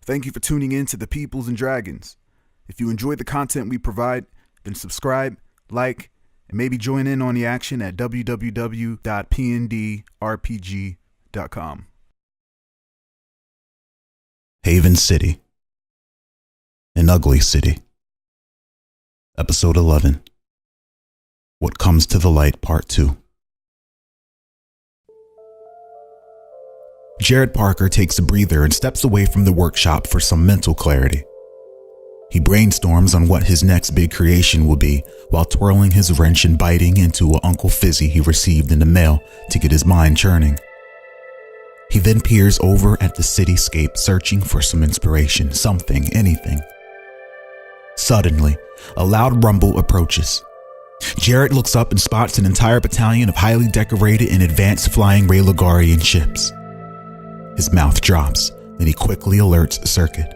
Thank you for tuning in to the Peoplz and Dragons. If you enjoy the content we provide, then subscribe, like, and maybe join in on the action at www.pndrpg.com. Haven City. An ugly city. Episode 11. What Comes to the Light, Part 2. Jared Parker takes a breather and steps away from the workshop for some mental clarity. He brainstorms on what his next big creation will be while twirling his wrench and biting into a Uncle Fizzy he received in the mail to get his mind churning. He then peers over at the cityscape, searching for some inspiration, something, anything. Suddenly, a loud rumble approaches. Jared looks up and spots an entire battalion of highly decorated and advanced flying Raylagarian ships. His mouth drops, then he quickly alerts Circuit.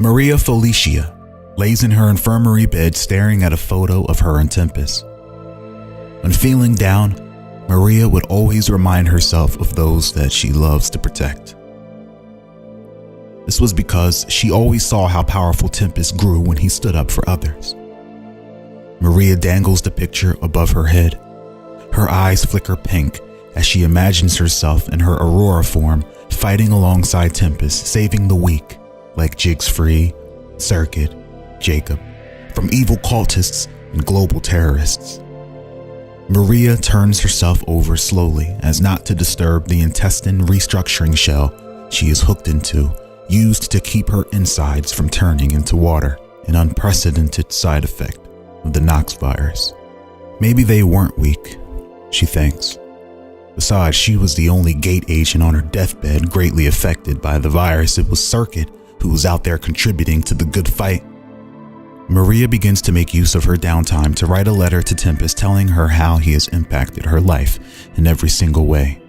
Maria Felicia lays in her infirmary bed staring at a photo of her and Tempest. When feeling down, Maria would always remind herself of those that she loves to protect. This was because she always saw how powerful Tempest grew when he stood up for others. Maria dangles the picture above her head. Her eyes flicker pink as she imagines herself in her Aurora form fighting alongside Tempest, saving the weak like Jigs Free, Circuit, Jacob, from evil cultists and global terrorists. Maria turns herself over slowly as not to disturb the intestine restructuring shell she is hooked into, used to keep her insides from turning into water, an unprecedented side effect of the Nox virus. Maybe they weren't weak, she thinks. Besides, she was the only gate agent on her deathbed greatly affected by the virus. It was Circuit who was out there contributing to the good fight. Maria begins to make use of her downtime to write a letter to Tempest telling her how he has impacted her life in every single way.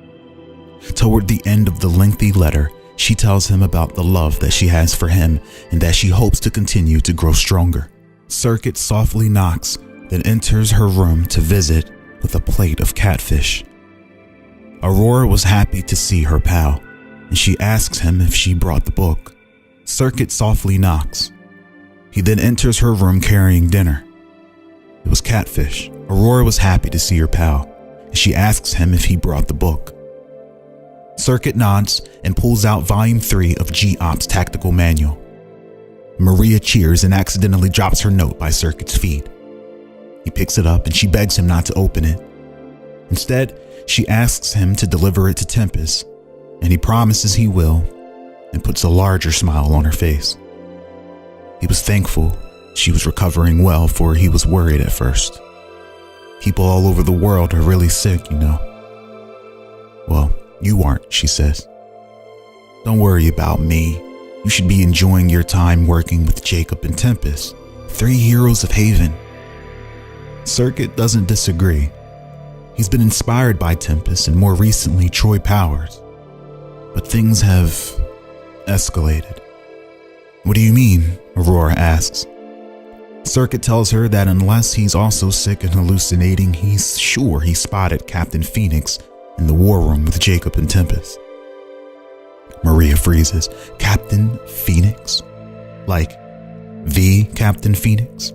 Toward the end of the lengthy letter, she tells him about the love that she has for him and that she hopes to continue to grow stronger. Circuit softly knocks, then enters her room to visit with a plate of catfish. Aurora was happy to see her pal, and she asks him if she brought the book. Circuit softly knocks. He then enters her room carrying dinner. It was catfish. Aurora was happy to see her pal, and she asks him if he brought the book. Circuit nods and pulls out Volume 3 of G-Op's Tactical Manual. Maria cheers and accidentally drops her note by Circuit's feet. He picks it up and she begs him not to open it. Instead, she asks him to deliver it to Tempest, and he promises he will, and puts a larger smile on her face. He was thankful she was recovering well, for he was worried at first. People all over the world are really sick, you know. Well, you aren't, she says. Don't worry about me. You should be enjoying your time working with Jacob and Tempest, 3 heroes of Haven. Circuit doesn't disagree. He's been inspired by Tempest and more recently Troy Powers. But things have escalated. What do you mean? Aurora asks. Circuit tells her that unless he's also sick and hallucinating, he's sure he spotted Captain Phoenix in the war room with Jacob and Tempest. Maria freezes. Captain Phoenix? Like the Captain Phoenix?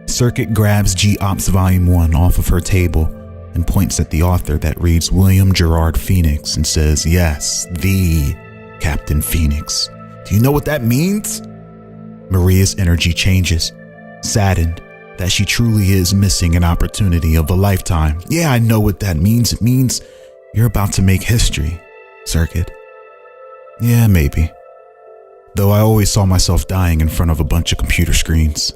Circuit grabs G-Op's Volume 1 off of her table and points at the author that reads William Gerard Phoenix and says, yes, the Captain Phoenix. Do you know what that means? Maria's energy changes, saddened that she truly is missing an opportunity of a lifetime. Yeah, I know what that means. It means you're about to make history, Circuit. Yeah, maybe. Though I always saw myself dying in front of a bunch of computer screens.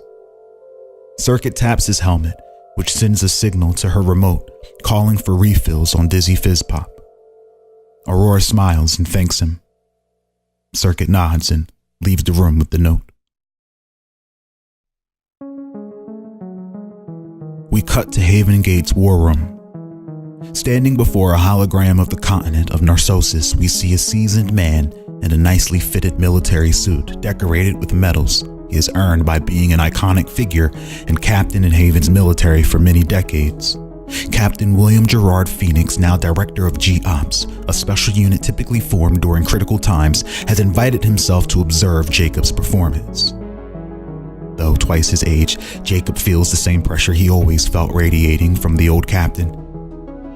Circuit taps his helmet, which sends a signal to her remote, calling for refills on Dizzy Fizz Pop. Aurora smiles and thanks him. Circuit nods and leaves the room with the note. We cut to Haven Gate's war room. Standing before a hologram of the continent of Narcosis, we see a seasoned man in a nicely fitted military suit decorated with medals he has earned by being an iconic figure and captain in Haven's military for many decades. Captain William Gerard Phoenix, now director of G-Ops, a special unit typically formed during critical times, has invited himself to observe Jacob's performance. Though twice his age, Jacob feels the same pressure he always felt radiating from the old captain.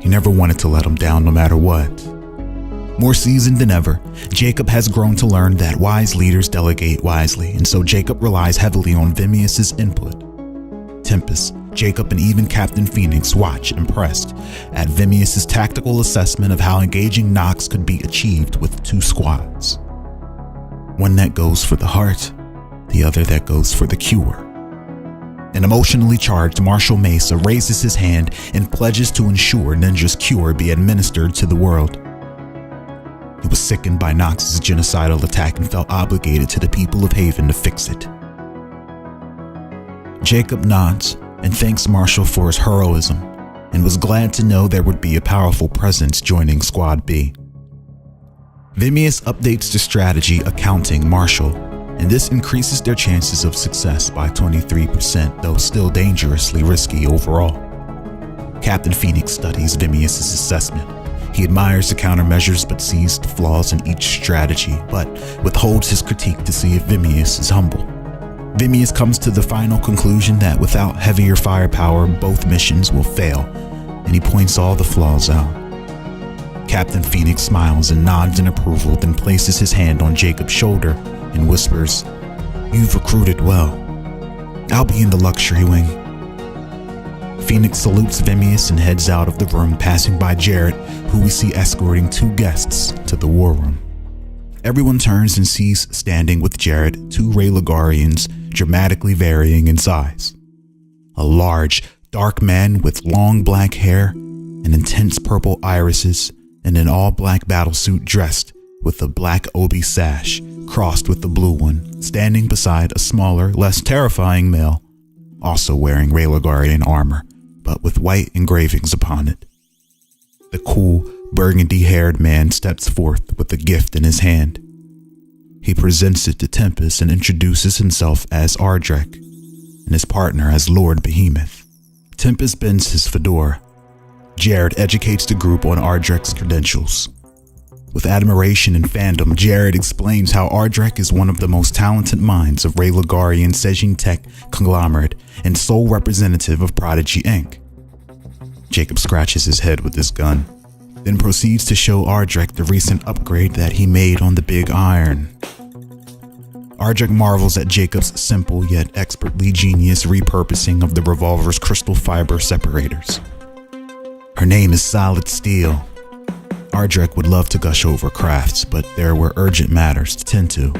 He never wanted to let him down no matter what. More seasoned than ever, Jacob has grown to learn that wise leaders delegate wisely, and so Jacob relies heavily on Vimius's input. Tempest, Jacob, and even Captain Phoenix watch impressed at Vimius's tactical assessment of how engaging knocks could be achieved with 2 squads. One that goes for the heart, the other that goes for the cure. An emotionally charged Marshal Mesa raises his hand and pledges to ensure Ninja's cure be administered to the world. He was sickened by Knox's genocidal attack and felt obligated to the people of Haven to fix it. Jacob nods and thanks Marshall for his heroism and was glad to know there would be a powerful presence joining Squad B. Vimius updates the strategy accounting Marshall, and this increases their chances of success by 23%, though still dangerously risky overall. Captain Phoenix studies Vimius's assessment. He admires the countermeasures but sees the flaws in each strategy, but withholds his critique to see if Vimius is humble. Vimius comes to the final conclusion that without heavier firepower, both missions will fail, and he points all the flaws out. Captain Phoenix smiles and nods in approval, then places his hand on Jacob's shoulder and whispers, "You've recruited well. I'll be in the luxury wing." Phoenix salutes Vimius and heads out of the room, passing by Jared, who we see escorting 2 guests to the war room. Everyone turns and sees standing with Jared 2 Raylegarians, dramatically varying in size. A large, dark man with long black hair and intense purple irises, and an all-black battlesuit dressed with a black obi sash crossed with the blue one, standing beside a smaller, less terrifying male, also wearing Raylegarian armor, but with white engravings upon it. The cool, burgundy-haired man steps forth with a gift in his hand. He presents it to Tempest and introduces himself as Ardrek and his partner as Lord Behemoth. Tempest bends his fedora. Jared educates the group on Ardrek's credentials. With admiration and fandom, Jared explains how Ardrek is one of the most talented minds of Raylegarian Sejin Tech conglomerate and sole representative of Prodigy Inc. Jacob scratches his head with his gun, then proceeds to show Ardrek the recent upgrade that he made on the Big Iron. Ardrek marvels at Jacob's simple yet expertly genius repurposing of the revolver's crystal fiber separators. Her name is Solid Steel. Ardrek would love to gush over crafts, but there were urgent matters to tend to.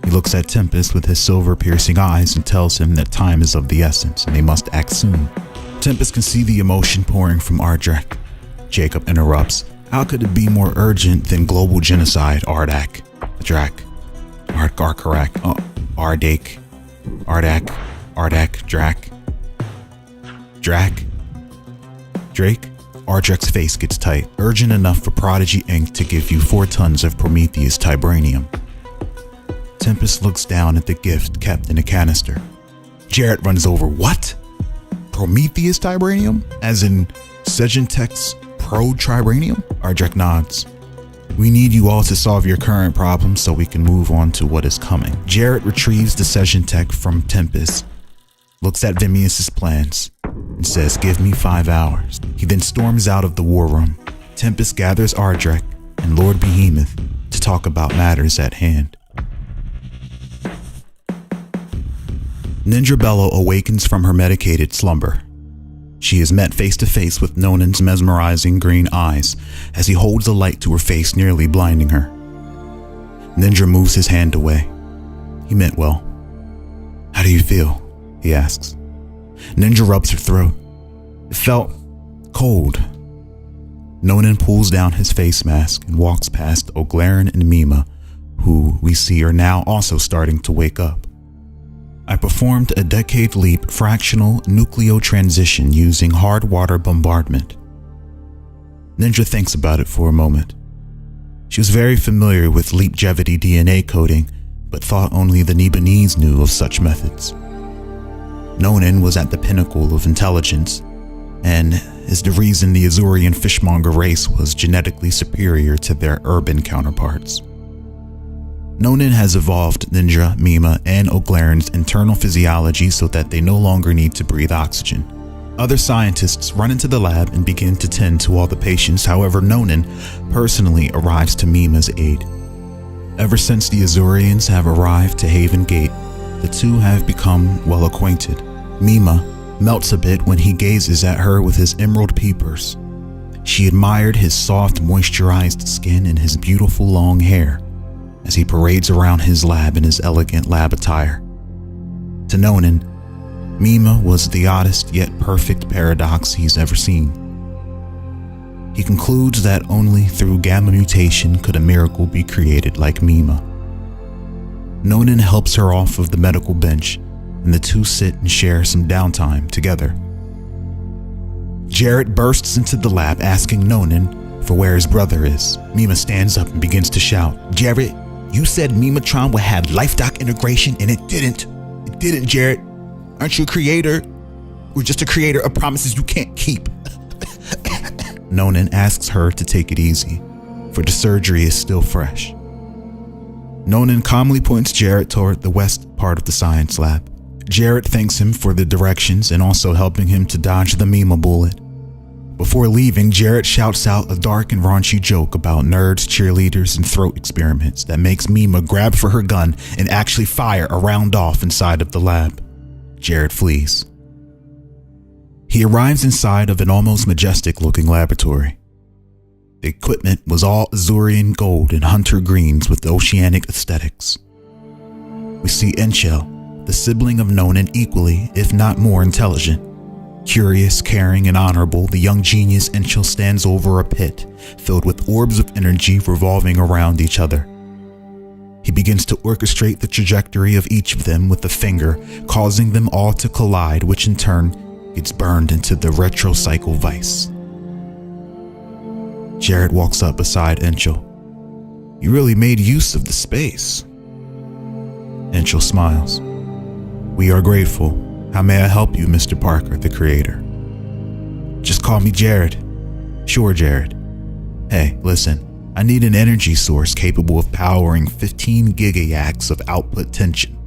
He looks at Tempest with his silver-piercing eyes and tells him that time is of the essence and they must act soon. Tempest can see the emotion pouring from Ardrek. Jacob interrupts. How could it be more urgent than global genocide, Ardak? Drak. Arkarak. Ardak. Ardak. Ardak. Drak. Drak. Drake? Ardrek's face gets tight. Urgent enough for Prodigy Inc. to give you 4 tons of Prometheus Tibranium. Tempest looks down at the gift kept in a canister. Jared runs over. What? Prometheus Tibranium? As in Sejin Tech's Pro Tribranium? Ardrek nods. We need you all to solve your current problems so we can move on to what is coming. Jared retrieves the Sejin Tech from Tempest, looks at Vimius's plans, and says, "Give me 5 hours." He then storms out of the war room. Tempest gathers Ardrek and Lord Behemoth to talk about matters at hand. Ninja Bello awakens from her medicated slumber. She is met face to face with Nonan's mesmerizing green eyes as he holds a light to her face, nearly blinding her. Ninja moves his hand away. He meant well. "How do you feel?" he asks. Ninja rubs her throat. It felt cold. Nonan pulls down his face mask and walks past O'Glaren and Mima, who we see are now also starting to wake up. I performed a decade leap fractional nucleotransition using hard water bombardment. Ninja thinks about it for a moment. She was very familiar with leap-jevity DNA coding, but thought only the Nebanese knew of such methods. Nonan was at the pinnacle of intelligence, and is the reason the Ossuarian fishmonger race was genetically superior to their urban counterparts. Nonin has evolved Ninja, Mima, and O'Glaren's internal physiology so that they no longer need to breathe oxygen. Other scientists run into the lab and begin to tend to all the patients. However, Nonin personally arrives to Mima's aid. Ever since the Ossuarians have arrived to Haven Gate, the two have become well acquainted. Mima melts a bit when he gazes at her with his emerald peepers. She admired his soft, moisturized skin and his beautiful long hair as he parades around his lab in his elegant lab attire. To Nonin, Mima was the oddest yet perfect paradox he's ever seen. He concludes that only through gamma mutation could a miracle be created like Mima. Nonin helps her off of the medical bench, and the two sit and share some downtime together. Jarrett bursts into the lab asking Nonin for where his brother is. Mima stands up and begins to shout, "Jarrett, you said Mimatron would have LifeDoc integration and it didn't. It didn't, Jarrett. Aren't you a creator? Or just a creator of promises you can't keep?" Nonin asks her to take it easy, for the surgery is still fresh. Nonin calmly points Jarrett toward the west part of the science lab. Jarrett thanks him for the directions and also helping him to dodge the Mima bullet. Before leaving, Jarrett shouts out a dark and raunchy joke about nerds, cheerleaders, and throat experiments that makes Mima grab for her gun and actually fire a round off inside of the lab. Jarrett flees. He arrives inside of an almost majestic-looking laboratory. The equipment was all Ossuarian gold and hunter greens with oceanic aesthetics. We see Enchel, the sibling of Nonin, equally, if not more intelligent. Curious, caring, and honorable, the young genius Enchel stands over a pit filled with orbs of energy revolving around each other. He begins to orchestrate the trajectory of each of them with a finger, causing them all to collide, which in turn gets burned into the retrocycle vice. Jarrett walks up beside Enchel. "You really made use of the space." Enchel smiles. "We are grateful. How may I help you, Mr. Parker, the creator?" "Just call me Jared." "Sure, Jared. Hey, listen, I need an energy source capable of powering 15 gigayaks of output tension."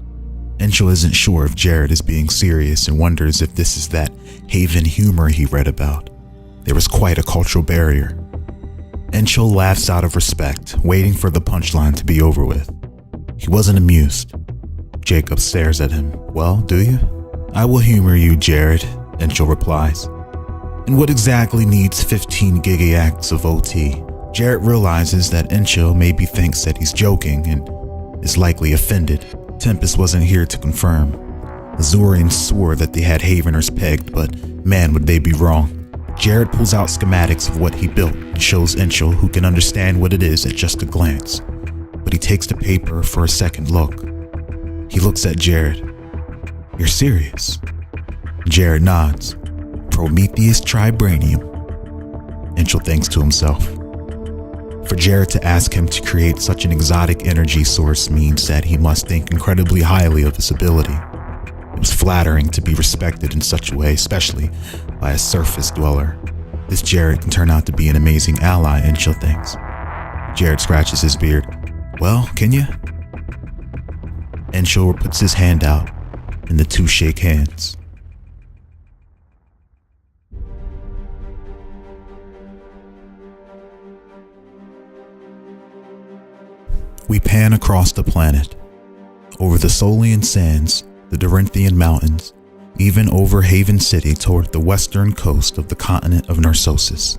Enchel isn't sure if Jared is being serious and wonders if this is that Haven humor he read about. There was quite a cultural barrier. Enchel laughs out of respect, waiting for the punchline to be over with. He wasn't amused. Jacob stares at him. "Well, do you?" "I will humor you, Jared," Enchel replies. "And what exactly needs 15 gigayaks of OT?" Jarrett realizes that Enchel maybe thinks that he's joking and is likely offended. Tempest wasn't here to confirm. Ossuarians swore that they had Haveners pegged, but man would they be wrong. Jarrett pulls out schematics of what he built and shows Enchel, who can understand what it is at just a glance. But he takes the paper for a second look. He looks at Jarrett. "You're serious?" Jarrett nods. "Prometheus Tribranium." Enchel thinks to himself. For Jarrett to ask him to create such an exotic energy source means that he must think incredibly highly of his ability. It was flattering to be respected in such a way, especially by a surface dweller. This Jarrett can turn out to be an amazing ally, Enchel thinks. Jarrett scratches his beard. "Well, can you?" Enchel puts his hand out, and the two shake hands. We pan across the planet, over the Solian sands, the Dorinthian mountains, even over Haven City toward the western coast of the continent of Narcosis.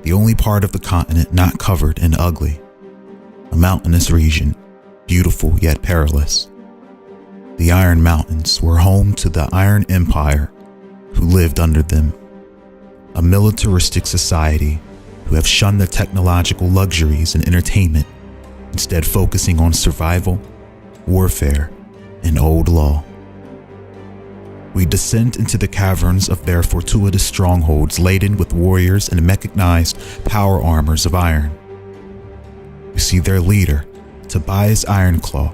The only part of the continent not covered in ugly, a mountainous region, beautiful yet perilous. The Iron Mountains were home to the Iron Empire, who lived under them, a militaristic society who have shunned the technological luxuries and entertainment, instead focusing on survival, warfare, and old law. We descend into the caverns of their fortuitous strongholds laden with warriors and mechanized power armors of iron. We see their leader, Tobias Ironclaw,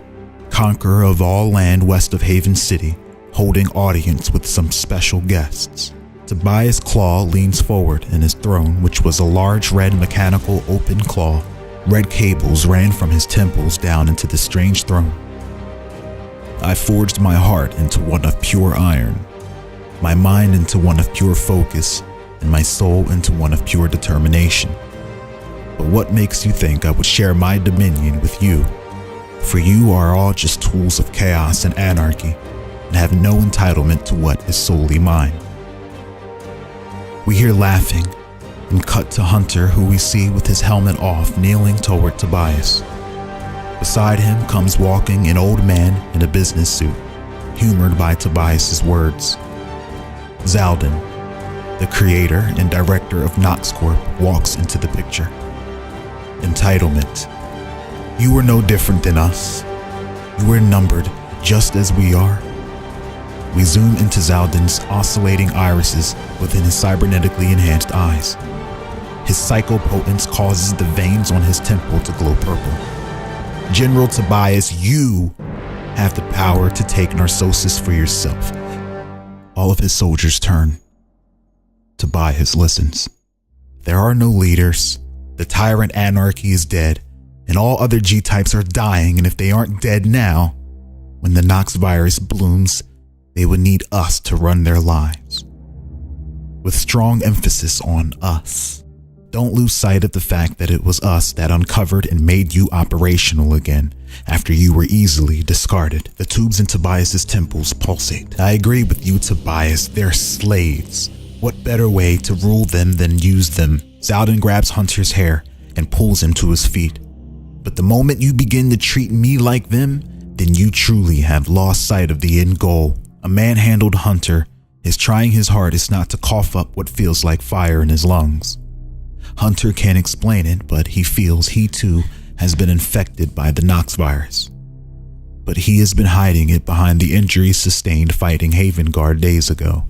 conqueror of all land west of Haven City, holding audience with some special guests. Tobias' claw leans forward in his throne, which was a large red mechanical open claw. Red cables ran from his temples down into the strange throne. I forged my heart into one of pure iron, my mind into one of pure focus, and my soul into one of pure determination. But what makes you think I would share my dominion with you? For you are all just tools of chaos and anarchy, and have no entitlement to what is solely mine. We hear laughing and cut to Hunter, who we see with his helmet off, kneeling toward Tobias. Beside him comes walking an old man in a business suit, humored by Tobias's words. Zaldin, the creator and director of Nox Corp, walks into the picture. Entitlement. You are no different than us. You are numbered just as we are. We zoom into Zaldin's oscillating irises within his cybernetically enhanced eyes. His psychopotence causes the veins on his temple to glow purple. General Tobias, you have the power to take Narcosis for yourself. All of his soldiers turn. Tobias listens. There are no leaders. The tyrant anarchy is dead, and all other G-types are dying, and if they aren't dead now, when the Nox virus blooms, they would need us to run their lives. With strong emphasis on us. Don't lose sight of the fact that it was us that uncovered and made you operational again after you were easily discarded. The tubes in Tobias's temples pulsate. I agree with you, Tobias. They're slaves. What better way to rule them than use them? Zaldin grabs Hunter's hair and pulls him to his feet. But the moment you begin to treat me like them, then you truly have lost sight of the end goal. A manhandled Hunter is trying his hardest not to cough up what feels like fire in his lungs. Hunter can't explain it, but he feels he too has been infected by the Nox virus. But he has been hiding it behind the injuries sustained fighting Haven Guard days ago.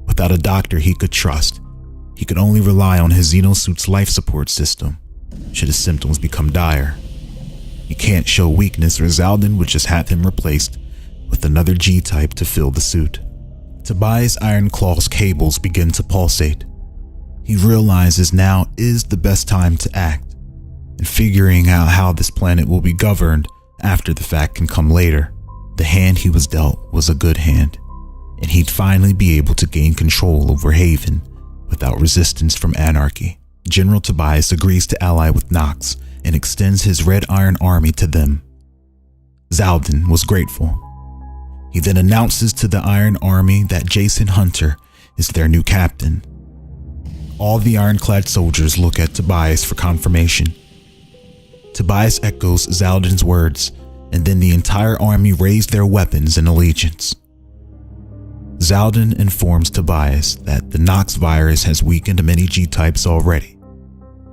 Without a doctor he could trust, he could only rely on his Xenosuit's life support system, should his symptoms become dire. He can't show weakness, or Zaldin would just have him replaced with another G-type to fill the suit. Tobias' iron claw's cables begin to pulsate. He realizes now is the best time to act, and figuring out how this planet will be governed after the fact can come later. The hand he was dealt was a good hand, and he'd finally be able to gain control over Haven without resistance from anarchy. General Tobias agrees to ally with Nox and extends his Red Iron Army to them. Zaldin was grateful. He then announces to the Iron Army that Jason Hunter is their new captain. All the ironclad soldiers look at Tobias for confirmation. Tobias echoes Zaldin's words, and then the entire army raise their weapons in allegiance. Zaldin informs Tobias that the Nox virus has weakened many G-types already,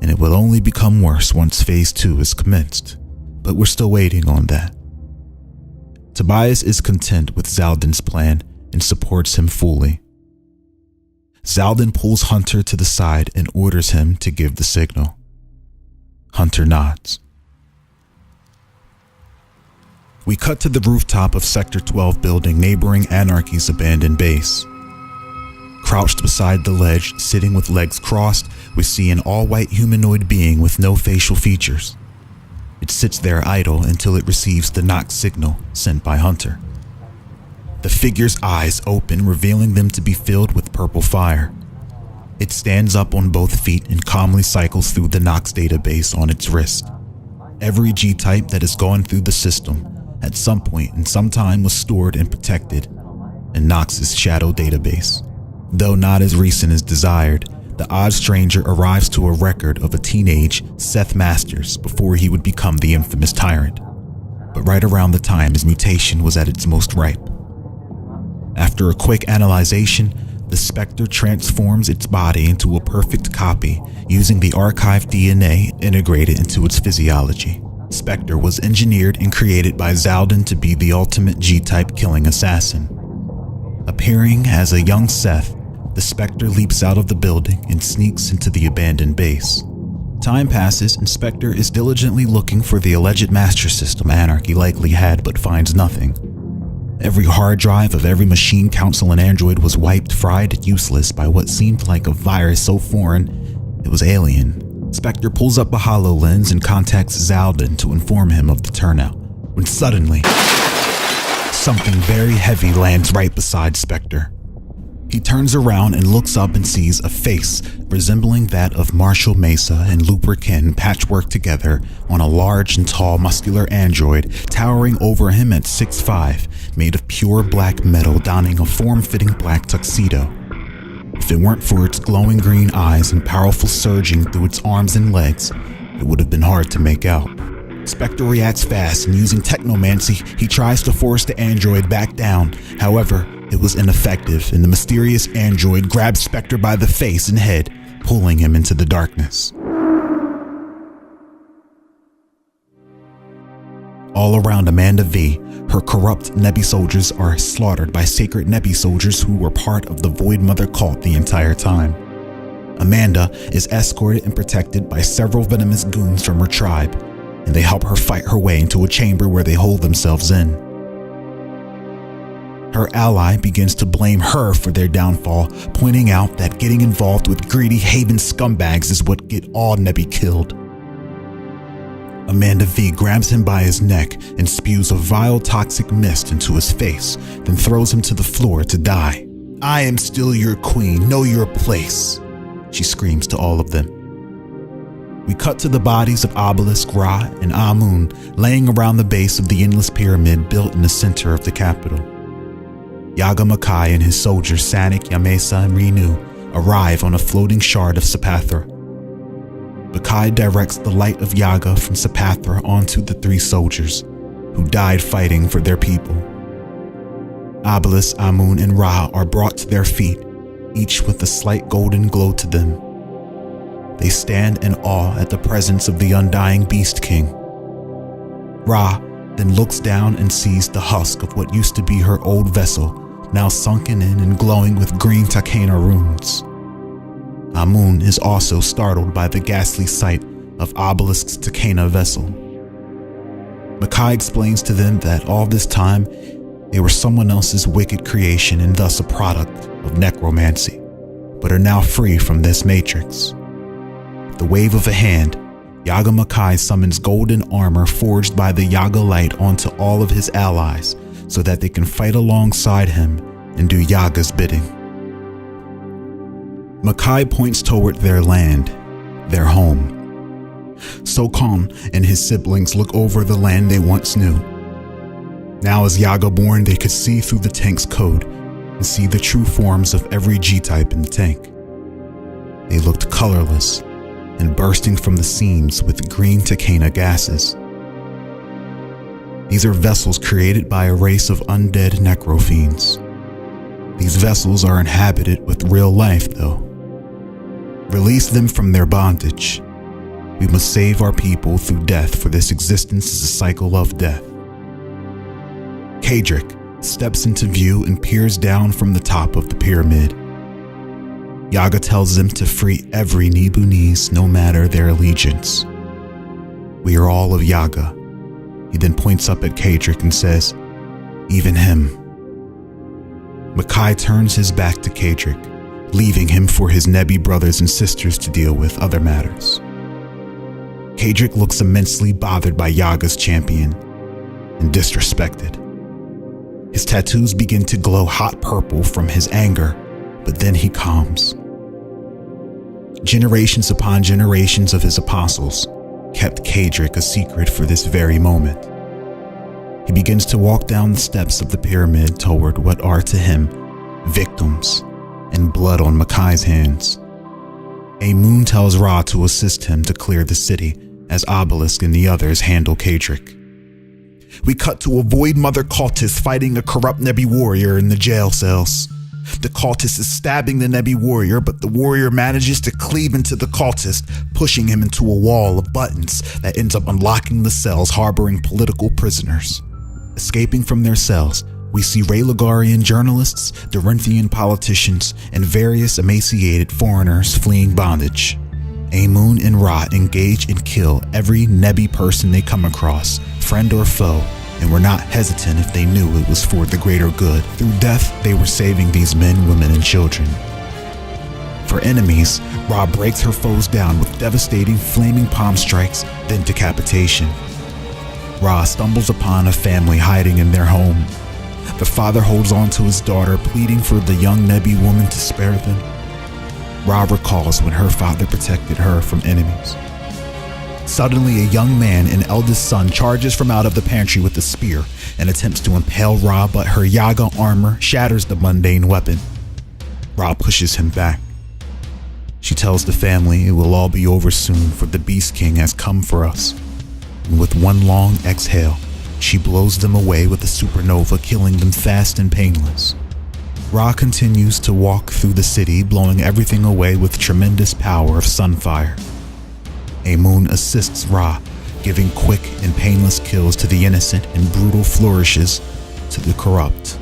and it will only become worse once Phase 2 is commenced, but we're still waiting on that. Tobias is content with Zaldin's plan and supports him fully. Zaldin pulls Hunter to the side and orders him to give the signal. Hunter nods. We cut to the rooftop of Sector 12 building neighboring Anarchy's abandoned base. Crouched beside the ledge, sitting with legs crossed, we see an all-white humanoid being with no facial features. It sits there idle until it receives the Nox signal sent by Hunter. The figure's eyes open, revealing them to be filled with purple fire. It stands up on both feet and calmly cycles through the Nox database on its wrist. Every G-type that has gone through the system at some point in some time was stored and protected in Nox's shadow database. Though not as recent as desired, the odd stranger arrives to a record of a teenage Seth Masters before he would become the infamous tyrant, but right around the time his mutation was at its most ripe. After a quick analyzation, the Spectre transforms its body into a perfect copy using the archived DNA integrated into its physiology. Spectre was engineered and created by Zaldin to be the ultimate G-type killing assassin. Appearing as a young Seth, the Spectre leaps out of the building and sneaks into the abandoned base. Time passes and Spectre is diligently looking for the alleged master system Anarchy likely had but finds nothing. Every hard drive of every machine, console, and android was wiped, fried, useless by what seemed like a virus so foreign it was alien. Spectre pulls up a HoloLens and contacts Zaldin to inform him of the turnout, when suddenly, something very heavy lands right beside Spectre. He turns around and looks up and sees a face resembling that of Marshall Mesa and Luperkin patchworked together on a large and tall muscular android towering over him at 6'5", made of pure black metal, donning a form-fitting black tuxedo. If it weren't for its glowing green eyes and powerful surging through its arms and legs, it would have been hard to make out. Spectre reacts fast, and using technomancy, he tries to force the android back down. However, it was ineffective, and the mysterious android grabs Spectre by the face and head, pulling him into the darkness. All around Amanda V, her corrupt Nebi soldiers are slaughtered by sacred Nebi soldiers who were part of the Void Mother cult the entire time. Amanda is escorted and protected by several venomous goons from her tribe, and they help her fight her way into a chamber where they hold themselves in. Her ally begins to blame her for their downfall, pointing out that getting involved with greedy Haven scumbags is what get all Nebi killed. Amanda V grabs him by his neck and spews a vile toxic mist into his face, then throws him to the floor to die. "I am still your queen, know your place," she screams to all of them. We cut to the bodies of Obelisk, Ra, and Amun laying around the base of the endless pyramid built in the center of the capital. Yaga Makai and his soldiers Sanik, Yamesa, and Renu arrive on a floating shard of Sapathra. Makai directs the light of Yaga from Sapathra onto the three soldiers who died fighting for their people. Obelisk, Amun, and Ra are brought to their feet, each with a slight golden glow to them. They stand in awe at the presence of the undying Beast King. Ra then looks down and sees the husk of what used to be her old vessel, now sunken in and glowing with green Takena runes. Amun is also startled by the ghastly sight of Obelisk's Takena vessel. Makai explains to them that all this time they were someone else's wicked creation and thus a product of necromancy, but are now free from this matrix. With the wave of a hand, Yaga Makai summons golden armor forged by the Yaga light onto all of his allies so that they can fight alongside him and do Yaga's bidding. Makai points toward their land, their home. Sokon and his siblings look over the land they once knew. Now as Yaga born, they could see through the tank's code and see the true forms of every G-type in the tank. They looked colorless and bursting from the seams with green Takena gases. These are vessels created by a race of undead necrofiends. These vessels are inhabited with real life, though. Release them from their bondage. We must save our people through death, for this existence is a cycle of death. Kadric steps into view and peers down from the top of the pyramid. Yaga tells them to free every Nibunese, no matter their allegiance. We are all of Yaga. He then points up at Kadric and says, "Even him." Makai turns his back to Kadric, leaving him for his Nebi brothers and sisters to deal with other matters. Kadric looks immensely bothered by Yaga's champion and disrespected. His tattoos begin to glow hot purple from his anger, but then he calms. Generations upon generations of his apostles kept Kadric a secret for this very moment. He begins to walk down the steps of the pyramid toward what are to him victims and blood on Makai's hands. Amun tells Ra to assist him to clear the city as Obelisk and the others handle Kadric. We cut to a Void Mother cultist fighting a corrupt Nebi warrior in the jail cells. The cultist is stabbing the Nebi warrior, but the warrior manages to cleave into the cultist, pushing him into a wall of buttons that ends up unlocking the cells harboring political prisoners. Escaping from their cells, we see Raylagarian journalists, Dorinthian politicians, and various emaciated foreigners fleeing bondage. Amun and Ra engage and kill every Nebi person they come across, friend or foe, and were not hesitant if they knew it was for the greater good. Through death, they were saving these men, women, and children. For enemies, Ra breaks her foes down with devastating flaming palm strikes, then decapitation. Ra stumbles upon a family hiding in their home. The father holds on to his daughter, pleading for the young Nebi woman to spare them. Ra recalls when her father protected her from enemies. Suddenly, a young man, an eldest son, charges from out of the pantry with a spear and attempts to impale Ra, but her Yaga armor shatters the mundane weapon. Ra pushes him back. She tells the family it will all be over soon, for the Beast King has come for us. And with one long exhale, she blows them away with a supernova, killing them fast and painless. Ra continues to walk through the city, blowing everything away with tremendous power of sunfire. Amun assists Ra, giving quick and painless kills to the innocent and brutal flourishes to the corrupt.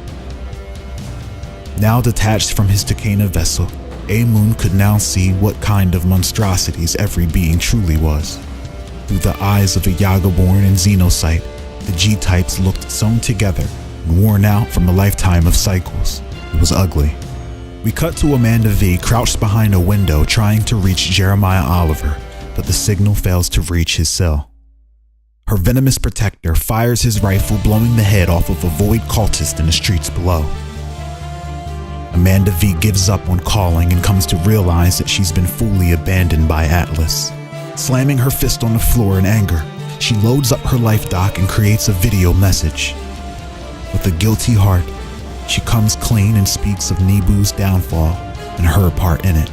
Now detached from his Takena vessel, Amun could now see what kind of monstrosities every being truly was. Through the eyes of a Yaga-born and Xenocyte, the G-types looked sewn together and worn out from a lifetime of cycles. It was ugly. We cut to Amanda V crouched behind a window trying to reach Jeremiah Oliver, but the signal fails to reach his cell. Her venomous protector fires his rifle, blowing the head off of a void cultist in the streets below. Amanda V gives up on calling and comes to realize that she's been fully abandoned by Atlas. Slamming her fist on the floor in anger, she loads up her life dock and creates a video message. With a guilty heart, she comes clean and speaks of Nebu's downfall and her part in it.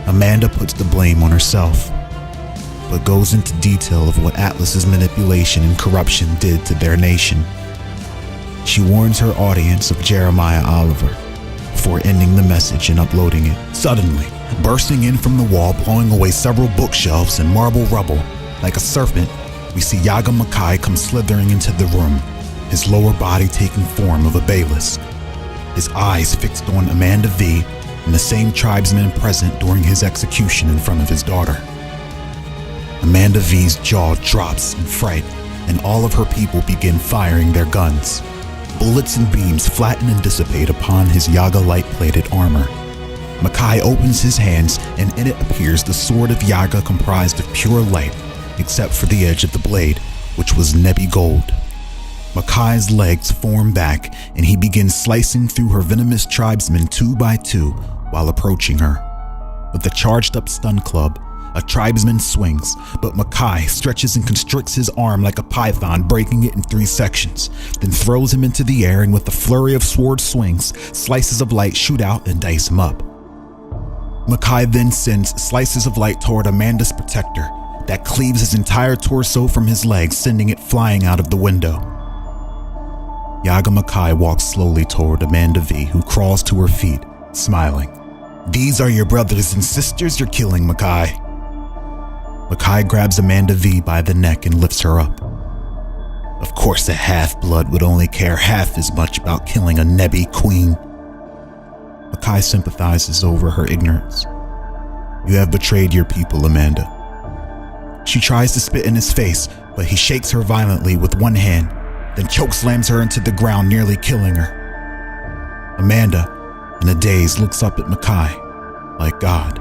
Amanda puts the blame on herself, but goes into detail of what Atlas's manipulation and corruption did to their nation. She warns her audience of Jeremiah Oliver before ending the message and uploading it. Suddenly, bursting in from the wall, blowing away several bookshelves and marble rubble, like a serpent, we see Yaga Makai come slithering into the room, his lower body taking form of a basilisk. His eyes fixed on Amanda V and the same tribesmen present during his execution in front of his daughter. Amanda V's jaw drops in fright, and all of her people begin firing their guns. Bullets and beams flatten and dissipate upon his Yaga light-plated armor. Makai opens his hands, and in it appears the sword of Yaga comprised of pure light, except for the edge of the blade, which was Nebi gold. Makai's legs form back, and he begins slicing through her venomous tribesmen 2 by 2 while approaching her. With a charged-up stun club, a tribesman swings, but Makai stretches and constricts his arm like a python, breaking it in 3 sections, then throws him into the air, and with a flurry of sword swings, slices of light shoot out and dice him up. Makai then sends slices of light toward Amanda's protector that cleaves his entire torso from his legs, sending it flying out of the window. Yaga Makai walks slowly toward Amanda V, who crawls to her feet, smiling. "These are your brothers and sisters you're killing, Makai." Makai grabs Amanda V by the neck and lifts her up. Of course a half-blood would only care half as much about killing a Nebi queen. Makai sympathizes over her ignorance. "You have betrayed your people, Amanda." She tries to spit in his face, but he shakes her violently with one hand, then chokeslams her into the ground, nearly killing her. Amanda, in a daze, looks up at Makai, like God.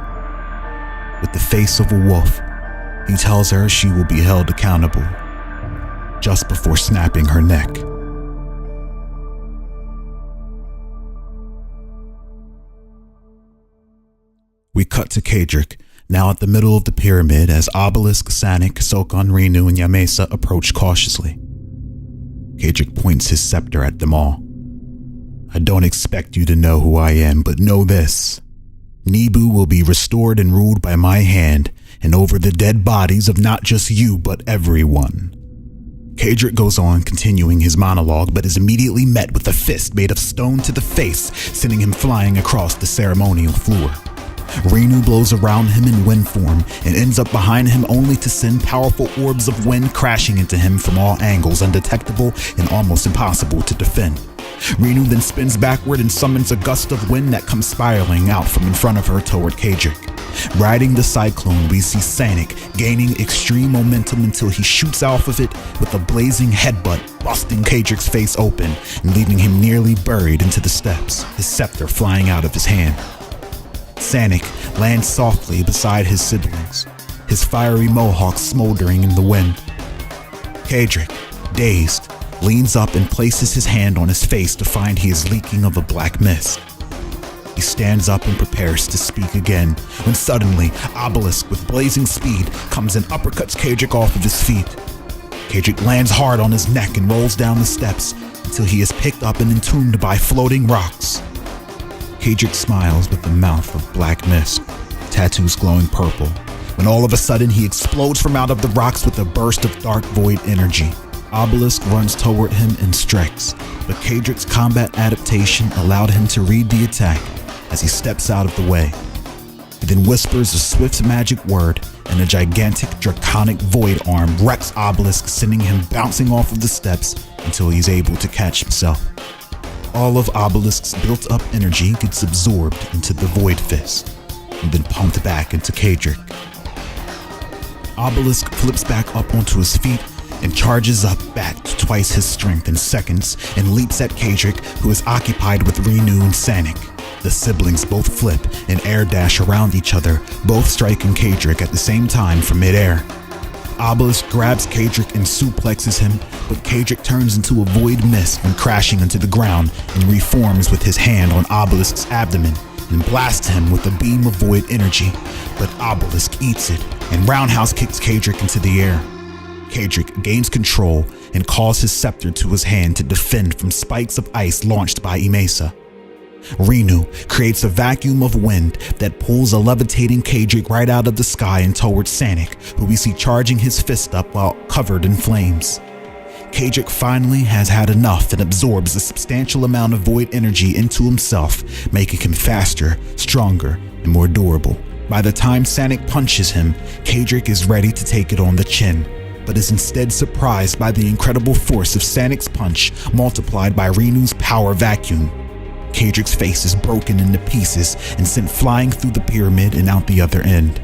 With the face of a wolf, he tells her she will be held accountable, just before snapping her neck. We cut to Kadric, now at the middle of the pyramid, as Obelisk, Sanic, Sokon, Renu, and Yamesa approach cautiously. Kadric points his scepter at them all. "I don't expect you to know who I am, but know this. Nebu will be restored and ruled by my hand, and over the dead bodies of not just you, but everyone." Kadric goes on, continuing his monologue, but is immediately met with a fist made of stone to the face, sending him flying across the ceremonial floor. Renu blows around him in wind form and ends up behind him only to send powerful orbs of wind crashing into him from all angles, undetectable and almost impossible to defend. Renu then spins backward and summons a gust of wind that comes spiraling out from in front of her toward Kadric. Riding the cyclone, we see Sanic gaining extreme momentum until he shoots off of it with a blazing headbutt, busting Kadric's face open and leaving him nearly buried into the steps, his scepter flying out of his hand. Sanic lands softly beside his siblings, his fiery mohawk smoldering in the wind. Kadric, dazed, leans up and places his hand on his face to find he is leaking of a black mist. He stands up and prepares to speak again, when suddenly, Obelisk with blazing speed comes and uppercuts Kadric off of his feet. Kadric lands hard on his neck and rolls down the steps until he is picked up and entombed by floating rocks. Kadric smiles with a mouth of black mist, tattoos glowing purple, when all of a sudden he explodes from out of the rocks with a burst of dark void energy. Obelisk runs toward him and strikes, but Kadric's combat adaptation allowed him to read the attack as he steps out of the way. He then whispers a swift magic word, and a gigantic draconic void arm wrecks Obelisk, sending him bouncing off of the steps until he's able to catch himself. All of Obelisk's built-up energy gets absorbed into the Void Fist, and then pumped back into Kadric. Obelisk flips back up onto his feet and charges up back to twice his strength in seconds and leaps at Kadric, who is occupied with Renu and Sanic. The siblings both flip and air dash around each other, both striking Kadric at the same time from midair. Obelisk grabs Kadric and suplexes him, but Kadric turns into a void mist when crashing into the ground and reforms with his hand on Obelisk's abdomen and blasts him with a beam of void energy, but Obelisk eats it and roundhouse kicks Kadric into the air. Kadric gains control and calls his scepter to his hand to defend from spikes of ice launched by Imesa. Renu creates a vacuum of wind that pulls a levitating Kadric right out of the sky and towards Sanic, who we see charging his fist up while covered in flames. Kadric finally has had enough and absorbs a substantial amount of void energy into himself, making him faster, stronger, and more durable. By the time Sanic punches him, Kadric is ready to take it on the chin, but is instead surprised by the incredible force of Sanic's punch multiplied by Renu's power vacuum. Kadric's face is broken into pieces and sent flying through the pyramid and out the other end.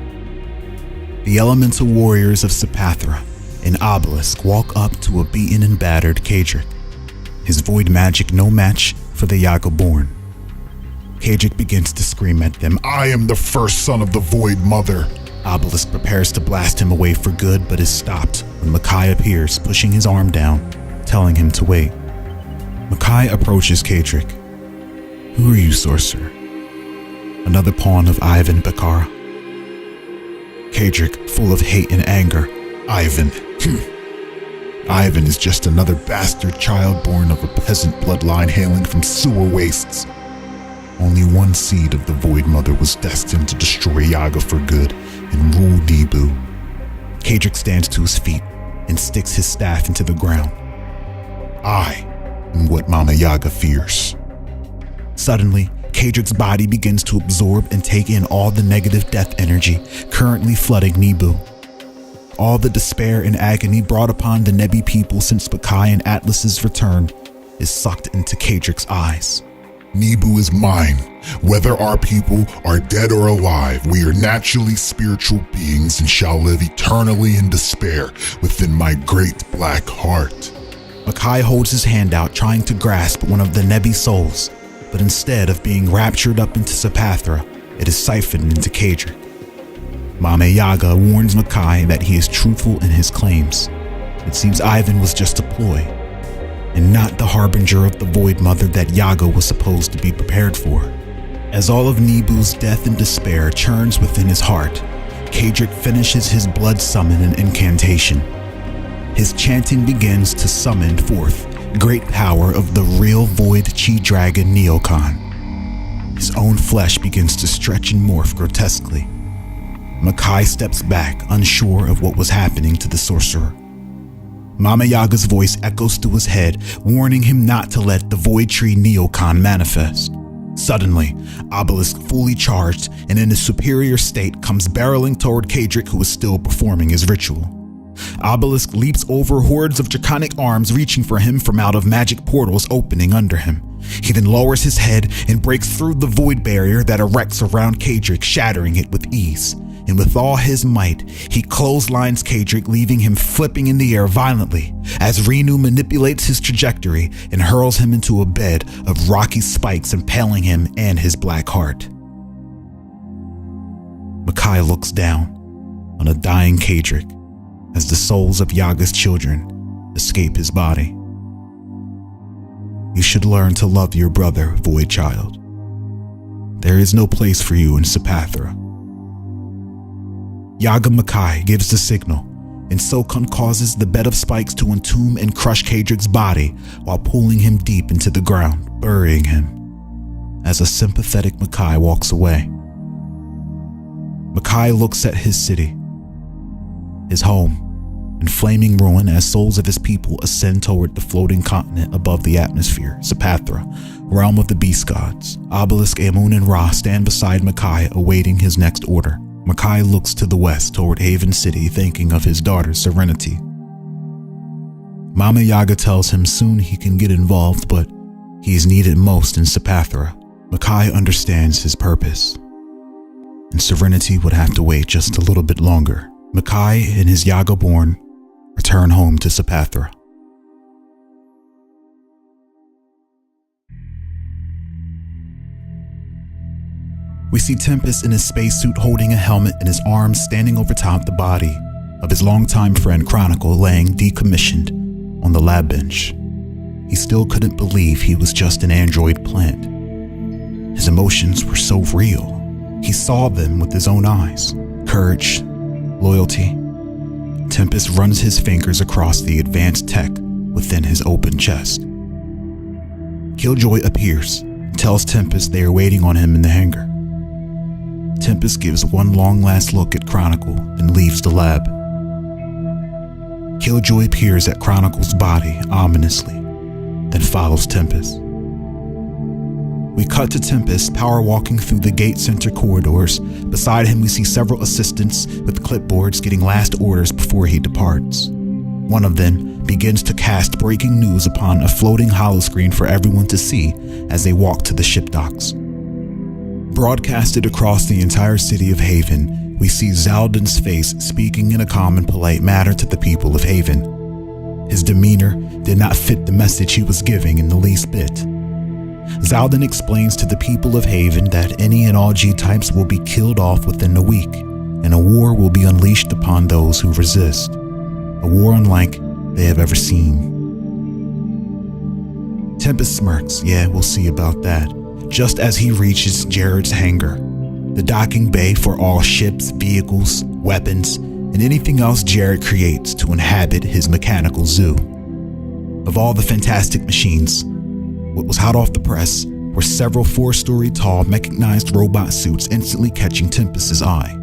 The elemental warriors of Sapathra and Obelisk walk up to a beaten and battered Kadric, his void magic no match for the Yaga-born. Kadric begins to scream at them, "I am the first son of the Void Mother." Obelisk prepares to blast him away for good, but is stopped when Makai appears, pushing his arm down, telling him to wait. Makai approaches Kadric. "Who are you, sorcerer?" "Another pawn of Ivan Bakara." Kadric, full of hate and anger. "Ivan. Ivan is just another bastard child born of a peasant bloodline hailing from sewer wastes. Only one seed of the Void Mother was destined to destroy Yaga for good and rule Nibu." Kadric stands to his feet and sticks his staff into the ground. "I am what Mama Yaga fears." Suddenly, Kadric's body begins to absorb and take in all the negative death energy currently flooding Nibu. All the despair and agony brought upon the Nebi people since Bakai and Atlas's return is sucked into Kadric's eyes. "Nibu is mine. Whether our people are dead or alive, we are naturally spiritual beings and shall live eternally in despair within my great black heart." Makai holds his hand out trying to grasp one of the Nebi souls, but instead of being raptured up into Sapathra, it is siphoned into Kadric. Mama Yaga warns Makai that he is truthful in his claims. It seems Ivan was just a ploy, and not the harbinger of the Void Mother that Yaga was supposed to be prepared for. As all of Nibu's death and despair churns within his heart, Kadric finishes his blood summon and incantation. His chanting begins to summon forth great power of the real Void Chi Dragon Neocon. His own flesh begins to stretch and morph grotesquely. Makai steps back, unsure of what was happening to the sorcerer. Mama Yaga's voice echoes through his head, warning him not to let the Void Tree Neocon manifest. Suddenly, Obelisk, fully charged and in a superior state, comes barreling toward Kadric, who is still performing his ritual. Obelisk leaps over hordes of draconic arms reaching for him from out of magic portals opening under him. He then lowers his head and breaks through the void barrier that erects around Kadric, shattering it with ease. And with all his might, he clotheslines Kadric, leaving him flipping in the air violently as Renu manipulates his trajectory and hurls him into a bed of rocky spikes, impaling him and his black heart. Makai looks down on a dying Kadric as the souls of Yaga's children escape his body. You should learn to love your brother, Void Child. There is no place for you in Sapathra. Yaga Makai gives the signal, and Sokun causes the bed of spikes to entomb and crush Kadric's body while pulling him deep into the ground, burying him. As a sympathetic Makai walks away, Makai looks at his city, his home, in flaming ruin as souls of his people ascend toward the floating continent above the atmosphere, Sapathra, realm of the beast gods. Obelisk, Amun, and Ra stand beside Makai, awaiting his next order. Makai looks to the west toward Haven City, thinking of his daughter, Serenity. Mama Yaga tells him soon he can get involved, but he is needed most in Sapathra. Makai understands his purpose, and Serenity would have to wait just a little bit longer. Makai and his Yaga-born return home to Sapathra. We see Tempest in his spacesuit holding a helmet in his arms, standing over top the body of his longtime friend Chronicle, laying decommissioned on the lab bench. He still couldn't believe he was just an android plant. His emotions were so real. He saw them with his own eyes. Courage, loyalty. Tempest runs his fingers across the advanced tech within his open chest. Killjoy appears and tells Tempest they are waiting on him in the hangar. Tempest gives one long last look at Chronicle and leaves the lab. Killjoy peers at Chronicle's body ominously, then follows Tempest. We cut to Tempest power walking through the gate center corridors. Beside him we see several assistants with clipboards getting last orders before he departs. One of them begins to cast breaking news upon a floating holoscreen for everyone to see as they walk to the ship docks. Broadcasted across the entire city of Haven, we see Zaldin's face speaking in a calm and polite manner to the people of Haven. His demeanor did not fit the message he was giving in the least bit. Zaldin explains to the people of Haven that any and all G-types will be killed off within a week, and a war will be unleashed upon those who resist. A war unlike they have ever seen. Tempest smirks. Yeah, we'll see about that. Just as he reaches Jared's hangar, the docking bay for all ships, vehicles, weapons, and anything else Jared creates to inhabit his mechanical zoo. Of all the fantastic machines, what was hot off the press were several 4-story tall mechanized robot suits instantly catching Tempest's eye.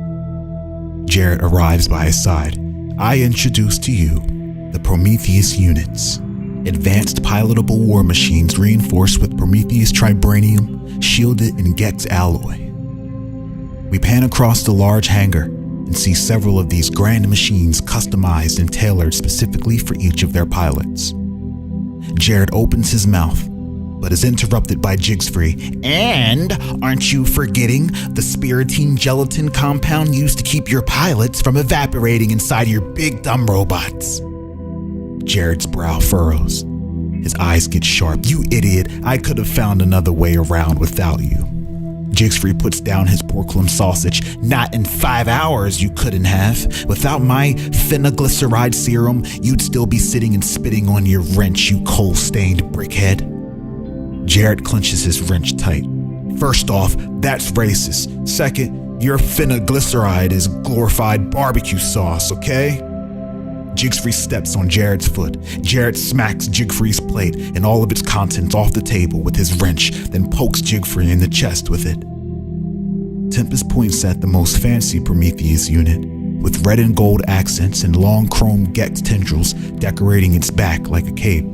Jared arrives by his side. I introduce to you the Prometheus units. Advanced pilotable war machines reinforced with Prometheus Tribranium, shielded in Gex alloy. We pan across the large hangar and see several of these grand machines customized and tailored specifically for each of their pilots. Jared opens his mouth, but is interrupted by Jigsfree. And aren't you forgetting the spiritine gelatin compound used to keep your pilots from evaporating inside your big dumb robots? Jared's brow furrows. His eyes get sharp. You idiot, I could have found another way around without you. Jigsfree puts down his porcelain sausage. Not in 5 hours you couldn't have. Without my phenoglyceride serum, you'd still be sitting and spitting on your wrench, you coal-stained brickhead. Jared clenches his wrench tight. First off, that's racist. Second, your phenoglyceride is glorified barbecue sauce, okay? Jigsfree steps on Jared's foot. Jared smacks Jigsfree's plate and all of its contents off the table with his wrench, then pokes Jigsfree in the chest with it. Tempest points at the most fancy Prometheus unit, with red and gold accents and long chrome Gex tendrils decorating its back like a cape.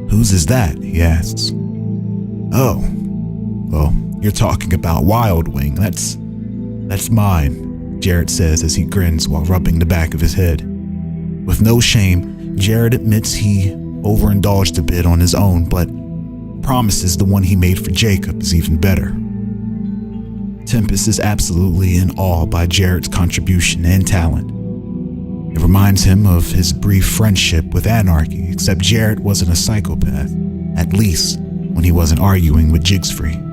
Whose is that? He asks. Oh, Well, you're talking about Wild Wing. That's mine, Jared says as he grins while rubbing the back of his head. With no shame, Jared admits he overindulged a bit on his own, but promises the one he made for Jacob is even better. Tempest is absolutely in awe by Jared's contribution and talent. It reminds him of his brief friendship with Anarchy, except Jared wasn't a psychopath, at least when he wasn't arguing with Jigsfree.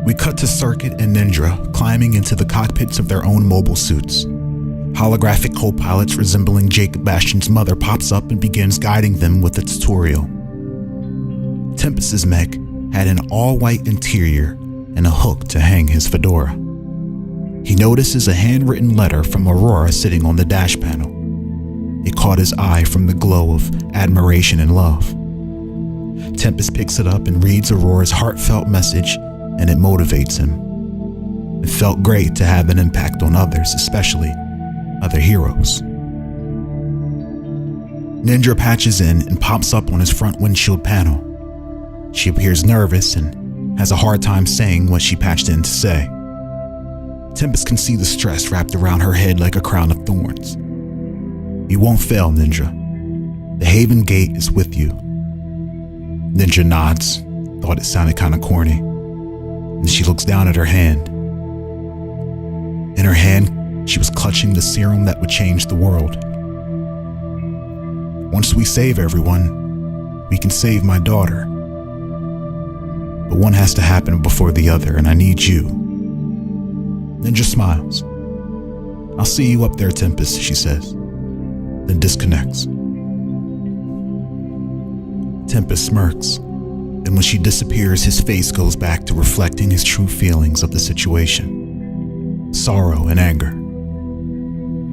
We cut to Circuit and Ninja climbing into the cockpits of their own mobile suits. Holographic co-pilots resembling Jacob Bastian's mother pops up and begins guiding them with a tutorial. Tempest's mech had an all-white interior and a hook to hang his fedora. He notices a handwritten letter from Aurora sitting on the dash panel. It caught his eye from the glow of admiration and love. Tempest picks it up and reads Aurora's heartfelt message, and it motivates him. It felt great to have an impact on others, especially other heroes. Ninja patches in and pops up on his front windshield panel. She appears nervous and has a hard time saying what she patched in to say. Tempest can see the stress wrapped around her head like a crown of thorns. You won't fail, Ninja. The Haven Gate is with you. Ninja nods, thought it sounded kind of corny, and she looks down at her hand. In her hand, she was clutching the serum that would change the world. Once we save everyone, we can save my daughter. But one has to happen before the other, and I need you. Ninja smiles. I'll see you up there, Tempest, she says, then disconnects. Tempest smirks, and when she disappears, his face goes back to reflecting his true feelings of the situation: sorrow and anger.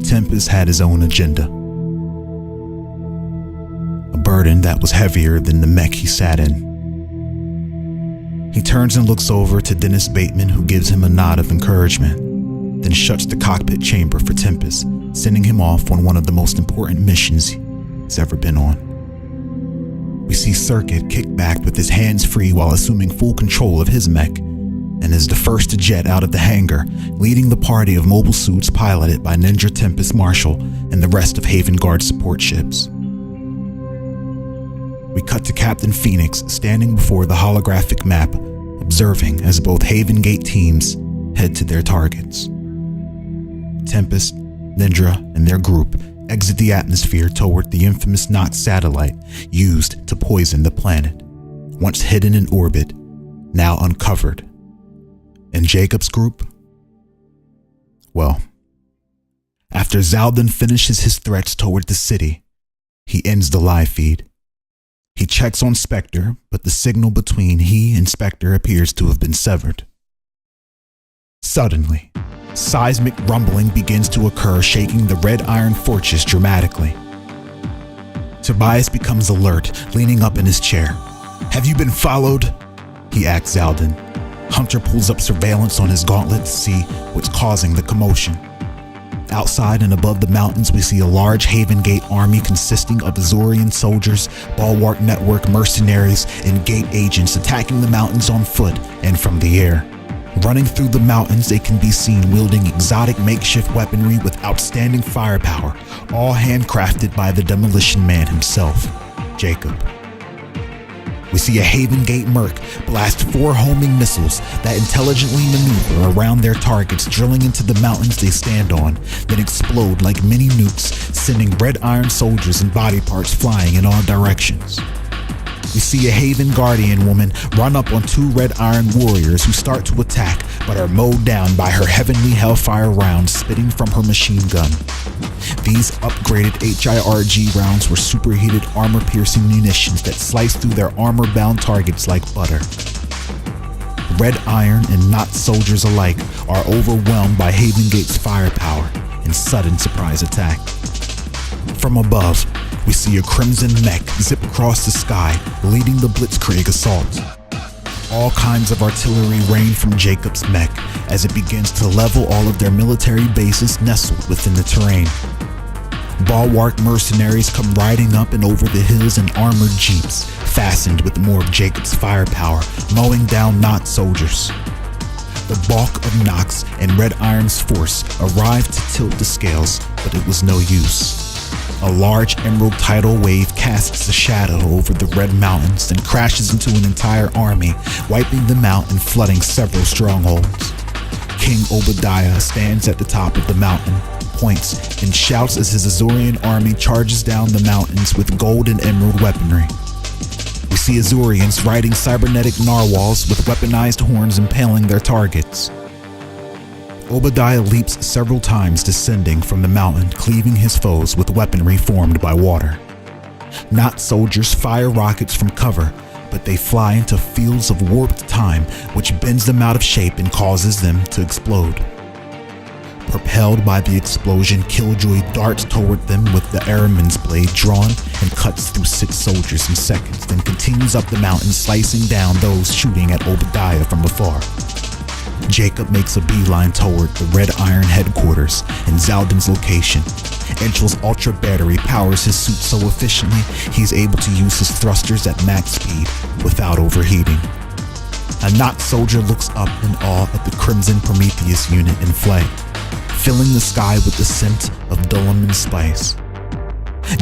Tempest had his own agenda, a burden that was heavier than the mech he sat in. He turns and looks over to Dennis Bateman, who gives him a nod of encouragement, then shuts the cockpit chamber for Tempest, sending him off on one of the most important missions he's ever been on. We see Circuit kick back with his hands free while assuming full control of his mech, and is the first to jet out of the hangar, leading the party of mobile suits piloted by Ninja, Tempest, Marshall, and the rest of Haven Guard support ships. We cut to Captain Phoenix standing before the holographic map, observing as both Haven Gate teams head to their targets. Tempest, Ninja, and their group exit the atmosphere toward the infamous Nox satellite used to poison the planet, once hidden in orbit, now uncovered. And Jacob's group? Well, after Zaldin finishes his threats toward the city, he ends the live feed. He checks on Spectre, but the signal between he and Spectre appears to have been severed. Suddenly, seismic rumbling begins to occur, shaking the Red Iron Fortress dramatically. Tobias becomes alert, leaning up in his chair. Have you been followed? He asks Zaldin. Hunter pulls up surveillance on his gauntlet to see what's causing the commotion. Outside and above the mountains, we see a large Haven Gate army consisting of Azorian soldiers, Bulwark Network mercenaries, and Gate agents attacking the mountains on foot and from the air. Running through the mountains, they can be seen wielding exotic makeshift weaponry with outstanding firepower, all handcrafted by the Demolition Man himself, Jacob. We see a Haven Gate Merc blast 4 homing missiles that intelligently maneuver around their targets, drilling into the mountains they stand on, then explode like mini nukes, sending Red Iron soldiers and body parts flying in all directions. We see a Haven Guardian woman run up on 2 Red Iron warriors who start to attack, but are mowed down by her heavenly Hellfire rounds spitting from her machine gun. These upgraded HIRG rounds were superheated armor-piercing munitions that slice through their armor-bound targets like butter. Red Iron and Not soldiers alike are overwhelmed by Haven Gate's firepower and sudden surprise attack. From above, we see a crimson mech zip across the sky, leading the Blitzkrieg assault. All kinds of artillery rain from Jacob's mech as it begins to level all of their military bases nestled within the terrain. Bulwark mercenaries come riding up and over the hills in armored jeeps, fastened with more of Jacob's firepower, mowing down Knot soldiers. The bulk of Knox and Red Iron's force arrived to tilt the scales, but it was no use. A large emerald tidal wave casts a shadow over the Red Mountains and crashes into an entire army, wiping them out and flooding several strongholds. King Obadiah stands at the top of the mountain, points, and shouts as his Azorian army charges down the mountains with gold and emerald weaponry. We see Azorians riding cybernetic narwhals with weaponized horns impaling their targets. Obadiah leaps several times, descending from the mountain, cleaving his foes with weaponry formed by water. Knot soldiers fire rockets from cover, but they fly into fields of warped time, which bends them out of shape and causes them to explode. Propelled by the explosion, Killjoy darts toward them with the Airman's blade drawn and cuts through 6 soldiers in seconds, then continues up the mountain, slicing down those shooting at Obadiah from afar. Jacob makes a beeline toward the Red Iron headquarters in Zaldin's location. Entril's ultra battery powers his suit so efficiently he's able to use his thrusters at max speed without overheating. A Knot soldier looks up in awe at the Crimson Prometheus unit in flight, filling the sky with the scent of Dolomin spice.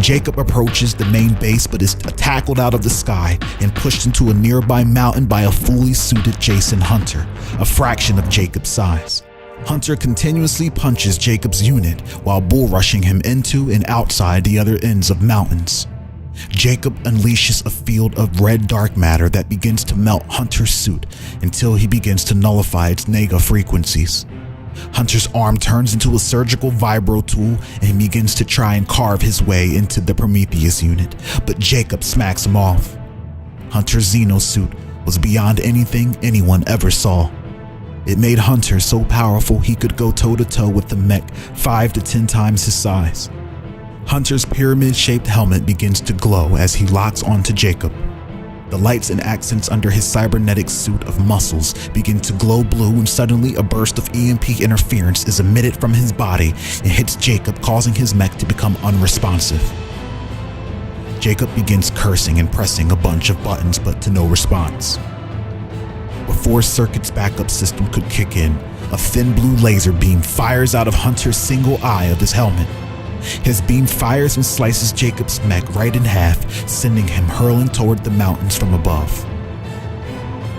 Jacob approaches the main base but is tackled out of the sky and pushed into a nearby mountain by a fully suited Jason Hunter, a fraction of Jacob's size. Hunter continuously punches Jacob's unit while bull rushing him into and outside the other ends of mountains. Jacob unleashes a field of red dark matter that begins to melt Hunter's suit until he begins to nullify its nega frequencies. Hunter's arm turns into a surgical vibro tool and he begins to try and carve his way into the Prometheus unit, but Jacob smacks him off. Hunter's Xenosuit was beyond anything anyone ever saw. It made Hunter so powerful he could go toe-to-toe with the mech 5 to 10 times his size. Hunter's pyramid-shaped helmet begins to glow as he locks onto Jacob. The lights and accents under his cybernetic suit of muscles begin to glow blue, and suddenly a burst of EMP interference is emitted from his body and hits Jacob, causing his mech to become unresponsive. Jacob begins cursing and pressing a bunch of buttons, but to no response. Before Circuit's backup system could kick in, a thin blue laser beam fires out of Hunter's single eye of his helmet. His beam fires and slices Jacob's mech right in half, sending him hurling toward the mountains from above.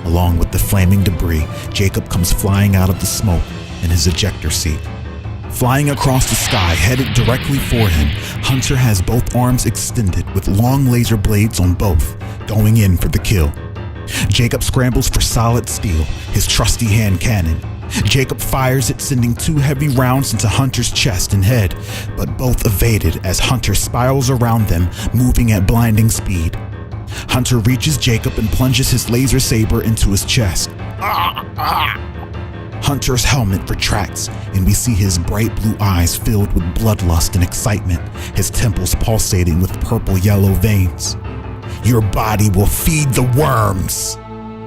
Along with the flaming debris, Jacob comes flying out of the smoke in his ejector seat. Flying across the sky, headed directly for him, Hunter has both arms extended with long laser blades on both, going in for the kill. Jacob scrambles for solid steel, his trusty hand cannon. Jacob fires it, sending 2 heavy rounds into Hunter's chest and head, but both evaded as Hunter spirals around them, moving at blinding speed. Hunter reaches Jacob and plunges his laser saber into his chest. Hunter's helmet retracts, and we see his bright blue eyes filled with bloodlust and excitement, his temples pulsating with purple-yellow veins. Your body will feed the worms!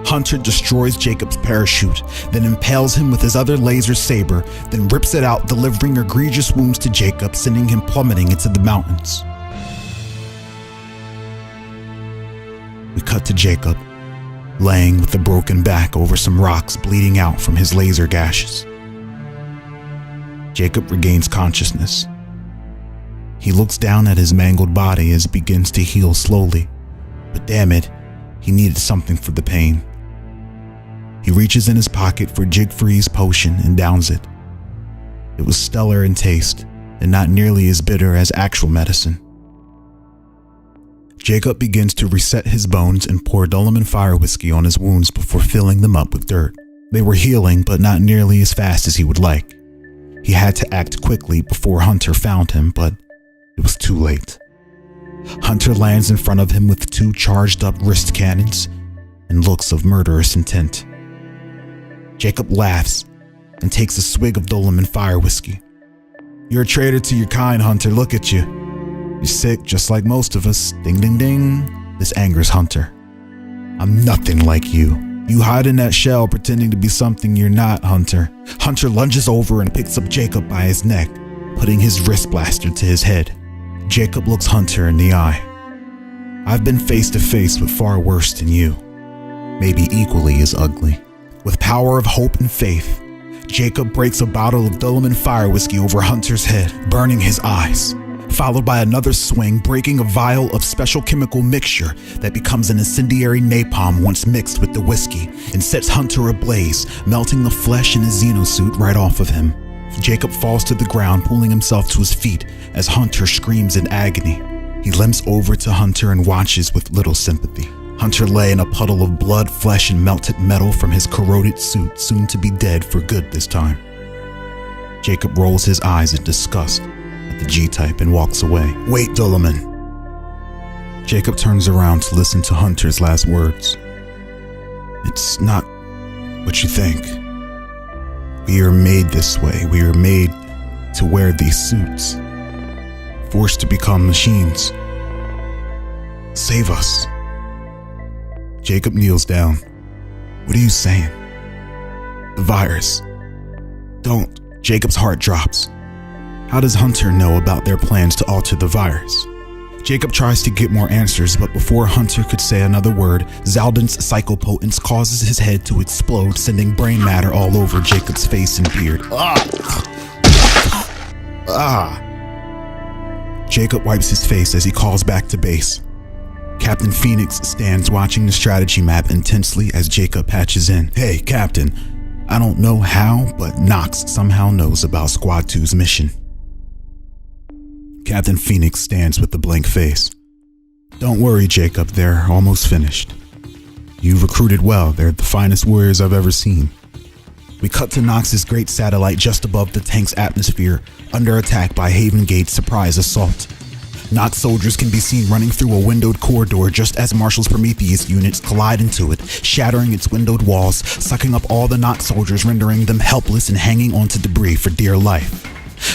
Hunter destroys Jacob's parachute, then impales him with his other laser saber, then rips it out, delivering egregious wounds to Jacob, sending him plummeting into the mountains. We cut to Jacob, laying with a broken back over some rocks, bleeding out from his laser gashes. Jacob regains consciousness. He looks down at his mangled body as it begins to heal slowly, but damn it, he needed something for the pain. He reaches in his pocket for Jigfree's potion and downs it. It was stellar in taste and not nearly as bitter as actual medicine. Jacob begins to reset his bones and pour Dolomin fire whiskey on his wounds before filling them up with dirt. They were healing, but not nearly as fast as he would like. He had to act quickly before Hunter found him, but it was too late. Hunter lands in front of him with 2 charged up wrist cannons and looks of murderous intent. Jacob laughs and takes a swig of Dolomin fire whiskey. You're a traitor to your kind, Hunter. Look at you. You're sick just like most of us. Ding, ding, ding. This angers Hunter. I'm nothing like you. You hide in that shell pretending to be something you're not, Hunter. Hunter lunges over and picks up Jacob by his neck, putting his wrist blaster to his head. Jacob looks Hunter in the eye. I've been face to face with far worse than you, maybe equally as ugly. With power of hope and faith, Jacob breaks a bottle of Dulaman fire whiskey over Hunter's head, burning his eyes, followed by another swing, breaking a vial of special chemical mixture that becomes an incendiary napalm once mixed with the whiskey and sets Hunter ablaze, melting the flesh in his xenosuit right off of him. Jacob falls to the ground, pulling himself to his feet as Hunter screams in agony. He limps over to Hunter and watches with little sympathy. Hunter lay in a puddle of blood, flesh, and melted metal from his corroded suit, soon to be dead for good this time. Jacob rolls his eyes in disgust at the G-type and walks away. "Wait, Dulaman." Jacob turns around to listen to Hunter's last words. "It's not what you think. We are made this way. We are made to wear these suits, forced to become machines. Save us." Jacob kneels down. "What are you saying?" "The virus." "Don't." Jacob's heart drops. How does Hunter know about their plans to alter the virus? Jacob tries to get more answers, but before Hunter could say another word, Zaldin's psychopotence causes his head to explode, sending brain matter all over Jacob's face and beard. Jacob wipes his face as he calls back to base. Captain Phoenix stands watching the strategy map intensely as Jacob patches in. "Hey, Captain, I don't know how, but Knox somehow knows about Squad 2's mission." Captain Phoenix stands with a blank face. "Don't worry, Jacob, they're almost finished. You've recruited well. They're the finest warriors I've ever seen." We cut to Knox's great satellite just above the tank's atmosphere, under attack by Haven Gate's surprise assault. Knox soldiers can be seen running through a windowed corridor just as Marshall's Prometheus units collide into it, shattering its windowed walls, sucking up all the Knox soldiers, rendering them helpless and hanging onto debris for dear life.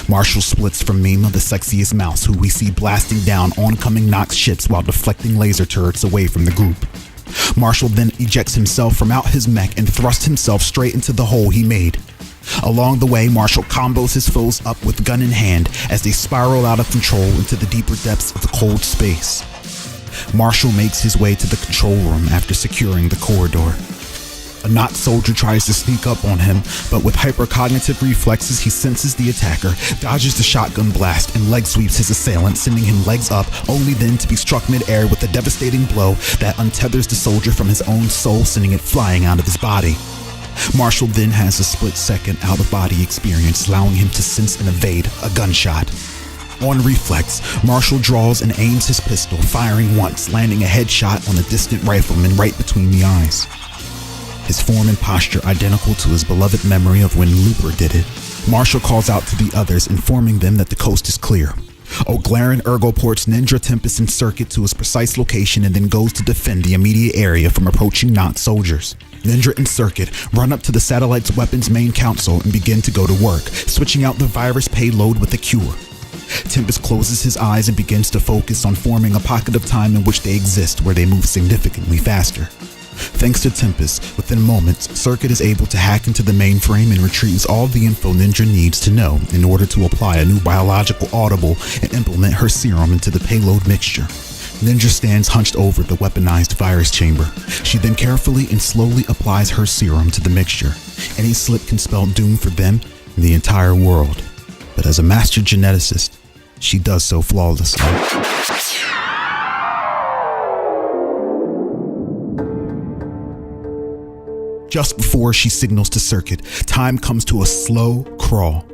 Marshall splits from Mima, the sexiest mouse, who we see blasting down oncoming Knox ships while deflecting laser turrets away from the group. Marshall then ejects himself from out his mech and thrusts himself straight into the hole he made. Along the way, Marshall combos his foes up with gun in hand as they spiral out of control into the deeper depths of the cold space. Marshall makes his way to the control room after securing the corridor. A Knox soldier tries to sneak up on him, but with hypercognitive reflexes, he senses the attacker, dodges the shotgun blast, and leg sweeps his assailant, sending him legs up, only then to be struck mid-air with a devastating blow that untethers the soldier from his own soul, sending it flying out of his body. Marshall then has a split-second out-of-body experience, allowing him to sense and evade a gunshot. On reflex, Marshall draws and aims his pistol, firing once, landing a headshot on a distant rifleman right between the eyes. His form and posture identical to his beloved memory of when Looper did it. Marshall calls out to the others, informing them that the coast is clear. O'Glaren ergoports Ninja, Tempest, and Circuit to his precise location and then goes to defend the immediate area from approaching Knox soldiers. Ninja and Circuit run up to the satellite's weapons main console and begin to go to work, switching out the virus payload with a cure. Tempest closes his eyes and begins to focus on forming a pocket of time in which they exist, where they move significantly faster. Thanks to Tempest, within moments, Circuit is able to hack into the mainframe and retrieves all the info Ninja needs to know in order to apply a new biological audible and implement her serum into the payload mixture. Ninja stands hunched over the weaponized virus chamber. She then carefully and slowly applies her serum to the mixture. Any slip can spell doom for them and the entire world. But as a master geneticist, she does so flawlessly. Just before she signals to Circuit, time comes to a slow crawl.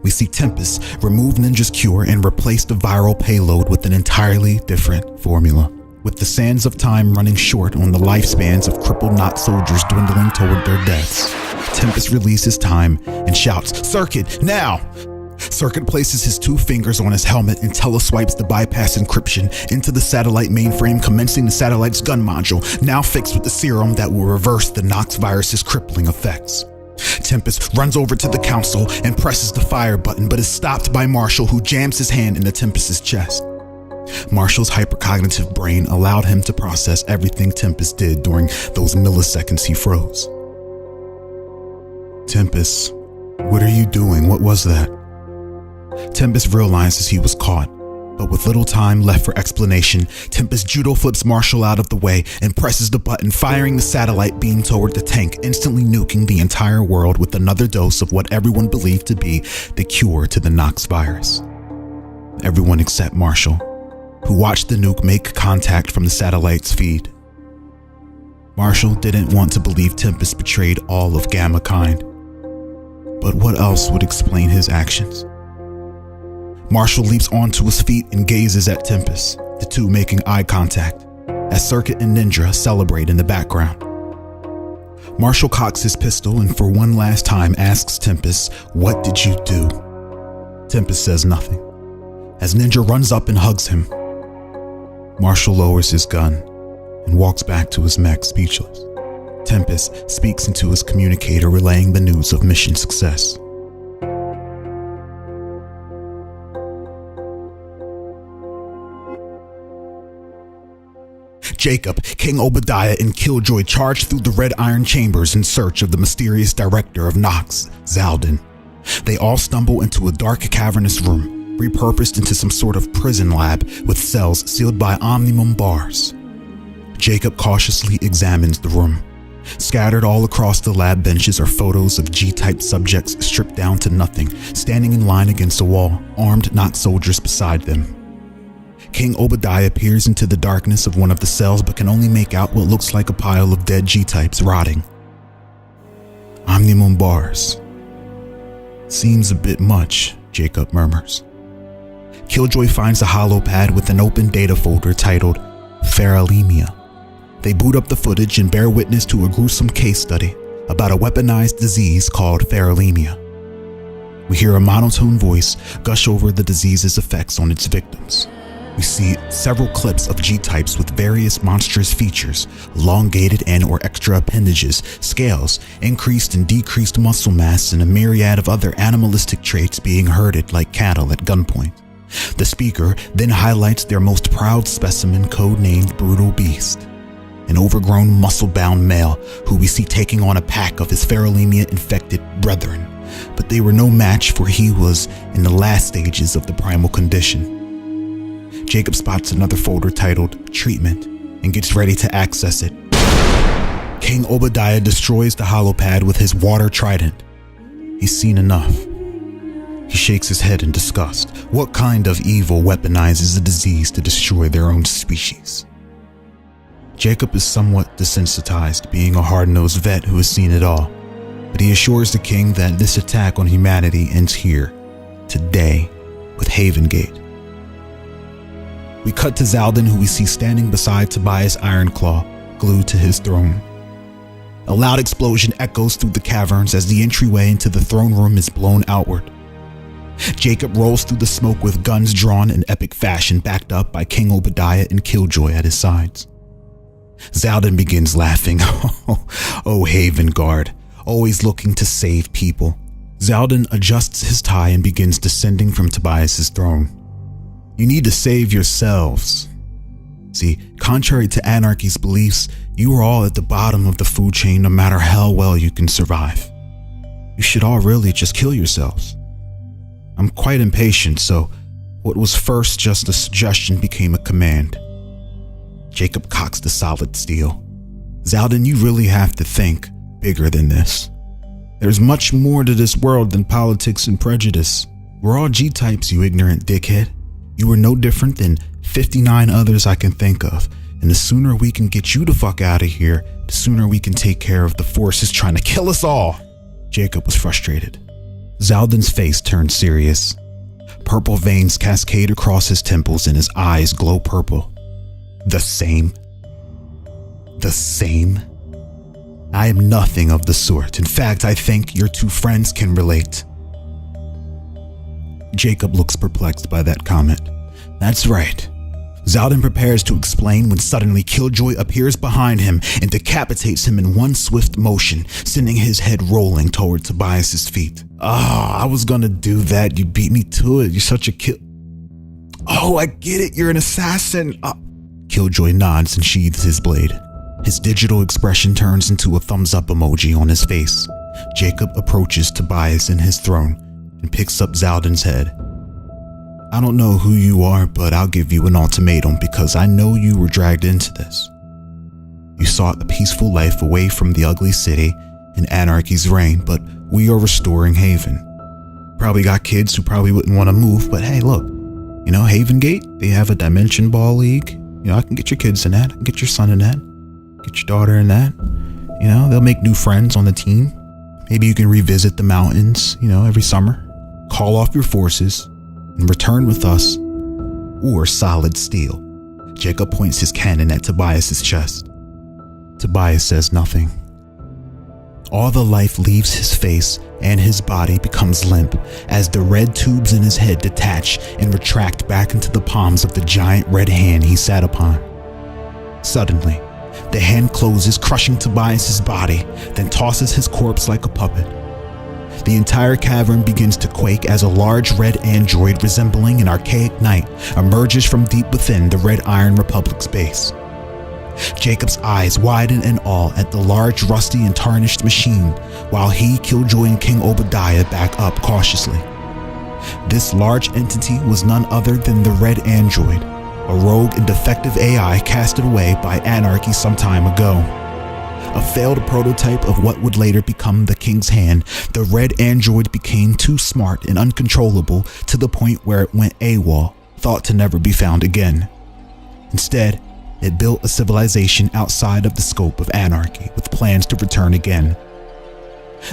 We see Tempest remove Ninja's cure and replace the viral payload with an entirely different formula. With the sands of time running short on the lifespans of crippled Knox soldiers dwindling toward their deaths, Tempest releases time and shouts, "Circuit, now!" Circuit places his 2 fingers on his helmet and teleswipes the bypass encryption into the satellite mainframe, commencing the satellite's gun module, now fixed with the serum that will reverse the Knox virus's crippling effects. Tempest runs over to the console and presses the fire button, but is stopped by Marshall, who jams his hand into Tempest's chest. Marshall's hypercognitive brain allowed him to process everything Tempest did during those milliseconds he froze. "Tempest, what are you doing? What was that?" Tempest realizes he was caught. But with little time left for explanation, Tempest judo flips Marshall out of the way and presses the button, firing the satellite beam toward the tank, instantly nuking the entire world with another dose of what everyone believed to be the cure to the Nox virus. Everyone except Marshall, who watched the nuke make contact from the satellite's feed. Marshall didn't want to believe Tempest betrayed all of Gamma kind. But what else would explain his actions? Marshall leaps onto his feet and gazes at Tempest, the two making eye contact, as Circuit and Ninja celebrate in the background. Marshall cocks his pistol and for one last time asks Tempest, "What did you do?" Tempest says nothing, as Ninja runs up and hugs him. Marshall lowers his gun and walks back to his mech speechless. Tempest speaks into his communicator, relaying the news of mission success. Jacob, King Obadiah, and Killjoy charge through the Red Iron Chambers in search of the mysterious director of Nox, Zaldin. They all stumble into a dark, cavernous room, repurposed into some sort of prison lab with cells sealed by omnium bars. Jacob cautiously examines the room. Scattered all across the lab benches are photos of G-type subjects stripped down to nothing, standing in line against a wall, armed Nox soldiers beside them. King Obadiah peers into the darkness of one of the cells but can only make out what looks like a pile of dead G-types rotting. Omnium bars. Seems a bit much, Jacob murmurs. Killjoy finds a hollow pad with an open data folder titled Ferralemia. They boot up the footage and bear witness to a gruesome case study about a weaponized disease called Ferralemia. We hear a monotone voice gush over the disease's effects on its victims. We see several clips of G-types with various monstrous features, elongated and or extra appendages, scales, increased and decreased muscle mass, and a myriad of other animalistic traits being herded like cattle at gunpoint. The speaker then highlights their most proud specimen, codenamed Brutal Beast, an overgrown, muscle-bound male who we see taking on a pack of his Ferralemia-infected brethren, but they were no match, for he was in the last stages of the primal condition. Jacob spots another folder titled Treatment and gets ready to access it. King Obadiah destroys the holopad with his water trident. He's seen enough. He shakes his head in disgust. What kind of evil weaponizes a disease to destroy their own species? Jacob is somewhat desensitized, being a hard-nosed vet who has seen it all, but he assures the king that this attack on humanity ends here, today, with Haven Gate. We cut to Zaldin, who we see standing beside Tobias Ironclaw, glued to his throne. A loud explosion echoes through the caverns as the entryway into the throne room is blown outward. Jacob rolls through the smoke with guns drawn in epic fashion, backed up by King Obadiah and Killjoy at his sides. Zaldin begins laughing. Oh, Haven Guard, always looking to save people. Zaldin adjusts his tie and begins descending from Tobias's throne. You need to save yourselves. See, contrary to Anarchy's beliefs, you are all at the bottom of the food chain no matter how well you can survive. You should all really just kill yourselves. I'm quite impatient, so what was first just a suggestion became a command. Jacob cocks the solid steel. Zaldin, you really have to think bigger than this. There's much more to this world than politics and prejudice. We're all G-types, you ignorant dickhead. You are no different than 59 others I can think of, and the sooner we can get you the fuck out of here, the sooner we can take care of the forces trying to kill us all. Jacob was frustrated. Zaldin's face turned serious. Purple veins cascade across his temples and his eyes glow purple. The same? The same? I am nothing of the sort. In fact, I think your two friends can relate. Jacob looks perplexed by that comment. That's right. Zaldin prepares to explain when suddenly Killjoy appears behind him and decapitates him in one swift motion, sending his head rolling toward Tobias's feet. I was gonna do that. You beat me to it. You're such a Oh, I get it. You're an assassin. Killjoy nods and sheathes his blade. His digital expression turns into a thumbs-up emoji on his face. Jacob approaches Tobias in his throne and picks up Zaldin's head. I don't know who you are, but I'll give you an ultimatum because I know you were dragged into this. You sought a peaceful life away from the ugly city and anarchy's reign, but we are restoring Haven. Probably got kids who probably wouldn't want to move, but hey, look, Haven Gate, they have a Dimension Ball League. I can get your kids in that, I can get your son in that, get your daughter in that. They'll make new friends on the team. Maybe you can revisit the mountains, every summer. Call off your forces and return with us, or solid steel. Jacob points his cannon at Tobias's chest. Tobias says nothing. All the life leaves his face and his body becomes limp as the red tubes in his head detach and retract back into the palms of the giant red hand he sat upon. Suddenly, the hand closes, crushing Tobias's body, then tosses his corpse like a puppet. The entire cavern begins to quake as a large red android resembling an archaic knight emerges from deep within the Red Iron Republic's base. Jacob's eyes widen in awe at the large, rusty, and tarnished machine, while he, Killjoy, and King Obadiah back up cautiously. This large entity was none other than the Red Android, a rogue and defective AI casted away by Anarchy some time ago. A failed prototype of what would later become the King's Hand, the Red Android became too smart and uncontrollable to the point where it went AWOL, thought to never be found again. Instead, it built a civilization outside of the scope of Anarchy with plans to return again.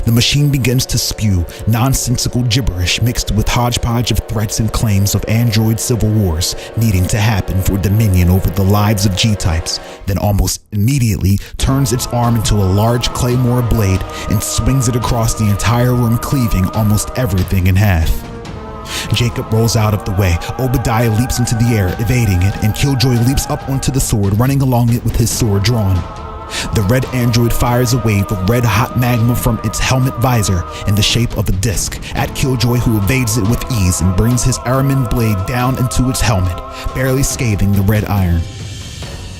The machine begins to spew nonsensical gibberish mixed with hodgepodge of threats and claims of android civil wars needing to happen for dominion over the lives of G-types, then almost immediately turns its arm into a large claymore blade and swings it across the entire room, cleaving almost everything in half. Jacob rolls out of the way, Obadiah leaps into the air, evading it, and Killjoy leaps up onto the sword, running along it with his sword drawn. The red android fires a wave of red-hot magma from its helmet visor in the shape of a disc at Killjoy, who evades it with ease and brings his Araman blade down into its helmet, barely scathing the red iron.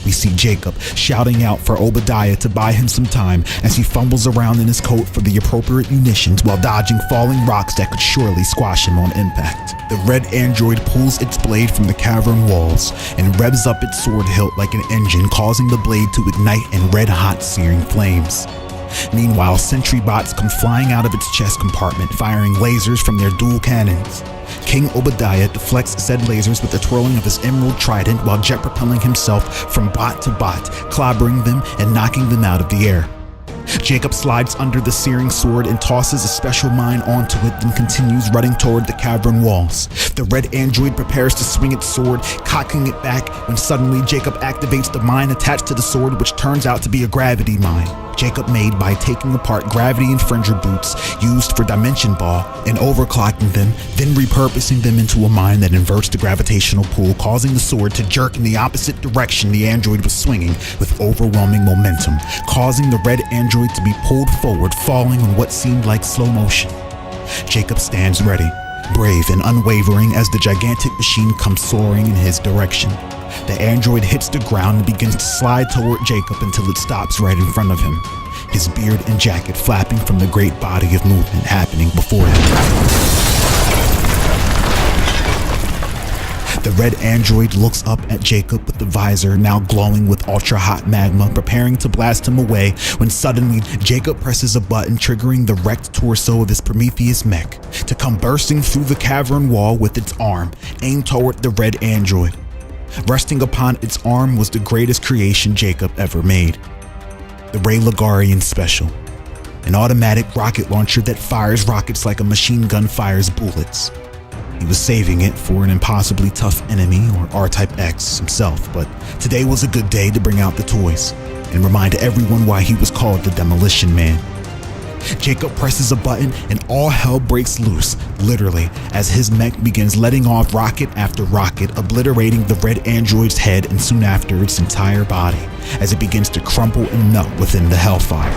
We see Jacob shouting out for Obadiah to buy him some time as he fumbles around in his coat for the appropriate munitions while dodging falling rocks that could surely squash him on impact. The red android pulls its blade from the cavern walls and revs up its sword hilt like an engine, causing the blade to ignite in red-hot searing flames. Meanwhile, sentry bots come flying out of its chest compartment, firing lasers from their dual cannons. King Obadiah deflects said lasers with the twirling of his emerald trident while jet propelling himself from bot to bot, clobbering them and knocking them out of the air. Jacob slides under the searing sword and tosses a special mine onto it, then continues running toward the cavern walls. The red android prepares to swing its sword, cocking it back when suddenly Jacob activates the mine attached to the sword, which turns out to be a gravity mine Jacob made by taking apart gravity infringer boots used for Dimension Ball and overclocking them, then repurposing them into a mine that inverts the gravitational pull, causing the sword to jerk in the opposite direction the android was swinging with overwhelming momentum, causing the red android to be pulled forward, falling in what seemed like slow motion. Jacob stands ready, brave and unwavering as the gigantic machine comes soaring in his direction. The android hits the ground and begins to slide toward Jacob until it stops right in front of him, his beard and jacket flapping from the great body of movement happening before him. The red android looks up at Jacob with the visor now glowing with ultra-hot magma, preparing to blast him away when suddenly Jacob presses a button, triggering the wrecked torso of his Prometheus mech to come bursting through the cavern wall with its arm, aimed toward the red android. Resting upon its arm was the greatest creation Jacob ever made, the Ray Ligarian Special, an automatic rocket launcher that fires rockets like a machine gun fires bullets. He was saving it for an impossibly tough enemy, or R-Type X himself, but today was a good day to bring out the toys and remind everyone why he was called the Demolition Man. Jacob presses a button and all hell breaks loose, literally, as his mech begins letting off rocket after rocket, obliterating the red android's head and soon after its entire body, as it begins to crumple and melt within the hellfire.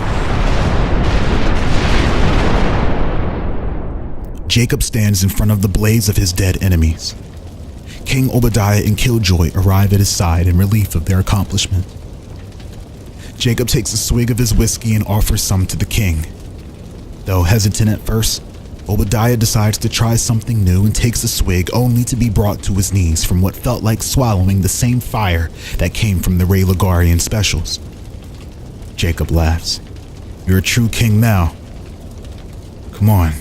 Jacob stands in front of the blades of his dead enemies. King Obadiah and Killjoy arrive at his side in relief of their accomplishment. Jacob takes a swig of his whiskey and offers some to the king. Though hesitant at first, Obadiah decides to try something new and takes a swig, only to be brought to his knees from what felt like swallowing the same fire that came from the Ray Lagarian specials. Jacob laughs. "You're a true king now. Come on,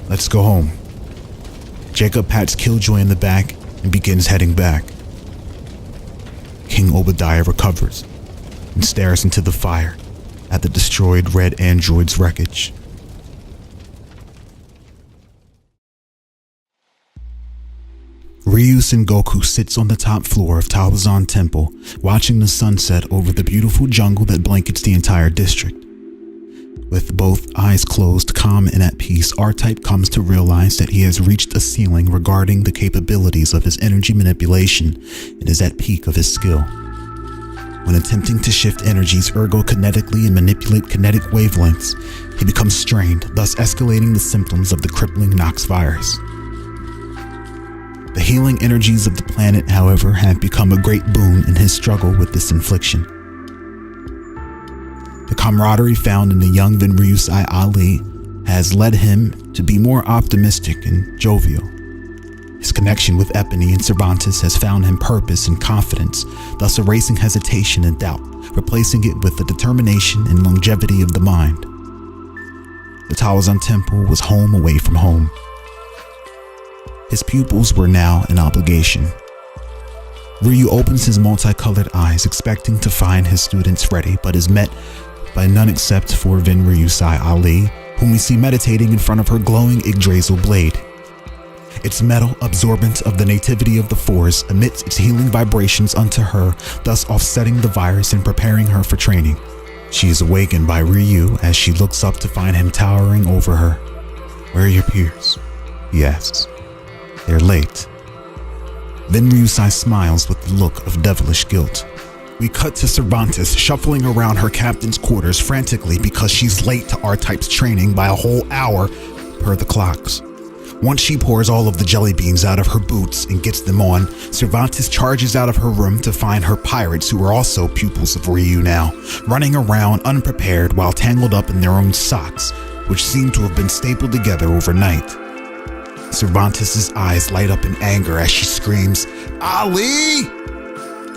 let's go home." Jacob pats Killjoy in the back and begins heading back. King Obadiah recovers and stares into the fire at the destroyed red android's wreckage. Ryu Sengoku sits on the top floor of Taozan Temple, watching the sunset over the beautiful jungle that blankets the entire district. With both eyes closed, calm and at peace, R-Type comes to realize that he has reached a ceiling regarding the capabilities of his energy manipulation and is at peak of his skill. When attempting to shift energies ergokinetically and manipulate kinetic wavelengths, he becomes strained, thus escalating the symptoms of the crippling Nox virus. The healing energies of the planet, however, have become a great boon in his struggle with this infliction. The camaraderie found in the young Vinryusai Ali has led him to be more optimistic and jovial. His connection with Epony and Cervantes has found him purpose and confidence, thus erasing hesitation and doubt, replacing it with the determination and longevity of the mind. The Taozan Temple was home away from home. His pupils were now an obligation. Ryu opens his multicolored eyes, expecting to find his students ready, but is met by none except for Vinryusai Ali, whom we see meditating in front of her glowing Yggdrasil blade. Its metal, absorbent of the nativity of the forest, emits its healing vibrations unto her, thus offsetting the virus and preparing her for training. She is awakened by Ryu as she looks up to find him towering over her. "Where are your peers?" he asks. "They're late." Vinryusai smiles with the look of devilish guilt. We cut to Cervantes shuffling around her captain's quarters frantically because she's late to R-Type's training by a whole hour per the clocks. Once she pours all of the jelly beans out of her boots and gets them on, Cervantes charges out of her room to find her pirates, who are also pupils of Ryu now, running around unprepared while tangled up in their own socks, which seem to have been stapled together overnight. Cervantes' eyes light up in anger as she screams, "Ali!"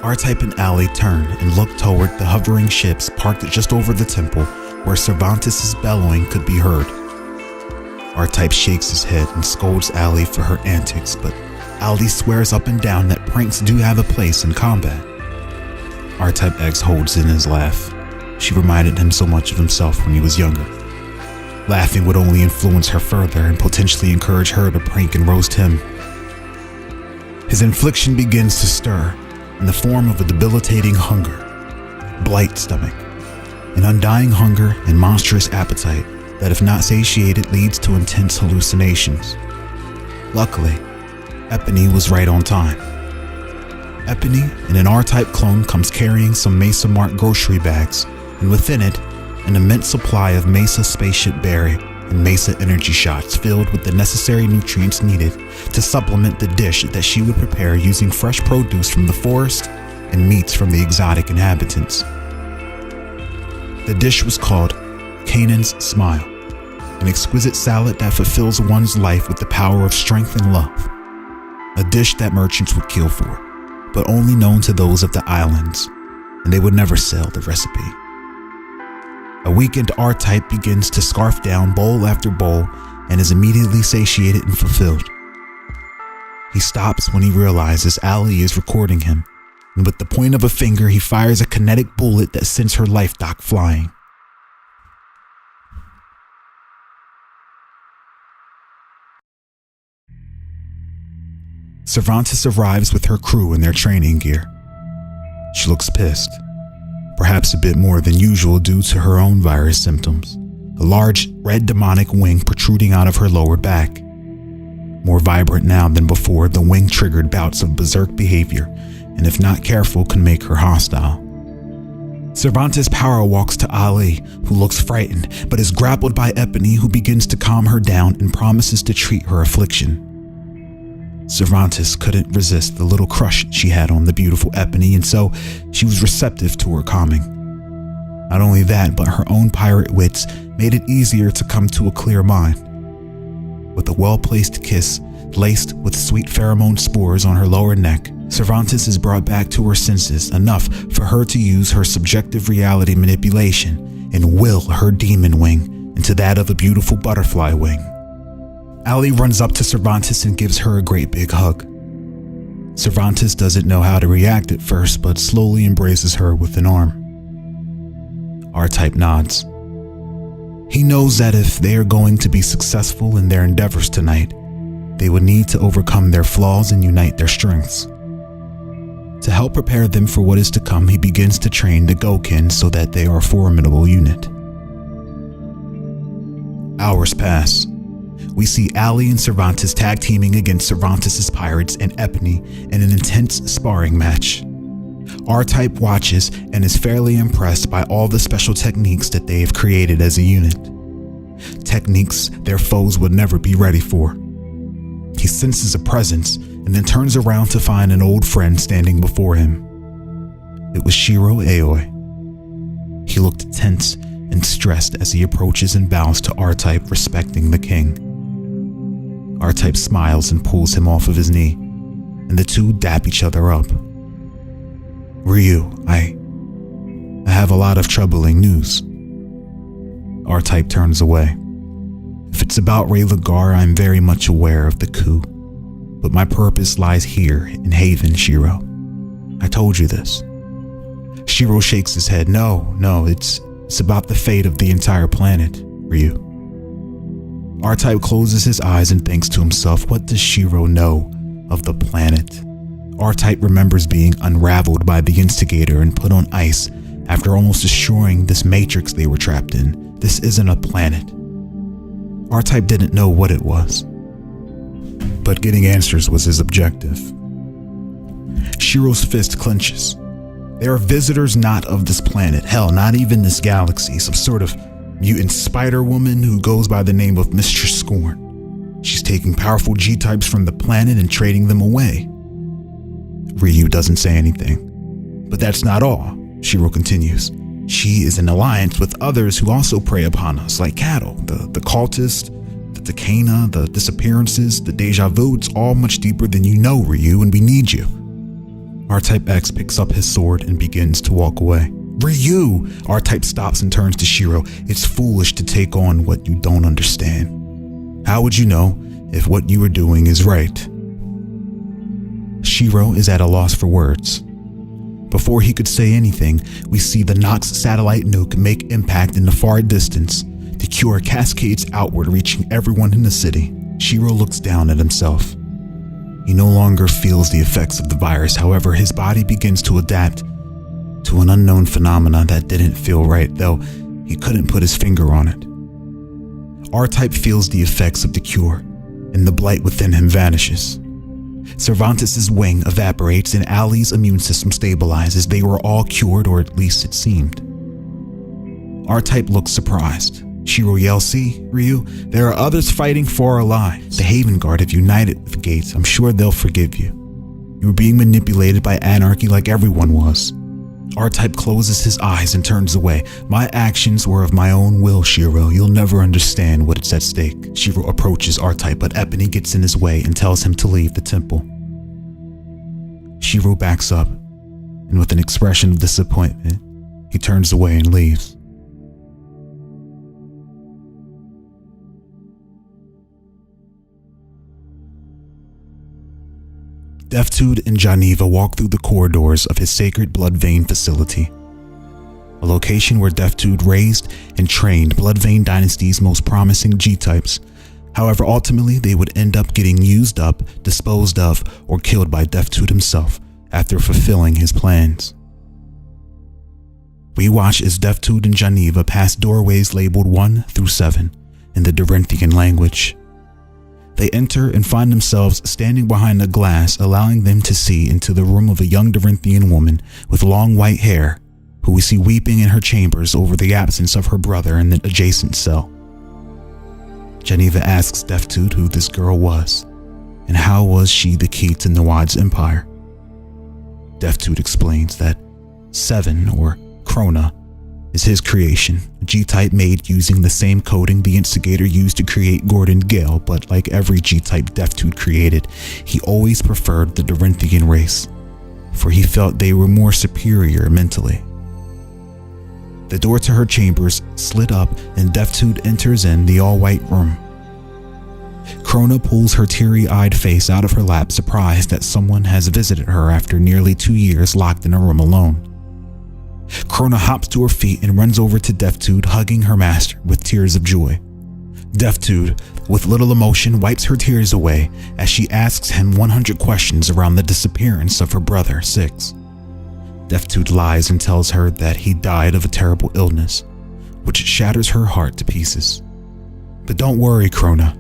R-Type and Ali turn and look toward the hovering ships parked just over the temple, where Cervantes' bellowing could be heard. R-Type shakes his head and scolds Ali for her antics, but Ali swears up and down that pranks do have a place in combat. R-Type X holds in his laugh. She reminded him so much of himself when he was younger. Laughing would only influence her further and potentially encourage her to prank and roast him. His infliction begins to stir in the form of a debilitating hunger, blight stomach, an undying hunger and monstrous appetite that, if not satiated, leads to intense hallucinations. Luckily, Epony was right on time. Epony, in an R-Type clone, comes carrying some Mesa Mart grocery bags, and within it, an immense supply of Mesa spaceship berry and Mesa energy shots filled with the necessary nutrients needed to supplement the dish that she would prepare using fresh produce from the forest and meats from the exotic inhabitants. The dish was called Canaan's Smile, an exquisite salad that fulfills one's life with the power of strength and love. A dish that merchants would kill for, but only known to those of the islands, and they would never sell the recipe. A weakened R-Type begins to scarf down bowl after bowl and is immediately satiated and fulfilled. He stops when he realizes Ali is recording him, and with the point of a finger he fires a kinetic bullet that sends her life dock flying. Cervantes arrives with her crew in their training gear. She looks pissed, perhaps a bit more than usual due to her own virus symptoms, a large red demonic wing protruding out of her lower back. More vibrant now than before, the wing triggered bouts of berserk behavior, and if not careful, can make her hostile. Cervantes power walks to Ali, who looks frightened, but is grappled by Epony, who begins to calm her down and promises to treat her affliction. Cervantes couldn't resist the little crush she had on the beautiful Epony, and so she was receptive to her calming. Not only that, but her own pirate wits made it easier to come to a clear mind. With a well-placed kiss laced with sweet pheromone spores on her lower neck, Cervantes is brought back to her senses enough for her to use her subjective reality manipulation and will her demon wing into that of a beautiful butterfly wing. Allie runs up to Cervantes and gives her a great big hug. Cervantes doesn't know how to react at first, but slowly embraces her with an arm. R-Type nods. He knows that if they are going to be successful in their endeavors tonight, they would need to overcome their flaws and unite their strengths. To help prepare them for what is to come, he begins to train the Gokin so that they are a formidable unit. Hours pass. We see Allie and Cervantes tag teaming against Cervantes' pirates and Epony in an intense sparring match. R-Type watches and is fairly impressed by all the special techniques that they have created as a unit. Techniques their foes would never be ready for. He senses a presence and then turns around to find an old friend standing before him. It was Shiro Aoi. He looked tense and stressed as he approaches and bows to R-Type, respecting the king. R-Type smiles and pulls him off of his knee, and the two dap each other up. Ryu, I have a lot of troubling news. R-Type turns away. If it's about Ray Lagar, I'm very much aware of the coup, but my purpose lies here in Haven, Shiro. I told you this. Shiro shakes his head. No, it's about the fate of the entire planet, Ryu. R-Type closes his eyes and thinks to himself, what does Shiro know of the planet? R-Type remembers being unraveled by the instigator and put on ice after almost destroying this matrix they were trapped in. This isn't a planet. R-Type didn't know what it was, but getting answers was his objective. Shiro's fist clenches. There are visitors not of this planet, hell, not even this galaxy, some sort of mutant spider woman who goes by the name of Mistress Scorn. She's taking powerful G-types from the planet and trading them away. Ryu doesn't say anything. But that's not all, Shiro continues. She is in alliance with others who also prey upon us, like cattle, the cultists, the Takena, the disappearances, the deja vu. It's all much deeper than you know, Ryu, and we need you. R-Type X picks up his sword and begins to walk away. Ryu! R-Type stops and turns to Shiro. It's foolish to take on what you don't understand. How would you know if what you are doing is right? Shiro is at a loss for words. Before he could say anything, we see the Nox satellite nuke make impact in the far distance. The cure cascades outward, reaching everyone in the city. Shiro looks down at himself. He no longer feels the effects of the virus. However, his body begins to adapt to an unknown phenomena that didn't feel right, though he couldn't put his finger on it. R-Type feels the effects of the cure, and the blight within him vanishes. Cervantes' wing evaporates and Allie's immune system stabilizes. They were all cured, or at least it seemed. R-Type looks surprised. Shiro yells, see, Ryu, there are others fighting for our lives. The Haven Guard have united with Gates. I'm sure they'll forgive you. You were being manipulated by anarchy like everyone was. R-Type closes his eyes and turns away. My actions were of my own will, Shiro. You'll never understand what is at stake. Shiro approaches R-Type, but Epony gets in his way and tells him to leave the temple. Shiro backs up, and with an expression of disappointment, he turns away and leaves. Deftude and Janiva walk through the corridors of his sacred blood vein facility, a location where Deftude raised and trained Blood Vein Dynasty's most promising G-types. However, ultimately they would end up getting used up, disposed of, or killed by Deftude himself after fulfilling his plans. We watch as Deftude and Janiva pass doorways labeled 1 through 7 in the Dorinthian language. They enter and find themselves standing behind a glass, allowing them to see into the room of a young Dorinthian woman with long white hair, who we see weeping in her chambers over the absence of her brother in the adjacent cell. Janiva asks Deftude who this girl was, and how was she the key to Nawad's empire. Deftude explains that 7, or Krona, is his creation, a G-type made using the same coding the instigator used to create Gordon Gale, but like every G-type Deathtood created, he always preferred the Dorinthian race, for he felt they were more superior mentally. The door to her chambers slid up and Deathtood enters in the all-white room. Krona pulls her teary-eyed face out of her lap, surprised that someone has visited her after nearly 2 years locked in a room alone. Krona hops to her feet and runs over to Deathtood, hugging her master with tears of joy. Deathtood, with little emotion, wipes her tears away as she asks him 100 questions around the disappearance of her brother, Six. Deathtood lies and tells her that he died of a terrible illness, which shatters her heart to pieces. But don't worry, Krona.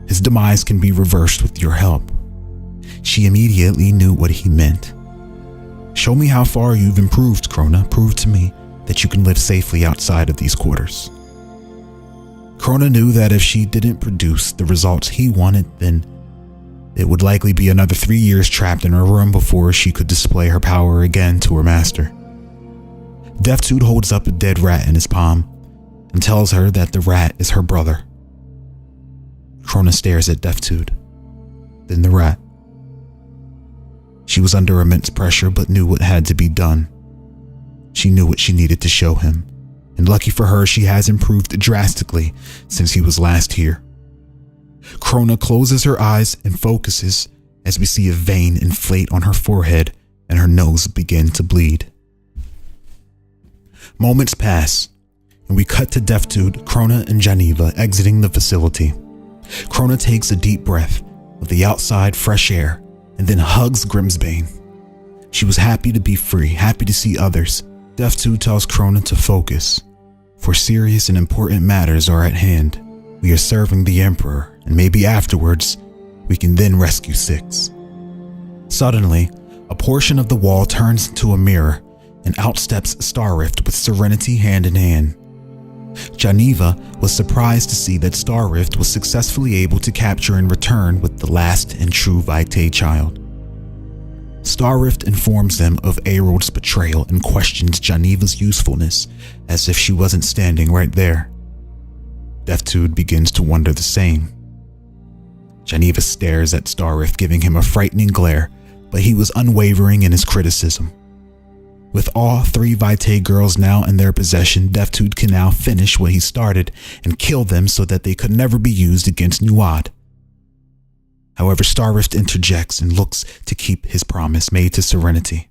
His demise can be reversed with your help. She immediately knew what he meant. Show me how far you've improved, Krona. Prove to me that you can live safely outside of these quarters. Krona knew that if she didn't produce the results he wanted, then it would likely be another 3 years trapped in her room before she could display her power again to her master. Deathtood holds up a dead rat in his palm and tells her that the rat is her brother. Krona stares at Deathtood, then the rat. She was under immense pressure but knew what had to be done. She knew what she needed to show him, and lucky for her, she has improved drastically since he was last here. Krona closes her eyes and focuses as we see a vein inflate on her forehead and her nose begin to bleed. Moments pass, and we cut to Deathtood, Krona, and Geneva exiting the facility. Krona takes a deep breath of the outside fresh air and then hugs Grimsbane. She was happy to be free, happy to see others. Deathtood tells Krona to focus, for serious and important matters are at hand. We are serving the Emperor, and maybe afterwards, we can then rescue Six. Suddenly, a portion of the wall turns into a mirror, and out steps Starrift with Serenity hand in hand. Geneva was surprised to see that Starrift was successfully able to capture and return with the last and true Vitae child. Starrift informs them of Aerod's betrayal and questions Geneva's usefulness as if she wasn't standing right there. Deathtood begins to wonder the same. Geneva stares at Starrift, giving him a frightening glare, but he was unwavering in his criticism. With all 3 Vitae girls now in their possession, Deathtood can now finish what he started and kill them so that they could never be used against Nuad. However, Starrift interjects and looks to keep his promise made to Serenity.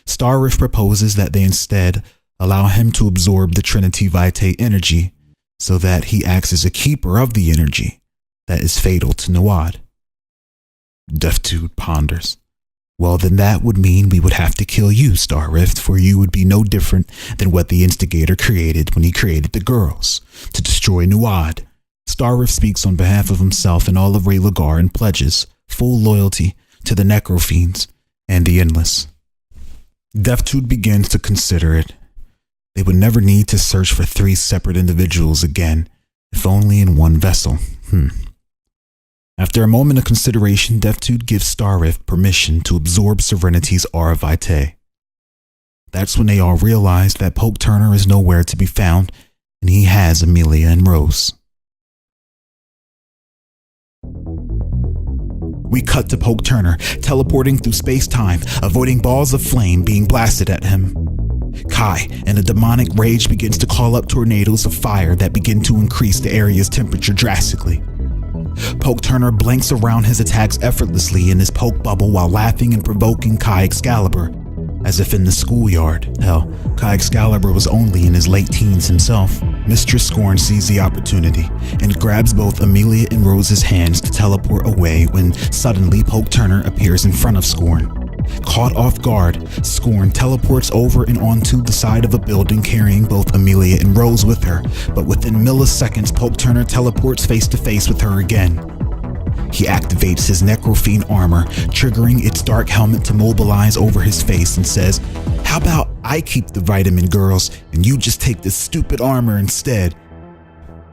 Starrift proposes that they instead allow him to absorb the Trinity Vitae energy so that he acts as a keeper of the energy that is fatal to Nuad. Deathtood ponders. Well, then that would mean we would have to kill you, Starrift, for you would be no different than what the instigator created when he created the girls, to destroy Nuad. Starrift speaks on behalf of himself and all of Raylagar and pledges full loyalty to the Necrofiends and the Endless. Deathtood begins to consider it. They would never need to search for 3 separate individuals again, if only in one vessel. After a moment of consideration, Deathtood gives Starrift permission to absorb Serenity's aura vitae. That's when they all realize that Poke Turner is nowhere to be found, and he has Amelia and Rose. We cut to Poke Turner, teleporting through space-time, avoiding balls of flame being blasted at him. Kai, in a demonic rage, begins to call up tornadoes of fire that begin to increase the area's temperature drastically. Poke Turner blinks around his attacks effortlessly in his poke bubble while laughing and provoking Kai Excalibur, as if in the schoolyard. Hell, Kai Excalibur was only in his late teens himself. Mistress Scorn sees the opportunity and grabs both Amelia and Rose's hands to teleport away when suddenly Poke Turner appears in front of Scorn. Caught off guard, Scorn teleports over and onto the side of a building carrying both Amelia and Rose with her, but within milliseconds Poke Turner teleports face to face with her again. He activates his Necrofiend armor, triggering its dark helmet to mobilize over his face and says, "How about I keep the vitamin girls and you just take this stupid armor instead?"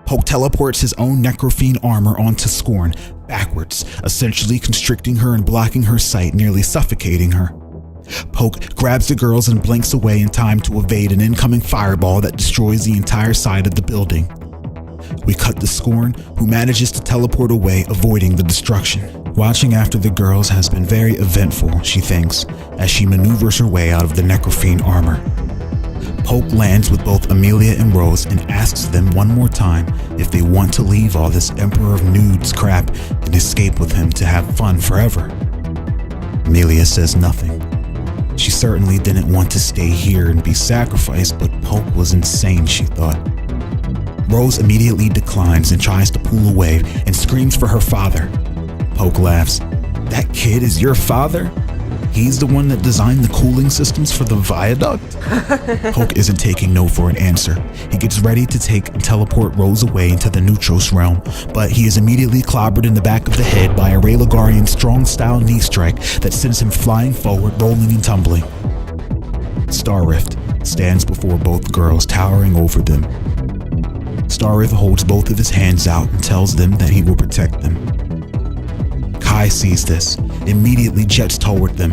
Poke teleports his own Necrofiend armor onto Scorn, backwards, essentially constricting her and blocking her sight, nearly suffocating her. Poke grabs the girls and blinks away in time to evade an incoming fireball that destroys the entire side of the building. We cut to Scorn, who manages to teleport away, avoiding the destruction. Watching after the girls has been very eventful, she thinks, as she maneuvers her way out of the necrophene armor. Poke lands with both Amelia and Rose and asks them one more time if they want to leave all this Emperor of Nudes crap and escape with him to have fun forever. Amelia says nothing. She certainly didn't want to stay here and be sacrificed, but Poke was insane, she thought. Rose immediately declines and tries to pull away and screams for her father. Poke laughs. That kid is your father? He's the one that designed the cooling systems for the viaduct? Poke isn't taking no for an answer. He gets ready to take and teleport Rose away into the Neutros realm, but he is immediately clobbered in the back of the head by a Raylagarian strong-style knee strike that sends him flying forward, rolling and tumbling. Starrift stands before both girls, towering over them. Starrift holds both of his hands out and tells them that he will protect them. Kai sees this, immediately jets toward them.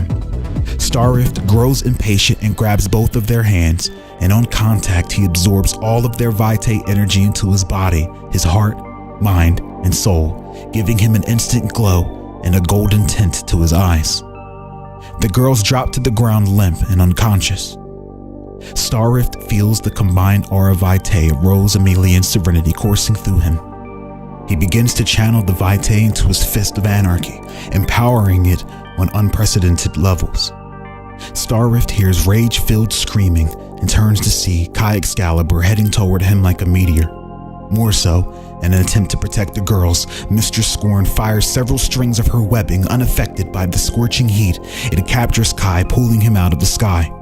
Starrift grows impatient and grabs both of their hands, and on contact he absorbs all of their Vitae energy into his body, his heart, mind, and soul, giving him an instant glow and a golden tint to his eyes. The girls drop to the ground limp and unconscious. Starrift feels the combined aura Vitae of Rose, Amelia, and Serenity coursing through him. He begins to channel the Vitae into his fist of anarchy, empowering it on unprecedented levels. Starrift hears rage-filled screaming and turns to see Kai Excalibur heading toward him like a meteor. More so, in an attempt to protect the girls, Mistress Scorn fires several strings of her webbing unaffected by the scorching heat. It captures Kai, pulling him out of the sky,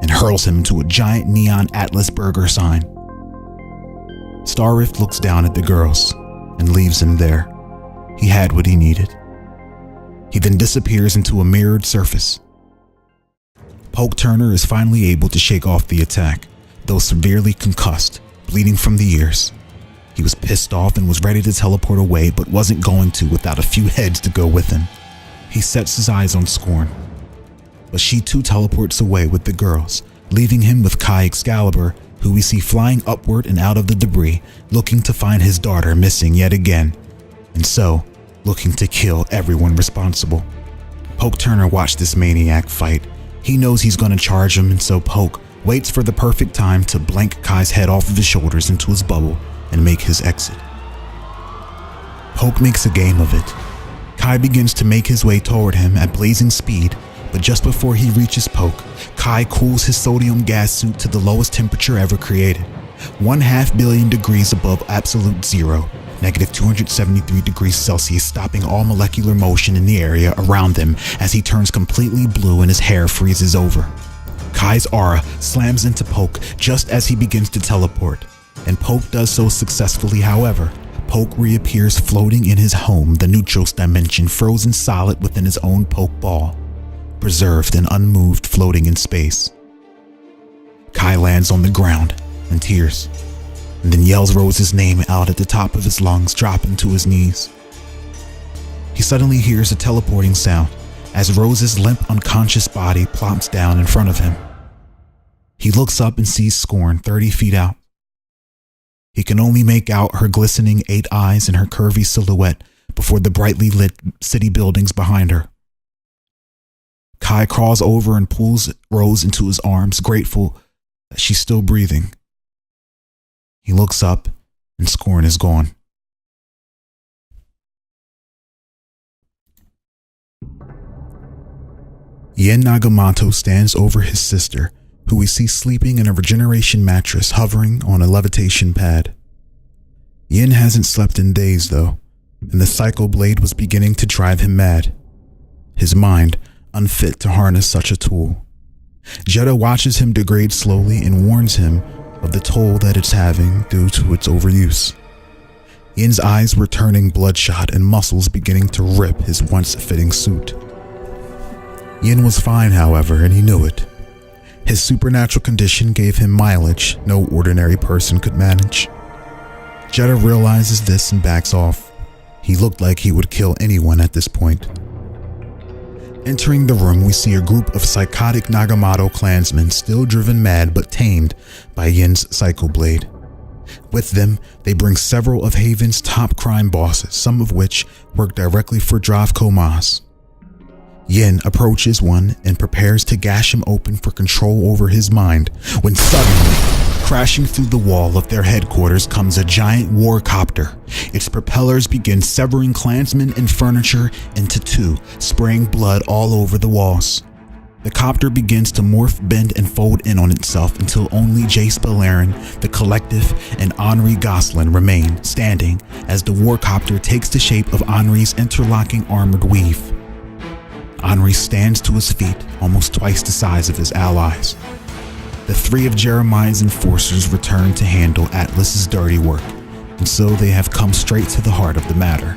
and hurls him into a giant neon Atlas burger sign. Starrift looks down at the girls and leaves him there. He had what he needed. He then disappears into a mirrored surface. Poke Turner is finally able to shake off the attack, though severely concussed, bleeding from the ears. He was pissed off and was ready to teleport away, but wasn't going to without a few heads to go with him. He sets his eyes on Scorn, but she too teleports away with the girls, leaving him with Kai Excalibur, who we see flying upward and out of the debris, looking to find his daughter missing yet again, and so looking to kill everyone responsible. Poke Turner watched this maniac fight. He knows he's going to charge him, and so Poke waits for the perfect time to blank Kai's head off of his shoulders into his bubble and make his exit. Poke makes a game of it. Kai begins to make his way toward him at blazing speed, but just before he reaches Poke, Kai cools his sodium gas suit to the lowest temperature ever created, 1/2 billion degrees above absolute zero, -273 degrees Celsius, stopping all molecular motion in the area around them as he turns completely blue and his hair freezes over. Kai's aura slams into Poke just as he begins to teleport, and Poke does so successfully. However, Poke reappears floating in his home, the Neutros dimension, frozen solid within his own Poke ball, preserved and unmoved, floating in space. Kai lands on the ground in tears, and then yells Rose's name out at the top of his lungs, dropping to his knees. He suddenly hears a teleporting sound as Rose's limp, unconscious body plops down in front of him. He looks up and sees Scorn 30 feet out. He can only make out her glistening 8 eyes and her curvy silhouette before the brightly lit city buildings behind her. Kai crawls over and pulls Rose into his arms, grateful that she's still breathing. He looks up and Scorn is gone. Yen Nagamoto stands over his sister, who we see sleeping in a regeneration mattress hovering on a levitation pad. Yen hasn't slept in days though, and the Psycho Blade was beginning to drive him mad. His mind unfit to harness such a tool. Jeddah watches him degrade slowly and warns him of the toll that it's having due to its overuse. Yen's eyes were turning bloodshot and muscles beginning to rip his once fitting suit. Yen was fine, however, and he knew it. His supernatural condition gave him mileage no ordinary person could manage. Jeddah realizes this and backs off. He looked like he would kill anyone at this point. Entering the room, we see a group of psychotic Nagamoto clansmen still driven mad but tamed by Yin's psychoblade. With them, they bring several of Haven's top crime bosses, some of which work directly for Dravko Mas. Yin approaches one and prepares to gash him open for control over his mind when suddenly, crashing through the wall of their headquarters comes a giant warcopter. Its propellers begin severing clansmen and furniture into two, spraying blood all over the walls. The copter begins to morph, bend, and fold in on itself until only Jace Beleren, the Collective, and Henri Gosselin remain standing as the warcopter takes the shape of Henri's interlocking armored weave. Henri stands to his feet, almost twice the size of his allies. The three of Jeremiah's enforcers return to handle Atlas's dirty work, and so they have come straight to the heart of the matter.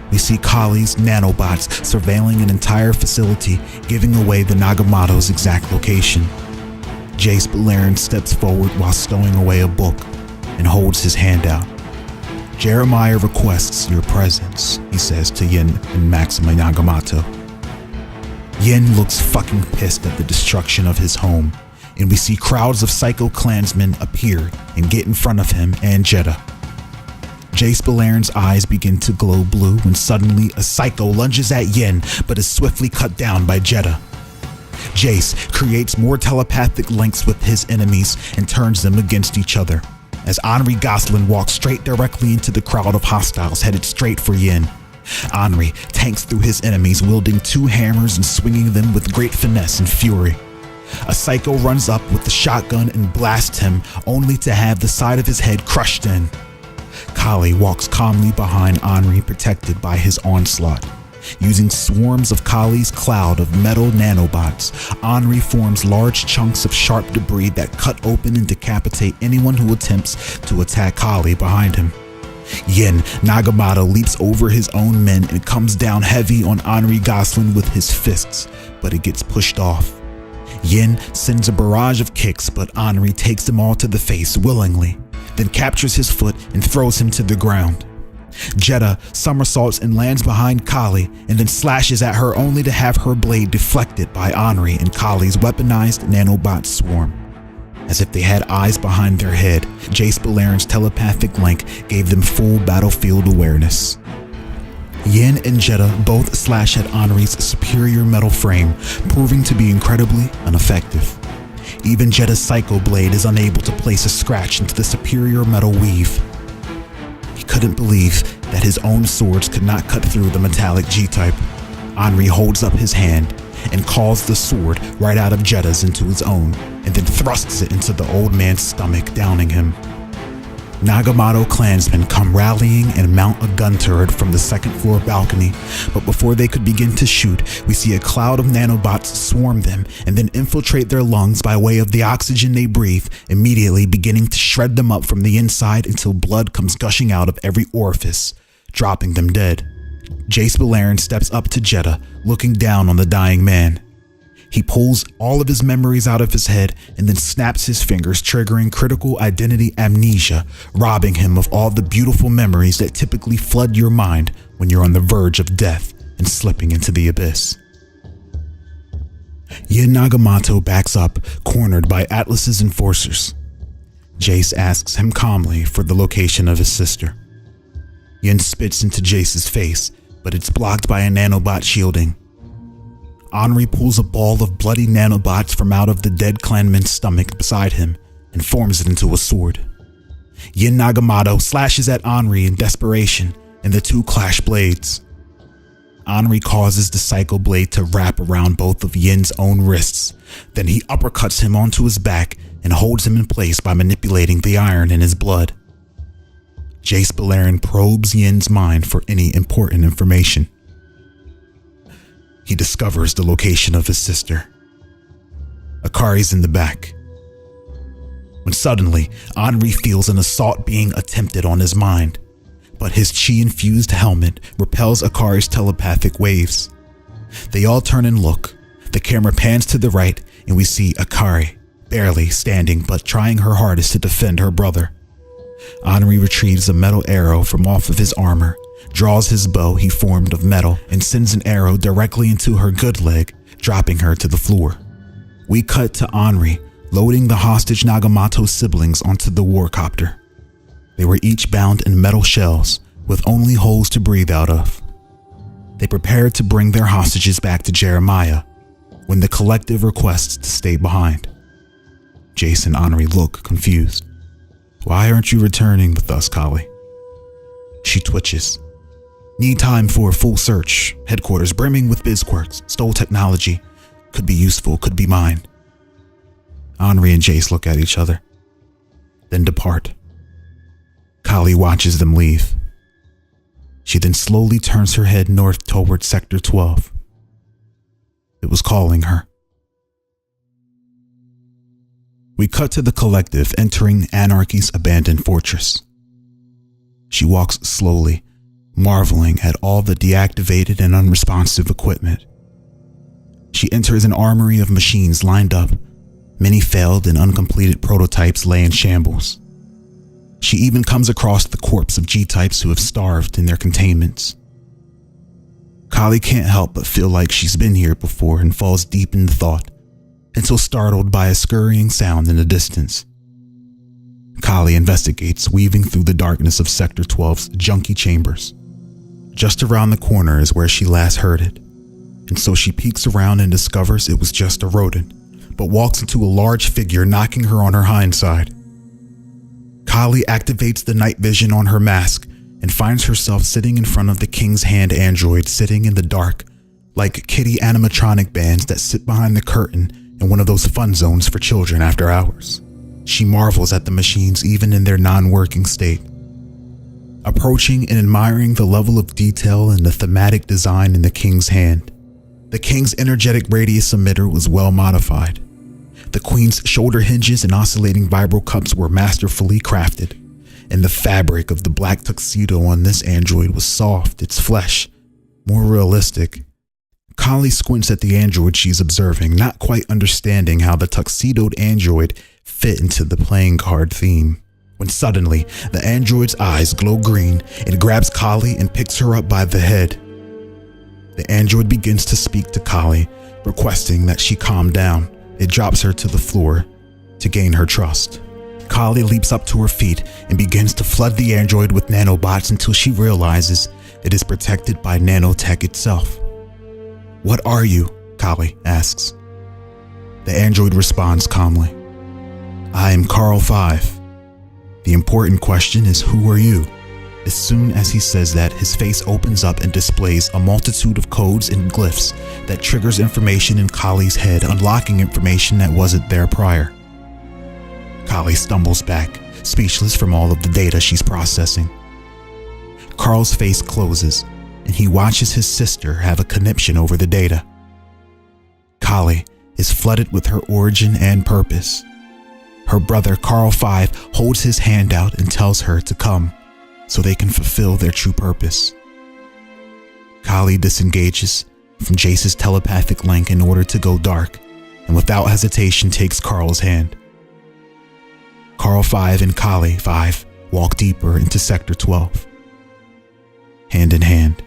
We see Kali's nanobots surveilling an entire facility, giving away the Nagamoto's exact location. Jace Beleren steps forward while stowing away a book and holds his hand out. Jeremiah requests your presence, he says to Yin and Maxima Nagamoto. Yin looks fucking pissed at the destruction of his home, and we see crowds of psycho clansmen appear and get in front of him and Jeddah. Jace Beleren's eyes begin to glow blue when suddenly a psycho lunges at Yin but is swiftly cut down by Jeddah. Jace creates more telepathic links with his enemies and turns them against each other, as Henri Gosselin walks straight directly into the crowd of hostiles headed straight for Yin. Henri tanks through his enemies, wielding two hammers and swinging them with great finesse and fury. A psycho runs up with the shotgun and blasts him, only to have the side of his head crushed in. Kali walks calmly behind Henri, protected by his onslaught. Using swarms of Kali's cloud of metal nanobots, Henri forms large chunks of sharp debris that cut open and decapitate anyone who attempts to attack Kali behind him. Yin Nagamoto leaps over his own men and comes down heavy on Henri Gosselin with his fists, but it gets pushed off. Yin sends a barrage of kicks, but Henri takes them all to the face willingly, then captures his foot and throws him to the ground. Jeddah somersaults and lands behind Kali and then slashes at her, only to have her blade deflected by Henri and Kali's weaponized nanobot swarm. As if they had eyes behind their head, Jace Beleren's telepathic link gave them full battlefield awareness. Yin and Jeddah both slash at Henri's superior metal frame, proving to be incredibly ineffective. Even Jeddah's Psycho Blade is unable to place a scratch into the superior metal weave. He couldn't believe that his own swords could not cut through the metallic G-type. Henri holds up his hand and calls the sword right out of Jeddah's into his own, and then thrusts it into the old man's stomach, downing him. Nagamoto clansmen come rallying and mount a gun turret from the second floor balcony, but before they could begin to shoot, we see a cloud of nanobots swarm them and then infiltrate their lungs by way of the oxygen they breathe, immediately beginning to shred them up from the inside until blood comes gushing out of every orifice, dropping them dead. Jace Beleren steps up to Jeddah, looking down on the dying man. He pulls all of his memories out of his head and then snaps his fingers, triggering critical identity amnesia, robbing him of all the beautiful memories that typically flood your mind when you're on the verge of death and slipping into the abyss. Yin Nagamoto backs up, cornered by Atlas's enforcers. Jace asks him calmly for the location of his sister. Yin spits into Jace's face, but it's blocked by a nanobot shielding. Henri pulls a ball of bloody nanobots from out of the dead clanman's stomach beside him and forms it into a sword. Yin Nagamoto slashes at Henri in desperation, and the two clash blades. Henri causes the Psycho Blade to wrap around both of Yin's own wrists. Then he uppercuts him onto his back and holds him in place by manipulating the iron in his blood. Jace Beleren probes Yin's mind for any important information. He discovers the location of his sister. Akari's in the back. When suddenly, Henri feels an assault being attempted on his mind, but his chi-infused helmet repels Akari's telepathic waves. They all turn and look. The camera pans to the right, and we see Akari, barely standing but trying her hardest to defend her brother. Henri retrieves a metal arrow from off of his armor draws his bow he formed of metal, and sends an arrow directly into her good leg, dropping her to the floor. We cut to Henri loading the hostage Nagamoto siblings onto the warcopter. They were each bound in metal shells with only holes to breathe out of. They prepared to bring their hostages back to Jeremiah when the collective requests to stay behind. Jace and Henri look confused. "Why aren't you returning with us, Kali?" She twitches. "Need time for a full search. Headquarters brimming with bizquirks. Stole technology. Could be useful, could be mine." Henri and Jace look at each other, then depart. Kali watches them leave. She then slowly turns her head north toward Sector 12. It was calling her. We cut to the collective entering Anarchy's abandoned fortress. She walks slowly, marveling at all the deactivated and unresponsive equipment. She enters an armory of machines lined up. Many failed and uncompleted prototypes lay in shambles. She even comes across the corpse of G-types who have starved in their containments. Kali can't help but feel like she's been here before and falls deep into thought, until startled by a scurrying sound in the distance. Kali investigates, weaving through the darkness of Sector 12's junky chambers. Just around the corner is where she last heard it, and so she peeks around and discovers it was just a rodent, but walks into a large figure knocking her on her hindside. Kali activates the night vision on her mask and finds herself sitting in front of the King's Hand android sitting in the dark, like kitty animatronic bands that sit behind the curtain in one of those fun zones for children after hours. She marvels at the machines even in their non-working state. Approaching and admiring the level of detail and the thematic design in the King's Hand. The King's energetic radius emitter was well modified. The Queen's shoulder hinges and oscillating vibro cups were masterfully crafted, and the fabric of the black tuxedo on this android was soft, its flesh more realistic. Kali squints at the android she's observing, not quite understanding how the tuxedoed android fit into the playing card theme, when suddenly the android's eyes glow green and grabs Kali and picks her up by the head. The android begins to speak to Kali, requesting that she calm down. It drops her to the floor to gain her trust. Kali leaps up to her feet and begins to flood the android with nanobots until she realizes it is protected by nanotech itself. "What are you?" Kali asks. The android responds calmly. "I am Carl 5. The important question is, who are you?" As soon as he says that, his face opens up and displays a multitude of codes and glyphs that triggers information in Kali's head, unlocking information that wasn't there prior. Kali stumbles back, speechless from all of the data she's processing. Carl's face closes, and he watches his sister have a conniption over the data. Kali is flooded with her origin and purpose. Her brother, Carl 5, holds his hand out and tells her to come, so they can fulfill their true purpose. Kali disengages from Jace's telepathic link in order to go dark, and without hesitation takes Carl's hand. Carl 5 and Kali 5 walk deeper into Sector 12, hand in hand.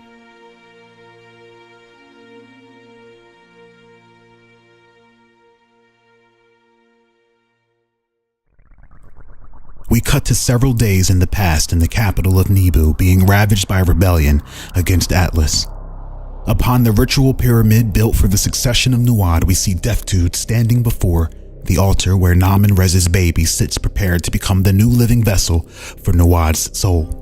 We cut to several days in the past in the capital of Nibu being ravaged by a rebellion against Atlas. Upon the ritual pyramid built for the succession of Nuad, we see Deftude standing before the altar where Namen Rez's baby sits prepared to become the new living vessel for Nuad's soul.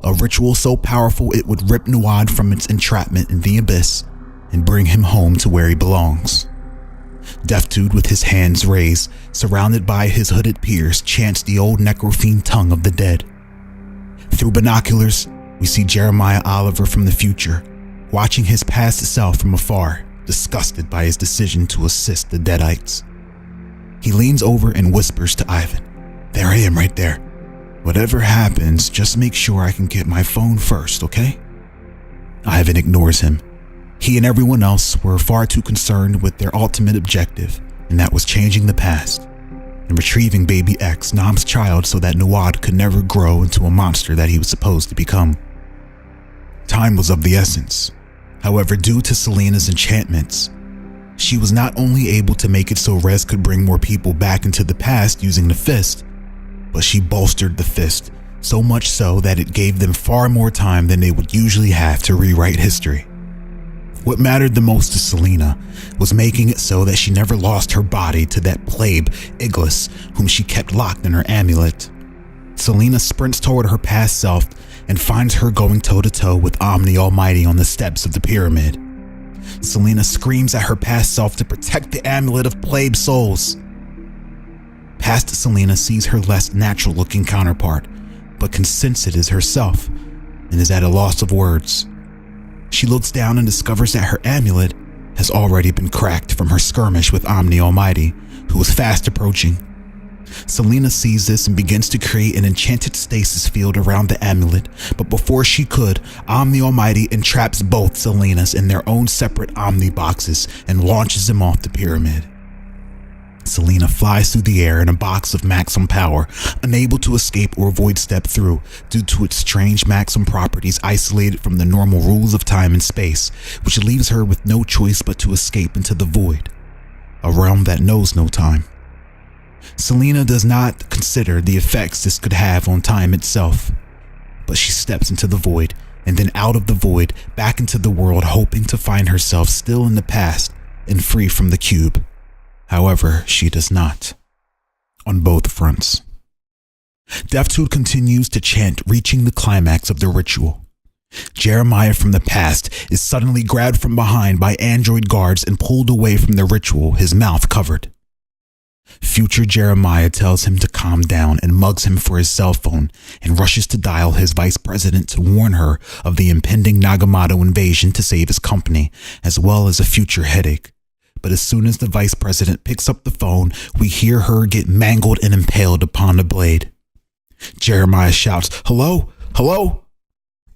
A ritual so powerful it would rip Nuad from its entrapment in the abyss and bring him home to where he belongs. Deftude, with his hands raised, surrounded by his hooded peers, chants the old necrofiend tongue of the dead. Through binoculars, we see Jeremiah Oliver from the future, watching his past self from afar, disgusted by his decision to assist the Deadites. He leans over and whispers to Ivan, "There I am right there. Whatever happens, just make sure I can get my phone first, okay?" Ivan ignores him. He and everyone else were far too concerned with their ultimate objective, and that was changing the past and retrieving baby X, Nam's child, so that Nuad could never grow into a monster that he was supposed to become. time was of the essence. However, due to Selena's enchantments, she was not only able to make it so Rez could bring more people back into the past using the fist, but she bolstered the fist, so much so that it gave them far more time than they would usually have to rewrite history. What mattered the most to Selena was making it so that she never lost her body to that plebe, Iglis, whom she kept locked in her amulet. Selena sprints toward her past self and finds her going toe-to-toe with Omni Almighty on the steps of the pyramid. Selena screams at her past self to protect the amulet of plebe souls. Past Selena sees her less natural-looking counterpart, but can sense it as herself, and is at a loss of words. She looks down and discovers that her amulet has already been cracked from her skirmish with Omni Almighty, who was fast approaching. Selena sees this and begins to create an enchanted stasis field around the amulet, but before she could, Omni Almighty entraps both Selenas in their own separate Omni boxes and launches them off the pyramid. Selena flies through the air in a box of maximum power, unable to escape or avoid step through due to its strange maximum properties isolated from the normal rules of time and space, which leaves her with no choice but to escape into the void, a realm that knows no time. Selena does not consider the effects this could have on time itself, but she steps into the void and then out of the void back into the world, hoping to find herself still in the past and free from the cube. However, she does not. On both fronts. Deftude continues to chant, reaching the climax of the ritual. Jeremiah from the past is suddenly grabbed from behind by android guards and pulled away from the ritual, his mouth covered. Future Jeremiah tells him to calm down and mugs him for his cell phone and rushes to dial his vice president to warn her of the impending Nagamoto invasion to save his company, as well as a future headache. But as soon as the vice president picks up the phone, we hear her get mangled and impaled upon the blade. Jeremiah shouts, "Hello? Hello?"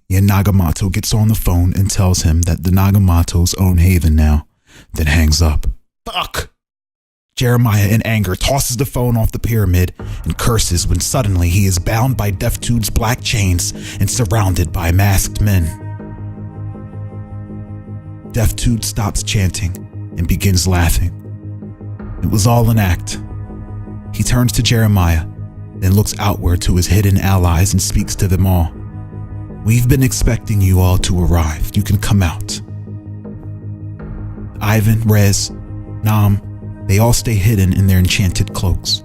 Yet Nagamoto gets on the phone and tells him that the Nagamotos own Haven now, then hangs up. Fuck! Jeremiah, in anger, tosses the phone off the pyramid and curses when suddenly he is bound by Deftude's black chains and surrounded by masked men. Deftude stops chanting and begins laughing. It was all an act. He turns to Jeremiah, then looks outward to his hidden allies and speaks to them all. "We've been expecting you all to arrive. You can come out." Ivan, Rez, Nam, they all stay hidden in their enchanted cloaks.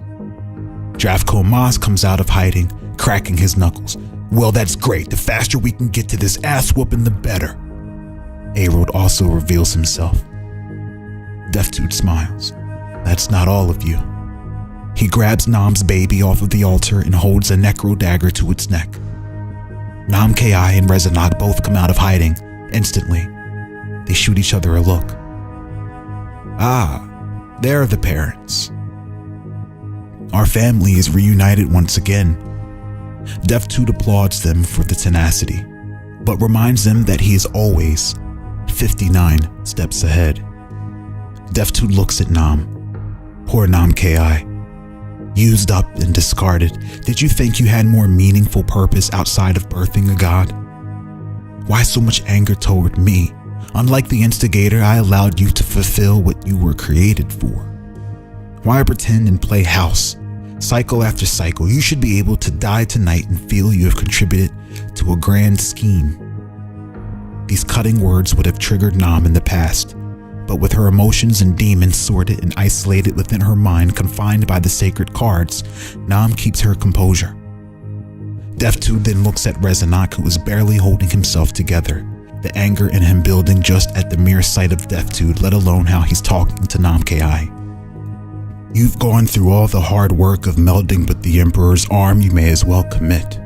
Dravko Maz comes out of hiding, cracking his knuckles. "Well, that's great. The faster we can get to this ass whooping, the better." Arod also reveals himself. Deftude smiles. "That's not all of you." He grabs Nam's baby off of the altar and holds a necro dagger to its neck. Nam Ki and Rezanak both come out of hiding. Instantly, they shoot each other a look. Ah, there are the parents. Our family is reunited once again. Deftude applauds them for the tenacity, but reminds them that he is always 59 steps ahead. Deftude looks at Nam. Poor Nam Ki. Used up and discarded, did you think you had more meaningful purpose outside of birthing a god? Why so much anger toward me? Unlike the instigator, I allowed you to fulfill what you were created for. Why pretend and play house? Cycle after cycle, you should be able to die tonight and feel you have contributed to a grand scheme. These cutting words would have triggered Nam in the past, but with her emotions and demons sorted and isolated within her mind, confined by the sacred cards, Nam keeps her composure. Deftude then looks at Rezanak, who is barely holding himself together, the anger in him building just at the mere sight of Deftude, let alone how he's talking to Nam Ki. You've gone through all the hard work of melding with the Emperor's arm, you may as well commit.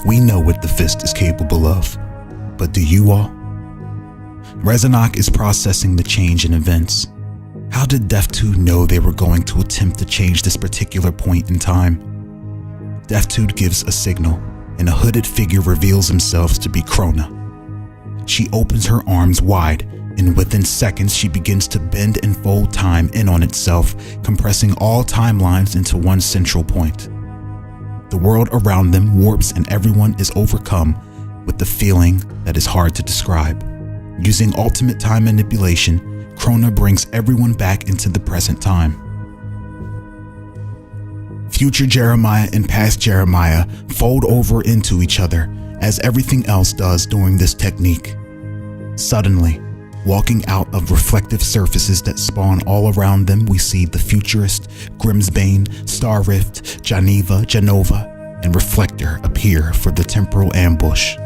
We know what the fist is capable of, but do you all? Rezanak is processing the change in events. How did Deftude know they were going to attempt to change this particular point in time? Deftude gives a signal, and a hooded figure reveals himself to be Krona. She opens her arms wide, and within seconds she begins to bend and fold time in on itself, compressing all timelines into one central point. The world around them warps and everyone is overcome with the feeling that is hard to describe. Using ultimate time manipulation, Krona brings everyone back into the present time. Future Jeremiah and past Jeremiah fold over into each other, as everything else does during this technique. Suddenly, walking out of reflective surfaces that spawn all around them, we see the Futurist, Grimsbane, Starrift, Janova, and Reflector appear for the temporal ambush.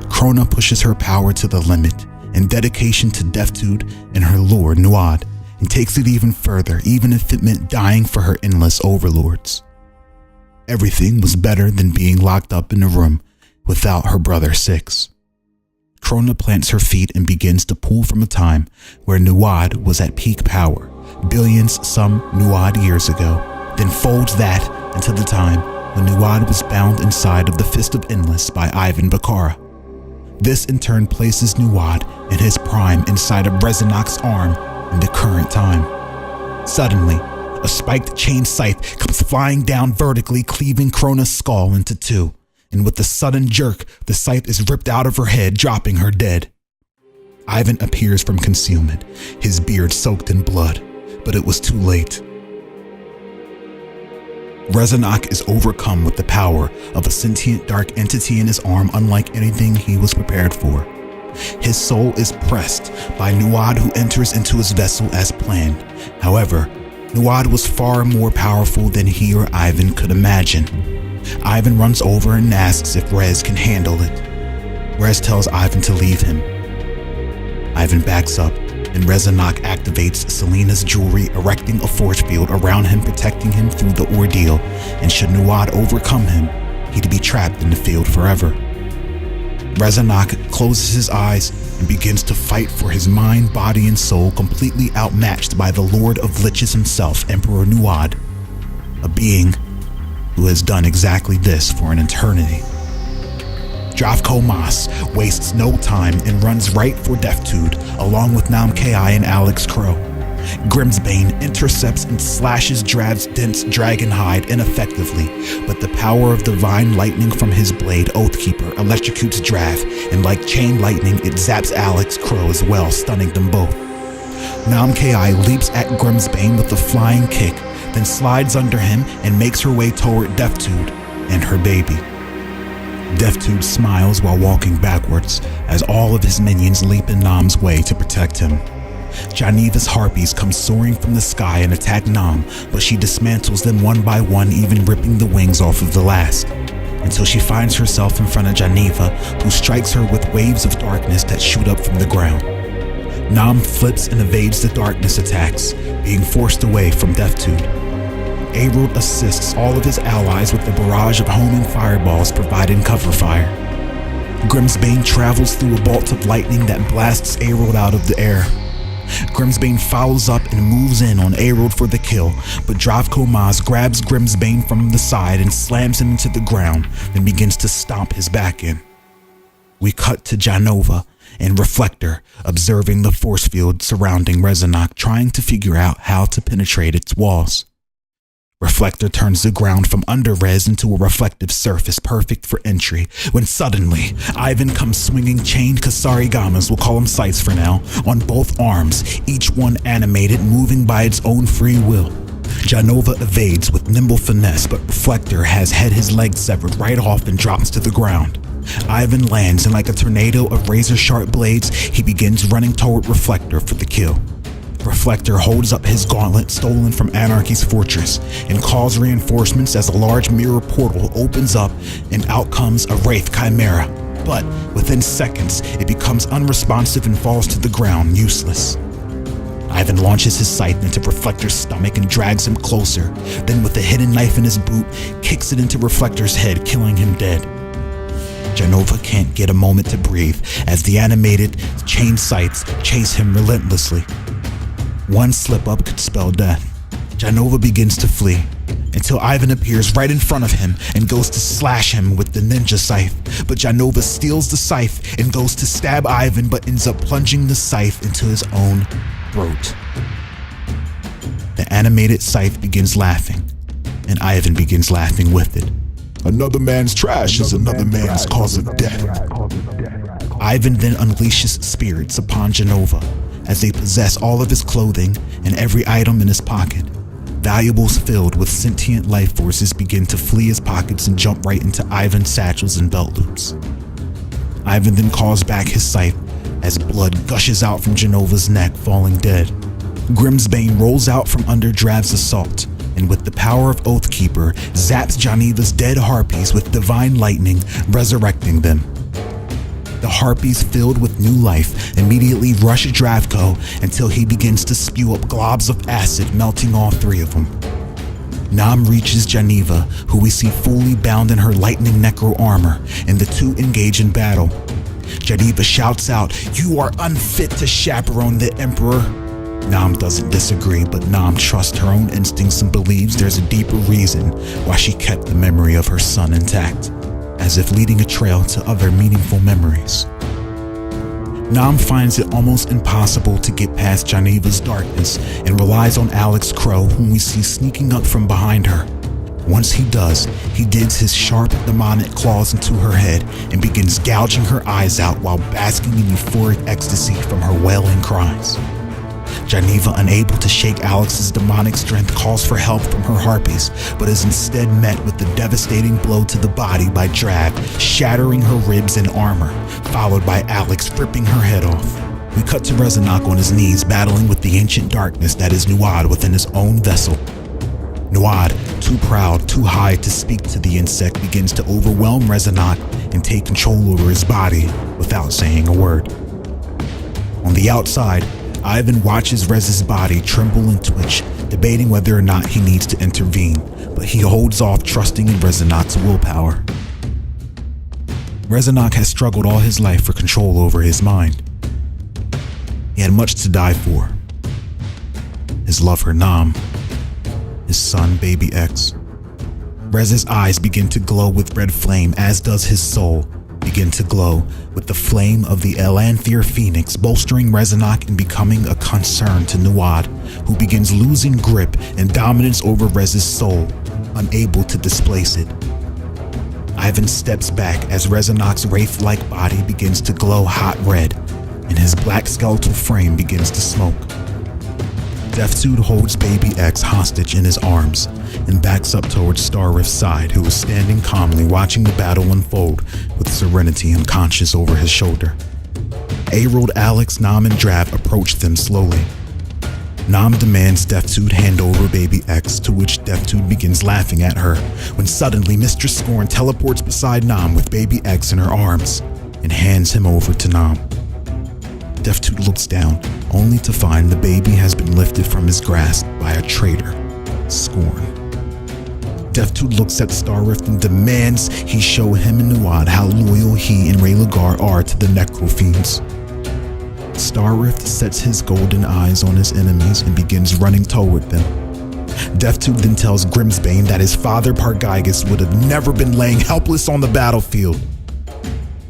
Krona pushes her power to the limit in dedication to Deathtude and her lord Nuad, and takes it even further, even if it meant dying for her endless overlords. Everything was better than being locked up in a room without her brother Six. Krona plants her feet and begins to pull from a time where Nuad was at peak power, billions some Nuad years ago, then folds that into the time when Nuad was bound inside of the Fist of Endless by Ivan Bakara. This in turn places Nuad in his prime inside of Rezanok's arm in the current time. Suddenly, a spiked chain scythe comes flying down vertically, cleaving Krona's skull into two, and with a sudden jerk, the scythe is ripped out of her head, dropping her dead. Ivan appears from concealment, his beard soaked in blood, but it was too late. Rezanok is overcome with the power of a sentient dark entity in his arm unlike anything he was prepared for. His soul is pressed by Nuad, who enters into his vessel as planned. However, Nuad was far more powerful than he or Ivan could imagine. Ivan runs over and asks if Rez can handle it. Rez tells Ivan to leave him. Ivan backs up, and Rezanok activates Selena's jewelry, erecting a force field around him, protecting him through the ordeal, and should Nuad overcome him, he'd be trapped in the field forever. Rezanok closes his eyes and begins to fight for his mind, body, and soul, completely outmatched by the Lord of Liches himself, Emperor Nuad, a being who has done exactly this for an eternity. Dravko Mas wastes no time and runs right for Deathtude, along with Namki and Alex Crow. Grimsbane intercepts and slashes Drav's dense dragon hide ineffectively, but the power of divine lightning from his blade, Oathkeeper, electrocutes Drav, and like chain lightning, it zaps Alex Crow as well, stunning them both. Namki leaps at Grimsbane with a flying kick, then slides under him and makes her way toward Deathtude and her baby. Deathtude smiles while walking backwards as all of his minions leap in Nam's way to protect him. Janiva's harpies come soaring from the sky and attack Nam, but she dismantles them one by one, even ripping the wings off of the last, until she finds herself in front of Janiva, who strikes her with waves of darkness that shoot up from the ground. Nam flips and evades the darkness attacks, being forced away from Deathtude. Arod assists all of his allies with the barrage of homing fireballs, providing cover fire. Grimsbane travels through a bolt of lightning that blasts Arod out of the air. Grimsbane fouls up and moves in on Arod for the kill, but Dravko Mas grabs Grimsbane from the side and slams him into the ground, then begins to stomp his back in. We cut to Janova and Reflector observing the force field surrounding Rezanok, trying to figure out how to penetrate its walls. Reflector turns the ground from under Rez into a reflective surface perfect for entry, when suddenly, Ivan comes swinging chained Kasarigamas, we'll call them sights for now, on both arms, each one animated, moving by its own free will. Janova evades with nimble finesse, but Reflector has had his leg severed right off and drops to the ground. Ivan lands, and like a tornado of razor-sharp blades, he begins running toward Reflector for the kill. Reflector holds up his gauntlet stolen from Anarchy's fortress and calls reinforcements as a large mirror portal opens up and out comes a Wraith Chimera. But within seconds, it becomes unresponsive and falls to the ground, useless. Ivan launches his scythe into Reflector's stomach and drags him closer, then with a hidden knife in his boot, kicks it into Reflector's head, killing him dead. Janova can't get a moment to breathe as the animated chain scythes chase him relentlessly. One slip-up could spell death. Janova begins to flee, until Ivan appears right in front of him and goes to slash him with the ninja scythe, but Janova steals the scythe and goes to stab Ivan, but ends up plunging the scythe into his own throat. The animated scythe begins laughing, and Ivan begins laughing with it. Another man's trash is another man's cause of death. Ivan then unleashes spirits upon Genova as they possess all of his clothing and every item in his pocket. Valuables filled with sentient life forces begin to flee his pockets and jump right into Ivan's satchels and belt loops. Ivan then calls back his sight as blood gushes out from Genova's neck, falling dead. Grimsbane rolls out from under Drav's assault, and with the power of Oathkeeper, zaps Geneva's dead harpies with divine lightning, resurrecting them. The harpies, filled with new life, immediately rush Dravko until he begins to spew up globs of acid, melting all three of them. Nam reaches Geneva, who we see fully bound in her lightning necro armor, and the two engage in battle. Geneva shouts out, "You are unfit to chaperone the Emperor." Nam doesn't disagree, but Nam trusts her own instincts and believes there's a deeper reason why she kept the memory of her son intact, as if leading a trail to other meaningful memories. Nam finds it almost impossible to get past Geneva's darkness and relies on Alex Crow, whom we see sneaking up from behind her. Once he does, he digs his sharp demonic claws into her head and begins gouging her eyes out while basking in euphoric ecstasy from her wailing cries. Geneva, unable to shake Alex's demonic strength, calls for help from her harpies, but is instead met with the devastating blow to the body by Drav, shattering her ribs and armor, followed by Alex ripping her head off. We cut to Rezanok on his knees, battling with the ancient darkness that is Nuad within his own vessel. Nuad, too proud, too high to speak to the insect, begins to overwhelm Rezanok and take control over his body without saying a word. On the outside, Ivan watches Rez's body tremble and twitch, debating whether or not he needs to intervene, but he holds off, trusting in Rezanok's willpower. Rezanok has struggled all his life for control over his mind. He had much to die for. His love for Nam, his son, Baby X. Rez's eyes begin to glow with red flame, as does his soul begin to glow with the flame of the Elanthier Phoenix, bolstering Rezanok and becoming a concern to Nuad, who begins losing grip and dominance over Rez's soul, unable to displace it. Ivan steps back as Rezanok's wraith-like body begins to glow hot red, and his black skeletal frame begins to smoke. Deathsuit holds Baby X hostage in his arms and backs up towards Starrift's side, who is standing calmly watching the battle unfold with serenity unconscious over his shoulder. Arold, Alex, Nam, and Drav approach them slowly. Nam demands Deathsuit hand over Baby X, to which Deathsuit begins laughing at her, when suddenly Mistress Scorn teleports beside Nam with Baby X in her arms and hands him over to Nam. Deathsuit looks down, only to find the baby has been lifted from his grasp by a traitor, Scorn. Deathsuit looks at Starrift and demands he show him and Nuad how loyal he and Raylagar are to the Necrofiends. Starrift sets his golden eyes on his enemies and begins running toward them. Deathsuit then tells Grimsbane that his father Pargygus would have never been laying helpless on the battlefield.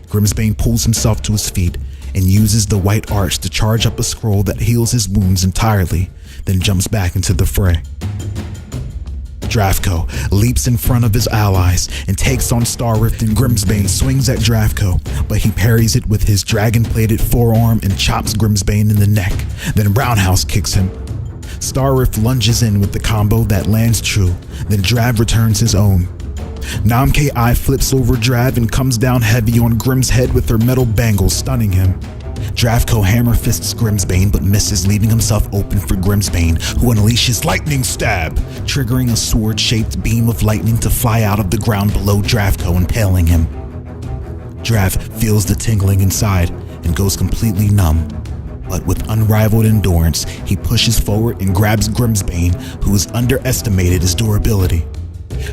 Grimsbane pulls himself to his feet and uses the White Arch to charge up a scroll that heals his wounds entirely, then jumps back into the fray. Dravko leaps in front of his allies and takes on Starrift, and Grimsbane swings at Dravko, but he parries it with his dragon-plated forearm and chops Grimsbane in the neck, then roundhouse kicks him. Starrift lunges in with the combo that lands true, then Drav returns his own. Nam-Ki flips over Drav and comes down heavy on Grim's head with her metal bangles, stunning him. Dravko hammer fists Grimsbane but misses, leaving himself open for Grimsbane, who unleashes Lightning Stab, triggering a sword-shaped beam of lightning to fly out of the ground below Dravko, impaling him. Drav feels the tingling inside and goes completely numb, but with unrivaled endurance, he pushes forward and grabs Grimsbane, who has underestimated his durability.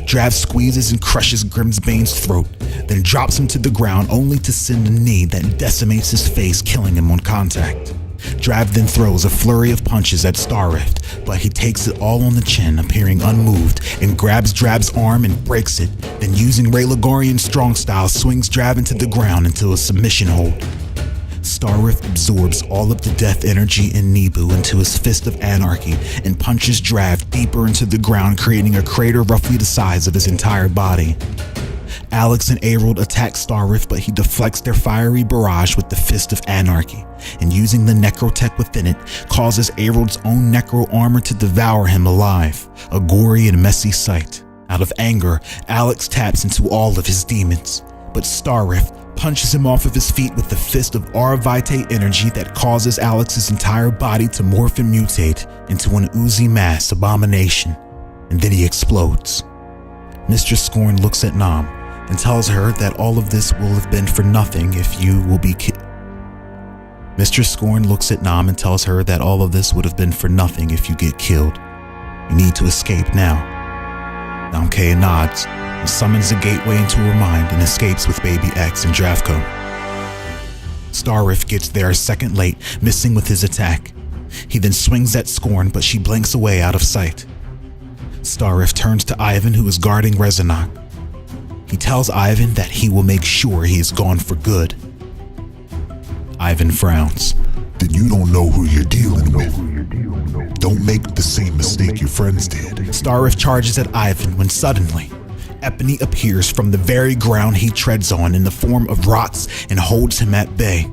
Drav squeezes and crushes Grimsbane's throat, then drops him to the ground, only to send a knee that decimates his face, killing him on contact. Drav then throws a flurry of punches at Starrift, but he takes it all on the chin, appearing unmoved, and grabs Drav's arm and breaks it, then using Raylagarian strong style, swings Drav into the ground into a submission hold. Starrift absorbs all of the death energy in Nebu into his fist of anarchy and punches Drav deeper into the ground, creating a crater roughly the size of his entire body. Alex and Arold attack Starrift, but he deflects their fiery barrage with the Fist of Anarchy, and using the necrotech within it, causes Arold's own necro armor to devour him alive, a gory and messy sight. Out of anger, Alex taps into all of his demons, but Starrift punches him off of his feet with the Fist of Aura Vitae energy that causes Alex's entire body to morph and mutate into an oozy mass abomination, and then he explodes. Mistress Scorn looks at Nam and tells her that all of this will have been for nothing if you will be Mistress Scorn looks at Nam and tells her that all of this would have been for nothing if you get killed. You need to escape now. Namkea nods and summons a gateway into her mind and escapes with Baby X and Dravko. Starrift gets there a second late, missing with his attack. He then swings at Scorn, but she blinks away out of sight. Starrift turns to Ivan, who is guarding Rezanok. He tells Ivan that he will make sure he is gone for good. Ivan frowns. Then you don't know who you're dealing with. Don't make the same mistake your friends did. Starrift charges at Ivan when suddenly, Epony appears from the very ground he treads on in the form of Rots and holds him at bay.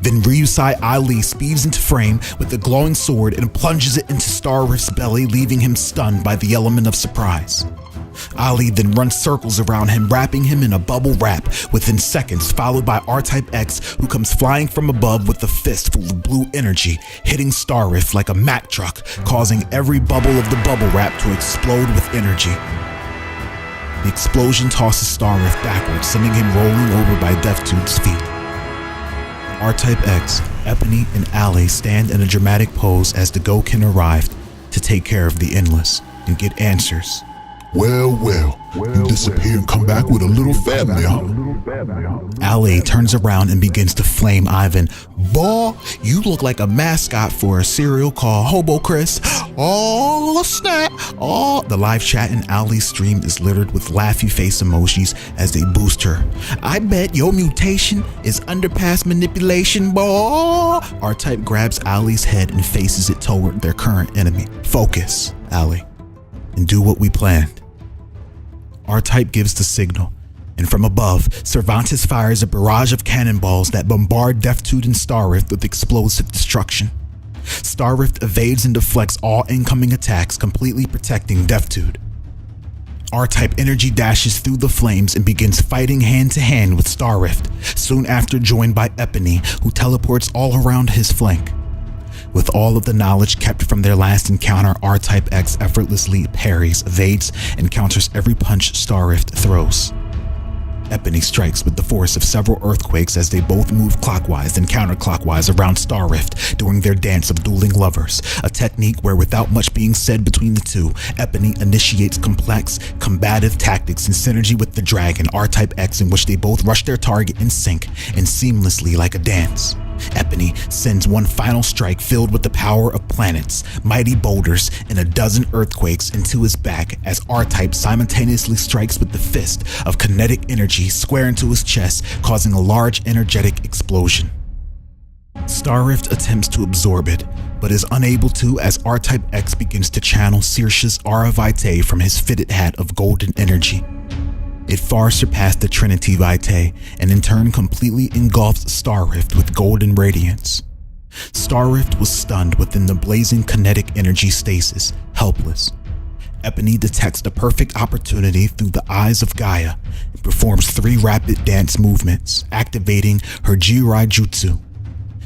Then Ryusai Ali speeds into frame with a glowing sword and plunges it into Starrift's belly, leaving him stunned by the element of surprise. Ali then runs circles around him, wrapping him in a bubble wrap within seconds, followed by R-Type X, who comes flying from above with a fist full of blue energy, hitting Starrift like a Mack truck, causing every bubble of the bubble wrap to explode with energy. The explosion tosses Starrift backwards, sending him rolling over by Deftude's feet. R-Type X, Epony, and Ali stand in a dramatic pose as the Gokin arrived to take care of the Endless and get answers. Well, you disappear and come back with a little family, huh? Ali turns around and begins to flame Ivan. Boy, you look like a mascot for a cereal called Hobo Chris. Oh, snap. Oh, the live chat in Ali's stream is littered with laughy face emojis as they boost her. I bet your mutation is underpass manipulation, boy. R-Type grabs Ali's head and faces it toward their current enemy. Focus, Ali, and do what we planned. R-Type gives the signal, and from above, Cervantes fires a barrage of cannonballs that bombard Deftude and Starrift with explosive destruction. Starrift evades and deflects all incoming attacks, completely protecting Deftude. R-Type energy dashes through the flames and begins fighting hand-to-hand with Starrift, soon after joined by Epony, who teleports all around his flank. With all of the knowledge kept from their last encounter, R-Type X effortlessly parries, evades, and counters every punch Starrift throws. Epony strikes with the force of several earthquakes as they both move clockwise and counterclockwise around Starrift during their dance of dueling lovers, a technique where, without much being said between the two, Epony initiates complex, combative tactics in synergy with the dragon R-Type X, in which they both rush their target in sync and seamlessly like a dance. Epony sends one final strike filled with the power of planets, mighty boulders, and a dozen earthquakes into his back as R-Type simultaneously strikes with the fist of kinetic energy square into his chest, causing a large energetic explosion. Starrift attempts to absorb it, but is unable to as R-Type X begins to channel Saoirse's Aura Vitae from his fitted hat of golden energy. It far surpassed the Trinity Vitae and in turn completely engulfs Starrift with golden radiance. Starrift was stunned within the blazing kinetic energy stasis, helpless. Epony detects the perfect opportunity through the eyes of Gaia and performs 3 rapid dance movements, activating her Jirai Jutsu,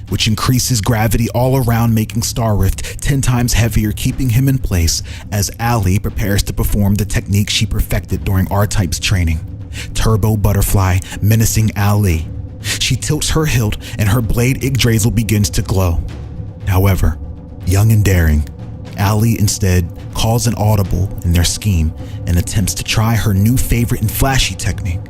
which increases gravity all around, making Starrift 10 times heavier, keeping him in place as Ali prepares to perform the technique she perfected during R-Type's training. Turbo Butterfly, menacing Ali. She tilts her hilt and her blade Yggdrasil begins to glow. However, young and daring, Ali instead calls an audible in their scheme and attempts to try her new favorite and flashy technique.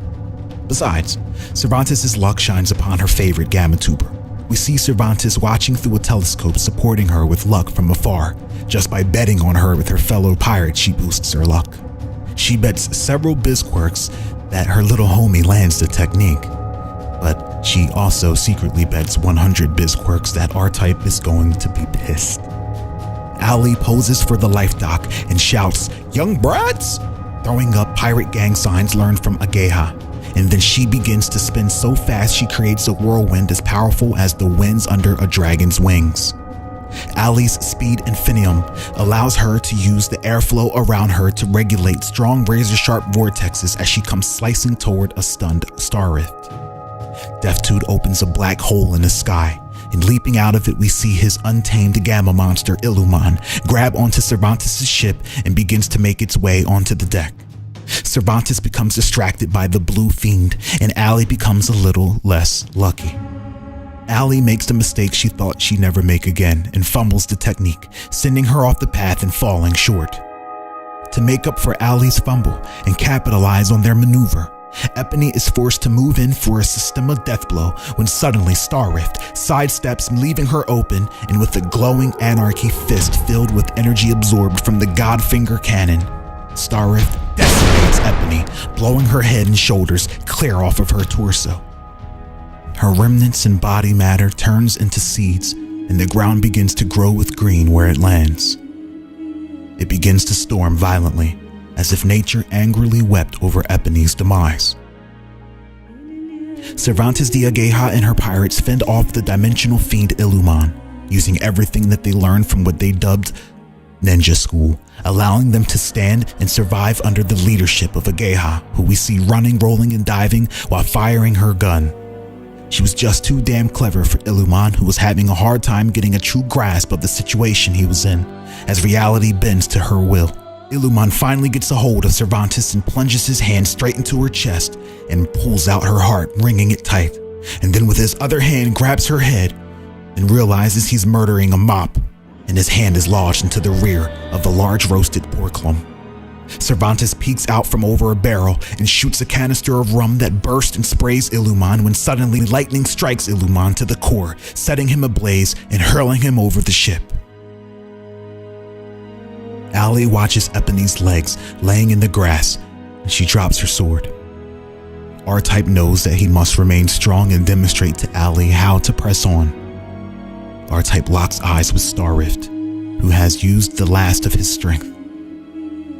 Besides, Cervantes' luck shines upon her favorite Gamma Tuber. We see Cervantes watching through a telescope, supporting her with luck from afar. Just by betting on her with her fellow pirates, she boosts her luck. She bets several Bizquirks that her little homie lands the technique, but she also secretly bets 100 Bizquirks that R-Type is going to be pissed. Ali poses for the life dock and shouts, "Young brats!" throwing up pirate gang signs learned from Ageha, and then she begins to spin so fast she creates a whirlwind as powerful as the winds under a dragon's wings. Allie's speed infinium allows her to use the airflow around her to regulate strong razor-sharp vortexes as she comes slicing toward a stunned Star Rift. Deathtude opens a black hole in the sky, and leaping out of it we see his untamed gamma monster Illuman grab onto Cervantes' ship and begins to make its way onto the deck. Cervantes becomes distracted by the blue fiend, and Allie becomes a little less lucky. Allie makes the mistake she thought she'd never make again and fumbles the technique, sending her off the path and falling short. To make up for Allie's fumble and capitalize on their maneuver, Epony is forced to move in for a Systema death blow when suddenly Star Rift sidesteps, leaving her open, and with a glowing anarchy fist filled with energy absorbed from the Godfinger cannon, Star Rift decimates Epony, blowing her head and shoulders clear off of her torso. Her remnants and body matter turns into seeds, and the ground begins to grow with green where it lands. It begins to storm violently, as if nature angrily wept over Epony's demise. Cervantes de Ageha and her pirates fend off the dimensional fiend Illuman, using everything that they learned from what they dubbed Ninja School, allowing them to stand and survive under the leadership of Ageha, who we see running, rolling, and diving while firing her gun. She was just too damn clever for Illuman, who was having a hard time getting a true grasp of the situation he was in, as reality bends to her will. Illuman finally gets a hold of Cervantes and plunges his hand straight into her chest and pulls out her heart, wringing it tight, and then with his other hand grabs her head and realizes he's murdering a mop, and his hand is lodged into the rear of a large roasted pork lump. Cervantes peeks out from over a barrel and shoots a canister of rum that bursts and sprays Illuman when suddenly lightning strikes Illuman to the core, setting him ablaze and hurling him over the ship. Allie watches Epony's legs laying in the grass, and she drops her sword. R-Type knows that he must remain strong and demonstrate to Allie how to press on. R-Type locks eyes with Star Rift, who has used the last of his strength.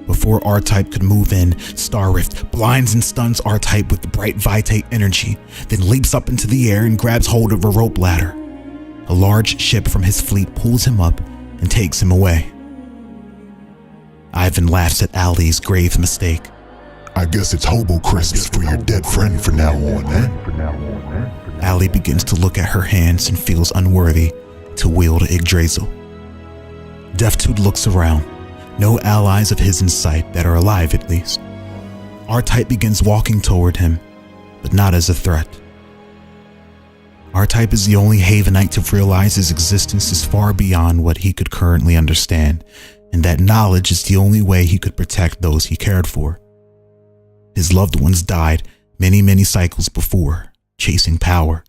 Before R-Type could move in, Star Rift blinds and stuns R-Type with the bright Vitae energy, then leaps up into the air and grabs hold of a rope ladder. A large ship from his fleet pulls him up and takes him away. Ivan laughs at Allie's grave mistake. I guess it's hobo crisps for your dead friend from now on, eh? Allie begins to look at her hands and feels unworthy to wield Yggdrasil. Deathtude looks around. No allies of his in sight that are alive, at least. R-Type begins walking toward him, but not as a threat. R-Type is the only Havenite to realize his existence is far beyond what he could currently understand, and that knowledge is the only way he could protect those he cared for. His loved ones died many cycles before, chasing power.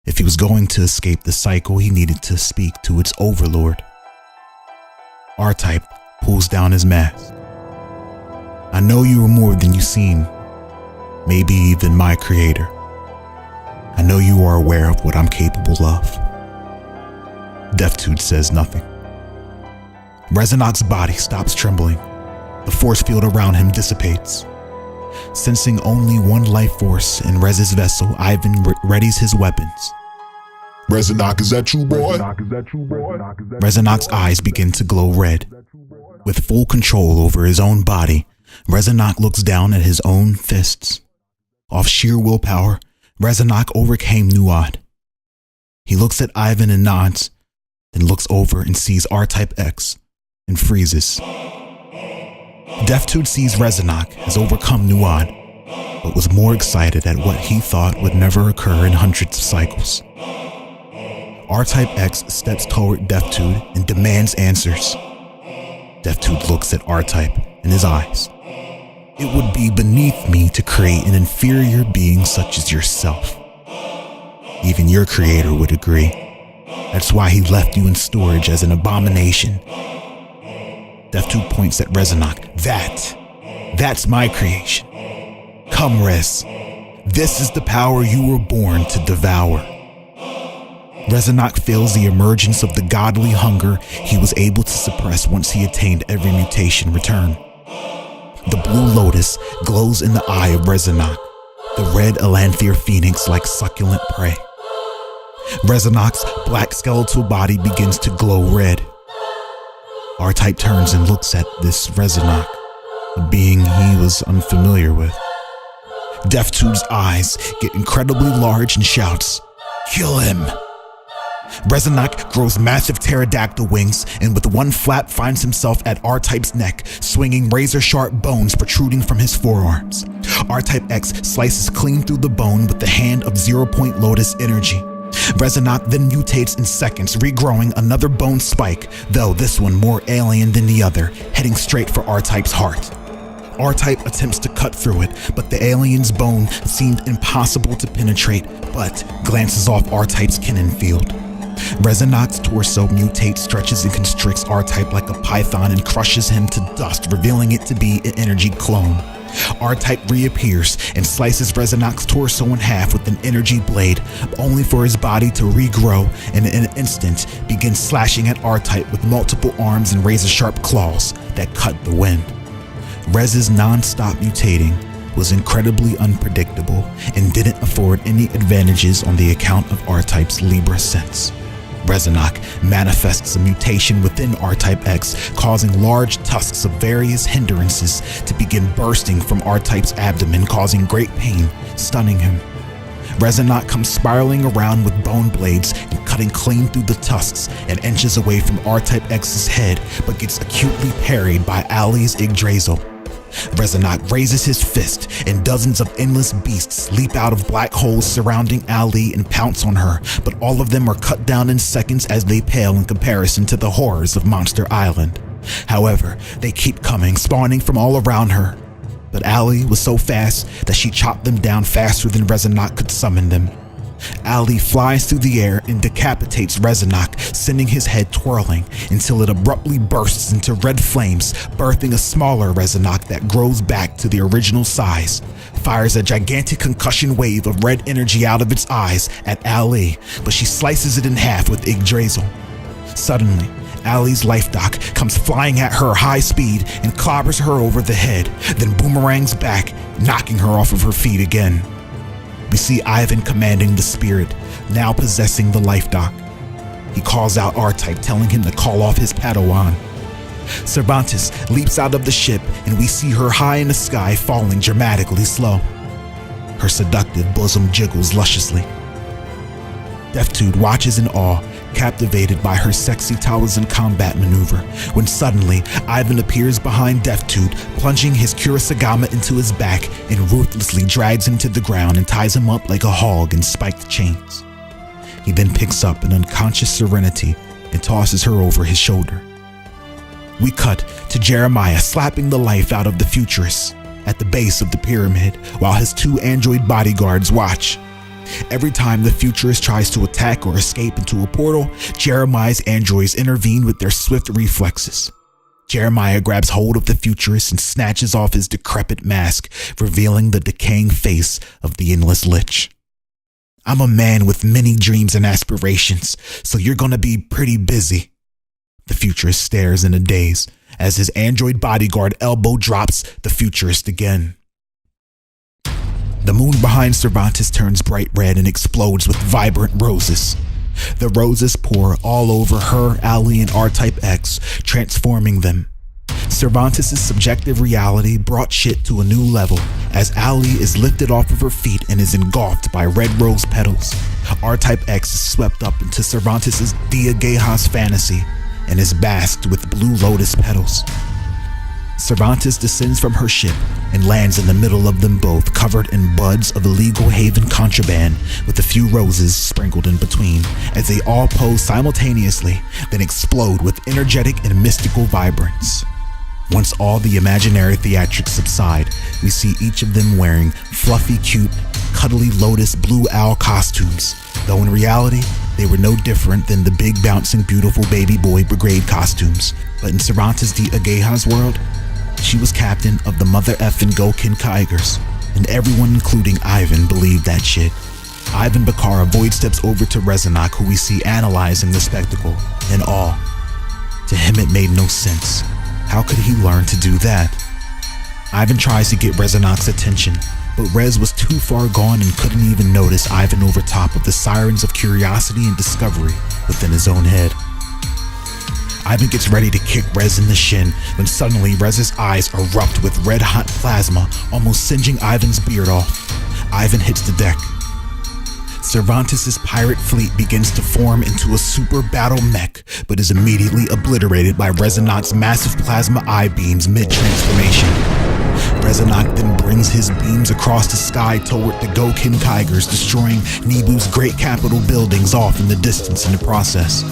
If he was going to escape the cycle, he needed to speak to its overlord. R-Type pulls down his mask. I know you are more than you seem, maybe even my creator. I know you are aware of what I'm capable of. Deathtude says nothing. Rezanok's body stops trembling. The force field around him dissipates. Sensing only one life force in Rez's vessel, Ivan readies his weapons. Rezanok, is that you, boy? Rezanok's eyes begin to glow red. With full control over his own body, Rezanok looks down at his own fists. Off sheer willpower, Rezanok overcame Nuad. He looks at Ivan and nods, then looks over and sees R-Type X and freezes. Deathtude sees Rezanok has overcome Nuad, but was more excited at what he thought would never occur in hundreds of cycles. R-Type X steps toward Deathtude and demands answers. Deathtude looks at R-Type in his eyes. It would be beneath me to create an inferior being such as yourself. Even your creator would agree. That's why he left you in storage as an abomination. Deathtude points at Rezanok. That's my creation. Come, Rez. This is the power you were born to devour. Rezanok feels the emergence of the godly hunger he was able to suppress once he attained every mutation return. The blue lotus glows in the eye of Rezanok, the red Elanthier phoenix like succulent prey. Rezanok's black skeletal body begins to glow red. R-Type turns and looks at this Rezanok, a being he was unfamiliar with. Deftude's eyes get incredibly large and shouts, "Kill him!" Rezanok grows massive pterodactyl wings and with one flap finds himself at R-Type's neck, swinging razor-sharp bones protruding from his forearms. R-Type X slices clean through the bone with the hand of 0-point Lotus energy. Rezanok then mutates in seconds, regrowing another bone spike, though this one more alien than the other, heading straight for R-Type's heart. R-Type attempts to cut through it, but the alien's bone seemed impossible to penetrate, but glances off R-Type's cannon field. Rezanok's torso mutates, stretches, and constricts R-Type like a python and crushes him to dust, revealing it to be an energy clone. R-Type reappears and slices Rezanok's torso in half with an energy blade, only for his body to regrow and in an instant begin slashing at R-Type with multiple arms and razor-sharp claws that cut the wind. Rez's non-stop mutating was incredibly unpredictable and didn't afford any advantages on the account of R-Type's Libra sense. Rezanok manifests a mutation within R-Type X, causing large tusks of various hindrances to begin bursting from R-Type's abdomen, causing great pain, stunning him. Rezanok comes spiraling around with bone blades and cutting clean through the tusks and inches away from R-Type X's head, but gets acutely parried by Ali's Yggdrasil. Rezanok raises his fist and dozens of endless beasts leap out of black holes surrounding Ali and pounce on her, but all of them are cut down in seconds as they pale in comparison to the horrors of Monster Island. However, they keep coming, spawning from all around her. But Ali was so fast that she chopped them down faster than Rezanok could summon them. Ali flies through the air and decapitates Rezanok, sending his head twirling until it abruptly bursts into red flames, birthing a smaller Rezanok that grows back to the original size, fires a gigantic concussion wave of red energy out of its eyes at Ali, but she slices it in half with Yggdrasil. Suddenly, Ali's life dock comes flying at her high speed and clobbers her over the head, then boomerangs back, knocking her off of her feet again. We see Ivan commanding the spirit, now possessing the life dock. He calls out R-Type, telling him to call off his Padawan. Cervantes leaps out of the ship and we see her high in the sky, falling dramatically slow. Her seductive bosom jiggles lusciously. Deftude watches in awe, captivated by her sexy Taliesin combat maneuver, when suddenly Ivan appears behind Deftude, plunging his Kurosagama into his back and ruthlessly drags him to the ground and ties him up like a hog in spiked chains. He then picks up an unconscious Serenity and tosses her over his shoulder. We cut to Jeremiah slapping the life out of the futurist at the base of the pyramid while his two android bodyguards watch. Every time the futurist tries to attack or escape into a portal, Jeremiah's androids intervene with their swift reflexes. Jeremiah grabs hold of the futurist and snatches off his decrepit mask, revealing the decaying face of the Endless Lich. "I'm a man with many dreams and aspirations, so you're gonna be pretty busy." The futurist stares in a daze as his android bodyguard elbow drops the futurist again. The moon behind Cervantes turns bright red and explodes with vibrant roses. The roses pour all over her, Ali, and R-Type X, transforming them. Cervantes' subjective reality brought shit to a new level as Ali is lifted off of her feet and is engulfed by red rose petals. R-Type X is swept up into Cervantes' Dia Gejas fantasy and is basked with blue lotus petals. Cervantes descends from her ship and lands in the middle of them both, covered in buds of illegal haven contraband with a few roses sprinkled in between, as they all pose simultaneously, then explode with energetic and mystical vibrance. Once all the imaginary theatrics subside, we see each of them wearing fluffy, cute, cuddly lotus blue owl costumes, though in reality, they were no different than the big bouncing beautiful baby boy brigade costumes. But in Cervantes de Ageha's world, she was captain of the mother effing Gokin Tigers, and everyone including Ivan believed that shit. Ivan Bakara void steps over to Rezanok, who we see analyzing the spectacle in awe. To him it made no sense. How could he learn to do that? Ivan tries to get Rezanok's attention, but Rez was too far gone and couldn't even notice Ivan over top of the sirens of curiosity and discovery within his own head. Ivan gets ready to kick Rez in the shin when suddenly Rez's eyes erupt with red-hot plasma, almost singeing Ivan's beard off. Ivan hits the deck. Cervantes' pirate fleet begins to form into a super battle mech, but is immediately obliterated by Rezanok's massive plasma eye beams mid-transformation. Rezanok then brings his beams across the sky toward the Gokin Kaigers, destroying Nebu's great capital buildings off in the distance in the process.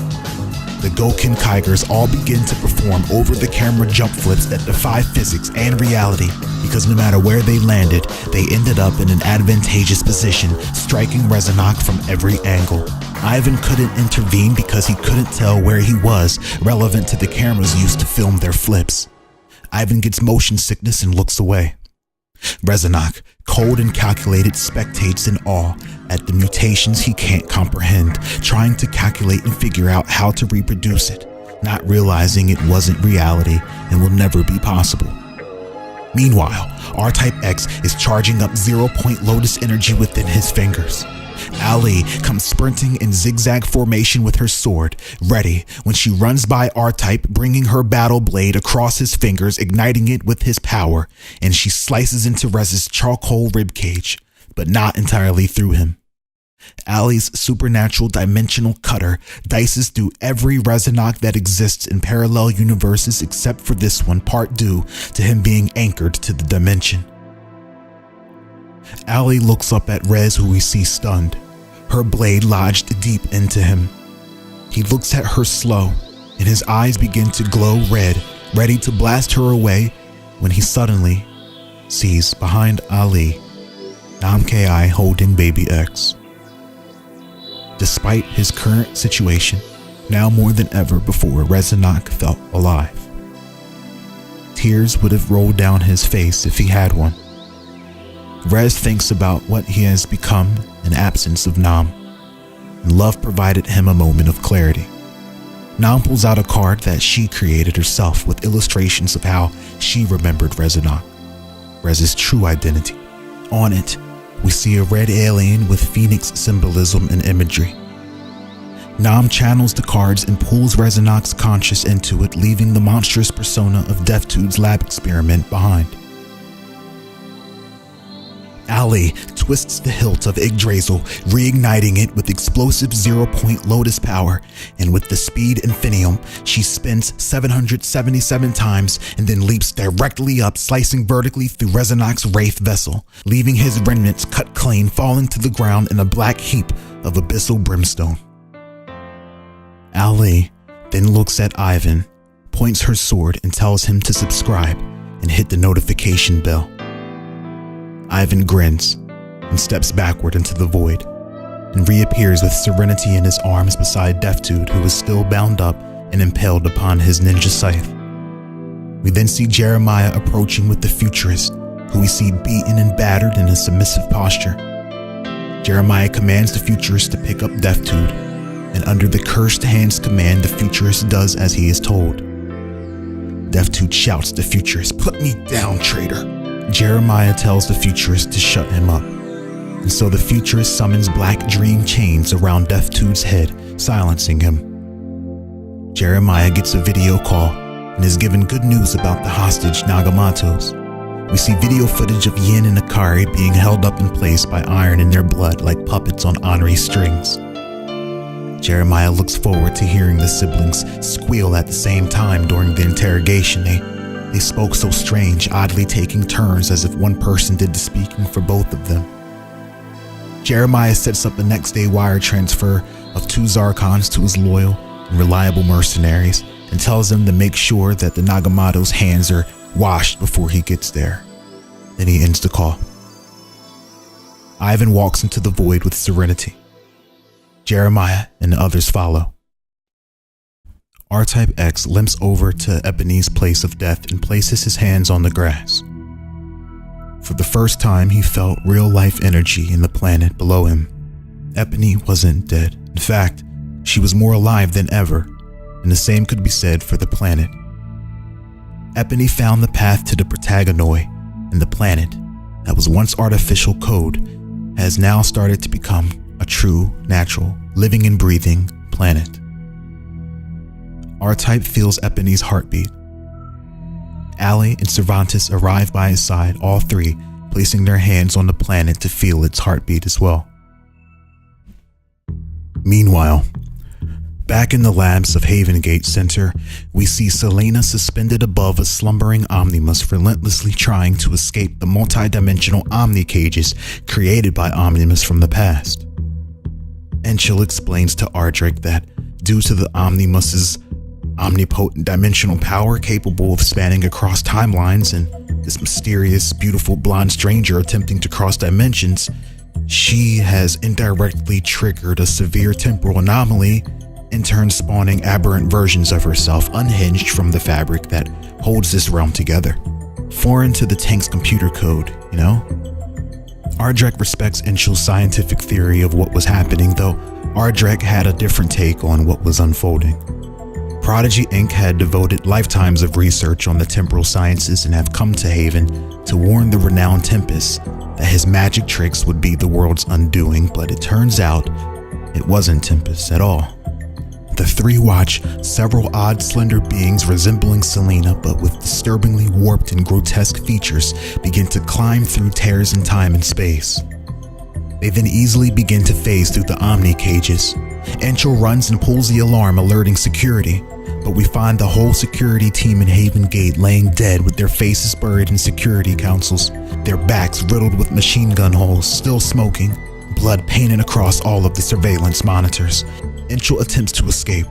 The Gokin Kaigers all begin to perform over-the-camera jump flips that defy physics and reality, because no matter where they landed, they ended up in an advantageous position, striking Rezanok from every angle. Ivan couldn't intervene because he couldn't tell where he was, relevant to the cameras used to film their flips. Ivan gets motion sickness and looks away. Rezanok, cold and calculated, spectates in awe at the mutations he can't comprehend, trying to calculate and figure out how to reproduce it, not realizing it wasn't reality and will never be possible. Meanwhile, R-Type X is charging up 0-point Lotus energy within his fingers. Ali comes sprinting in zigzag formation with her sword, ready when she runs by R-Type, bringing her battle blade across his fingers, igniting it with his power, and she slices into Rez's charcoal ribcage, but not entirely through him. Ali's supernatural dimensional cutter dices through every Rezanok that exists in parallel universes except for this one, part due to him being anchored to the dimension. Ali looks up at Rez, who we see stunned, her blade lodged deep into him. He looks at her slow, and his eyes begin to glow red, ready to blast her away, when he suddenly sees behind Ali, Nam-Ki holding baby X. Despite his current situation, now more than ever before, Rezanok felt alive. Tears would have rolled down his face if he had one. Rez thinks about what he has become in absence of Nam, and love provided him a moment of clarity. Nam pulls out a card that she created herself with illustrations of how she remembered Rezanok, Rez's true identity. On it, we see a red alien with phoenix symbolism and imagery. Nam channels the cards and pulls Rezanok's conscious into it, leaving the monstrous persona of Deftude's lab experiment behind. Ali twists the hilt of Yggdrasil, reigniting it with explosive 0-point Lotus power, and with the speed Infinium, she spins 777 times and then leaps directly up, slicing vertically through Rezanok's Wraith vessel, leaving his remnants cut clean, falling to the ground in a black heap of abyssal brimstone. Ali then looks at Ivan, points her sword and tells him to subscribe and hit the notification bell. Ivan grins and steps backward into the void and reappears with Serenity in his arms beside Deftude, who is still bound up and impaled upon his ninja scythe. We then see Jeremiah approaching with the Futurist, who we see beaten and battered in a submissive posture. Jeremiah commands the Futurist to pick up Deftude, and under the cursed hand's command, the Futurist does as he is told. Deftude shouts to Futurist, "Put me down, traitor!" Jeremiah tells the Futurist to shut him up, and so the Futurist summons black dream chains around Deftude's head, silencing him. Jeremiah gets a video call and is given good news about the hostage Nagamatos. We see video footage of Yin and Akari being held up in place by iron in their blood like puppets on ornery strings. Jeremiah looks forward to hearing the siblings squeal at the same time during the interrogation. They spoke so strange, oddly taking turns as if one person did the speaking for both of them. Jeremiah sets up a next-day wire transfer of 2 Zarkons to his loyal and reliable mercenaries and tells them to make sure that the Nagamatos' hands are washed before he gets there. Then he ends the call. Ivan walks into the void with Serenity. Jeremiah and the others follow. R-Type X limps over to Ebony's place of death and places his hands on the grass. For the first time, he felt real-life energy in the planet below him. Ebony wasn't dead. In fact, she was more alive than ever, and the same could be said for the planet. Ebony found the path to the Protagonoi, and the planet that was once artificial code has now started to become a true, natural, living and breathing planet. R-Type feels Epony's heartbeat. Allie and Cervantes arrive by his side, all three placing their hands on the planet to feel its heartbeat as well. Meanwhile, back in the labs of Haven Gate Center, we see Selena suspended above a slumbering Omnimus, relentlessly trying to escape the multi-dimensional Omni cages created by Omnimus from the past. Enchil explains to Ardrek that due to the Omnimus's omnipotent dimensional power capable of spanning across timelines and this mysterious, beautiful blonde stranger attempting to cross dimensions, she has indirectly triggered a severe temporal anomaly, in turn spawning aberrant versions of herself unhinged from the fabric that holds this realm together. Foreign to the tank's computer code, you know? Ardrek respects Enchil's scientific theory of what was happening, though Ardrek had a different take on what was unfolding. Prodigy Inc. had devoted lifetimes of research on the temporal sciences and have come to Haven to warn the renowned Tempest that his magic tricks would be the world's undoing, but it turns out it wasn't Tempest at all. The three watch several odd, slender beings resembling Selena, but with disturbingly warped and grotesque features, begin to climb through tears in time and space. They then easily begin to phase through the Omni cages. Enchil runs and pulls the alarm, alerting security, but we find the whole security team in Haven Gate laying dead with their faces buried in security councils, their backs riddled with machine gun holes, still smoking, blood painted across all of the surveillance monitors. Enchil attempts to escape,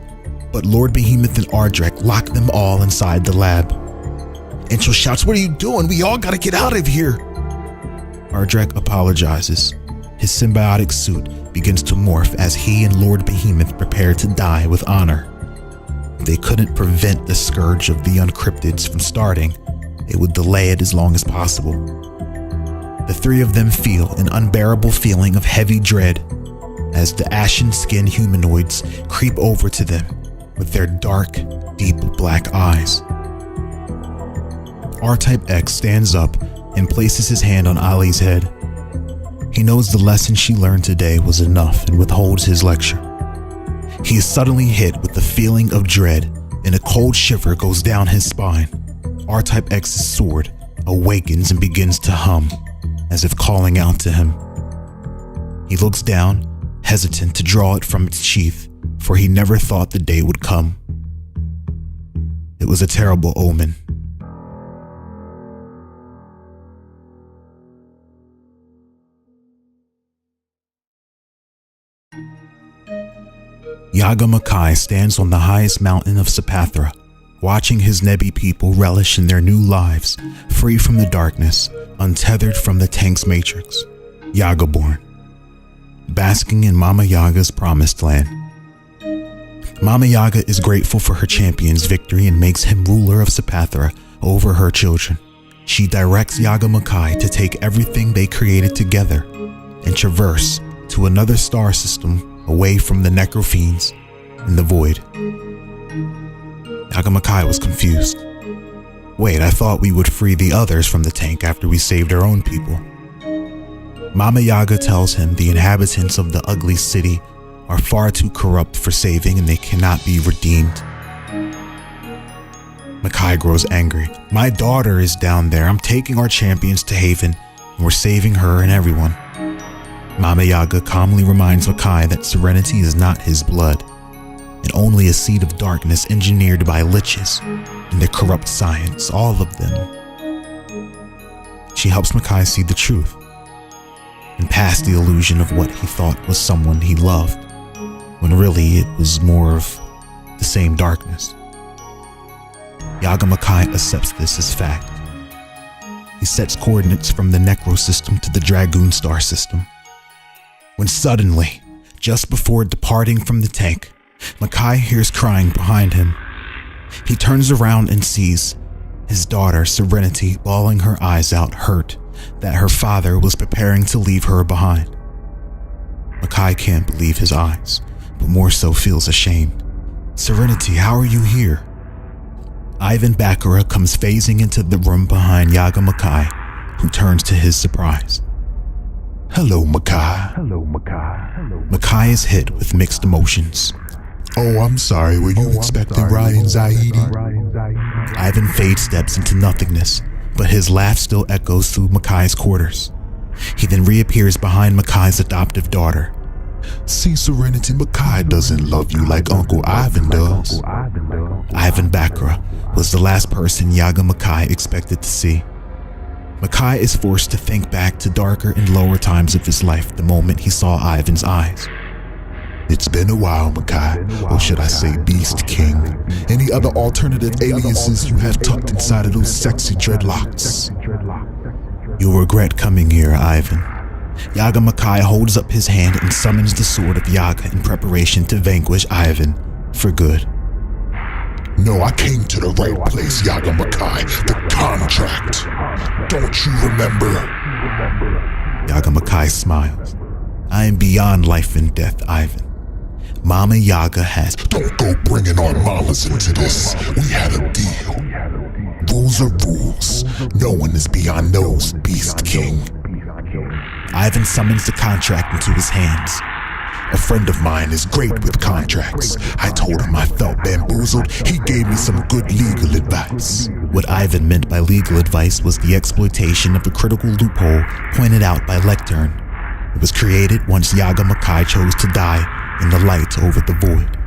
but Lord Behemoth and Ardrek lock them all inside the lab. Enchil shouts, "What are you doing? We all gotta get out of here!" Ardrek apologizes. His symbiotic suit begins to morph as he and Lord Behemoth prepare to die with honor. If they couldn't prevent the scourge of the uncryptids from starting, they would delay it as long as possible. The three of them feel an unbearable feeling of heavy dread as the ashen-skinned humanoids creep over to them with their dark, deep black eyes. R-Type X stands up and places his hand on Ali's head. He knows the lesson she learned today was enough and withholds his lecture. He is suddenly hit with the feeling of dread, and a cold shiver goes down his spine. R-Type X's sword awakens and begins to hum, as if calling out to him. He looks down, hesitant to draw it from its sheath, for he never thought the day would come. It was a terrible omen. Yaga Makai stands on the highest mountain of Sapathra, watching his Nebi people relish in their new lives, free from the darkness, untethered from the tank's matrix. Yaga-born, basking in Mama Yaga's promised land. Mama Yaga is grateful for her champion's victory and makes him ruler of Sapathra over her children. She directs Yaga Makai to take everything they created together and traverse to another star system away from the necrofiends in the void. Yaga Makai was confused. Wait, I thought we would free the others from the tank after we saved our own people. Mama Yaga tells him the inhabitants of the ugly city are far too corrupt for saving and they cannot be redeemed. Makai grows angry. My daughter is down there. I'm taking our champions to Haven and we're saving her and everyone. Mama Yaga calmly reminds Makai that serenity is not his blood, and only a seed of darkness engineered by liches and their corrupt science, all of them. She helps Makai see the truth and past the illusion of what he thought was someone he loved, when really it was more of the same darkness. Yaga Makai accepts this as fact. He sets coordinates from the Necro system to the Dragoon star system. When suddenly, just before departing from the tank, Makai hears crying behind him. He turns around and sees his daughter, Serenity, bawling her eyes out, hurt that her father was preparing to leave her behind. Makai can't believe his eyes, but more so feels ashamed. Serenity, how are you here? Ivan Bakura comes phasing into the room behind Yaga Makai, who turns to his surprise. Hello, Makai. Makai is hit with mixed emotions. Oh, I'm sorry. Were you expecting Ryan Zaidi? Ivan fade steps into nothingness, but his laugh still echoes through Makai's quarters. He then reappears behind Makai's adoptive daughter. See, Serenity, Makai doesn't love you like Uncle Ivan does. Ivan Bakra was the last person Yaga Makai expected to see. Makai is forced to think back to darker and lower times of his life the moment he saw Ivan's eyes. It's been a while, Makai, or should I say Beast King. Any other alternative aliases you have tucked inside of those sexy dreadlocks? You'll regret coming here, Ivan. Yaga Makai holds up his hand and summons the sword of Yaga in preparation to vanquish Ivan for good. No, I came to the right place, Yaga Makai. The contract. Don't you remember? Yaga Makai smiles. I am beyond life and death, Ivan. Mama Yaga has... Don't go bringing our mamas into this. We had a deal. Rules are rules. No one is beyond those, Beast King. Ivan summons the contract into his hands. A friend of mine is great with contracts. I told him I felt bamboozled. He gave me some good legal advice. What Ivan meant by legal advice was the exploitation of a critical loophole pointed out by Lectern. It was created once Yaga Makai chose to die in the light over the void.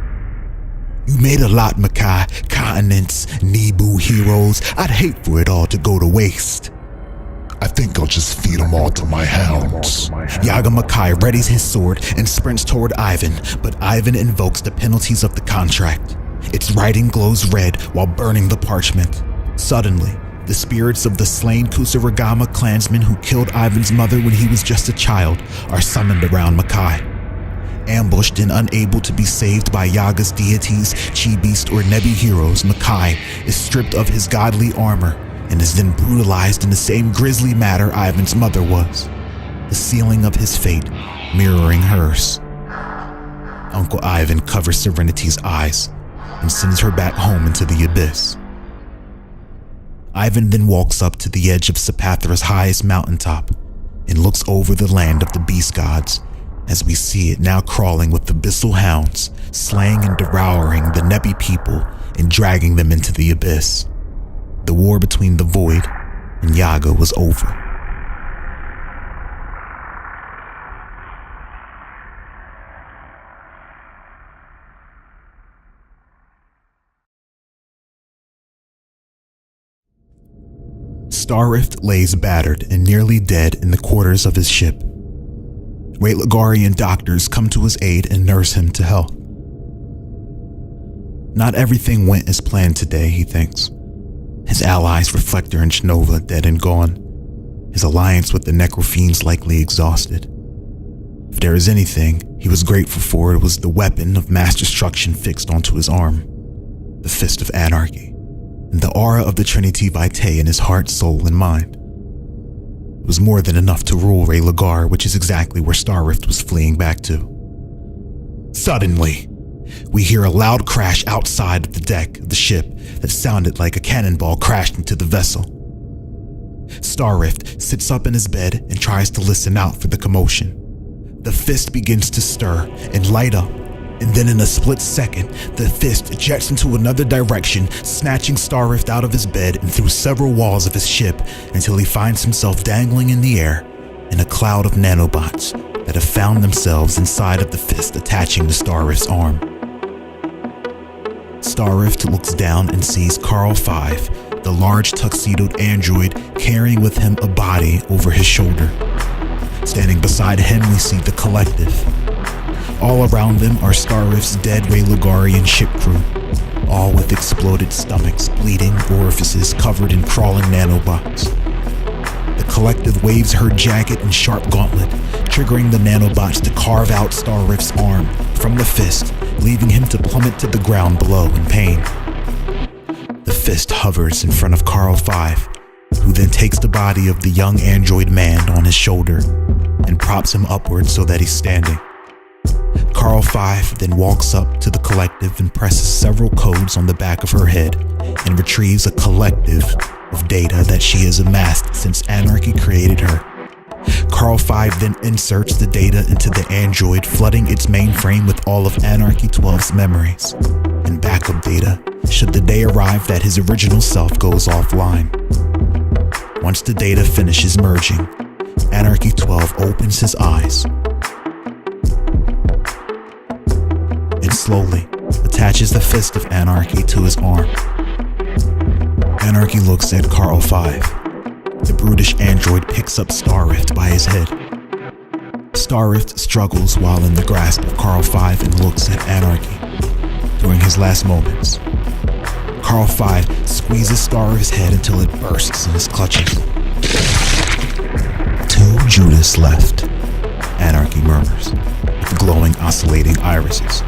You made a lot, Makai. Continents, Nibu heroes. I'd hate for it all to go to waste. I think I'll just feed them all to my hounds. Yaga Makai readies his sword and sprints toward Ivan, but Ivan invokes the penalties of the contract. Its writing glows red while burning the parchment. Suddenly, the spirits of the slain Kusarigama clansmen who killed Ivan's mother when he was just a child are summoned around Makai. Ambushed and unable to be saved by Yaga's deities, Chi Beast, or Nebi heroes, Makai is stripped of his godly armor and is then brutalized in the same grisly manner Ivan's mother was, the sealing of his fate mirroring hers. Uncle Ivan covers Serenity's eyes and sends her back home into the abyss. Ivan then walks up to the edge of Sapathra's highest mountaintop and looks over the land of the beast gods as we see it now crawling with abyssal hounds, slaying and devouring the Nebi people and dragging them into the abyss. The war between the Void and Yaga was over. Starrift lays battered and nearly dead in the quarters of his ship. Raylegarian doctors come to his aid and nurse him to health. Not everything went as planned today, he thinks. His allies, Reflector and Genova, dead and gone. His alliance with the Necrofiends likely exhausted. If there is anything he was grateful for, it was the weapon of mass destruction fixed onto his arm, the Fist of Anarchy, and the aura of the Trinity Vitae in his heart, soul, and mind. It was more than enough to rule Raylegar, which is exactly where Starrift was fleeing back to. Suddenly, we hear a loud crash outside of the deck of the ship that sounded like a cannonball crashed into the vessel. Starrift sits up in his bed and tries to listen out for the commotion. The fist begins to stir and light up, and then in a split second, the fist jets into another direction, snatching Starrift out of his bed and through several walls of his ship until he finds himself dangling in the air in a cloud of nanobots that have found themselves inside of the fist attaching to Starrift's arm. Starrift looks down and sees Carl 5, the large tuxedoed android carrying with him a body over his shoulder. Standing beside him, we see the Collective. All around them are Starrift's dead Raylegarian ship crew, all with exploded stomachs, bleeding orifices covered in crawling nanobots. The Collective waves her jagged and sharp gauntlet, triggering the nanobots to carve out Starrift's arm from the fist, leaving him to plummet to the ground below in pain. The fist hovers in front of Carl 5, who then takes the body of the young android man on his shoulder and props him upward so that he's standing. Carl 5 then walks up to the Collective and presses several codes on the back of her head, and retrieves a collective of data that she has amassed since Anarchy created her. Carl 5 then inserts the data into the android, flooding its mainframe with all of Anarchy 12's memories and backup data should the day arrive that his original self goes offline. Once the data finishes merging, Anarchy 12 opens his eyes and slowly attaches the fist of Anarchy to his arm. Anarchy looks at Carl 5. The brutish android picks up Starrift by his head. Starrift struggles while in the grasp of Carl 5 and looks at Anarchy. During his last moments, Carl 5 squeezes Starrift's head until it bursts in his clutches. 2 Judas left, Anarchy murmurs, with glowing, oscillating irises.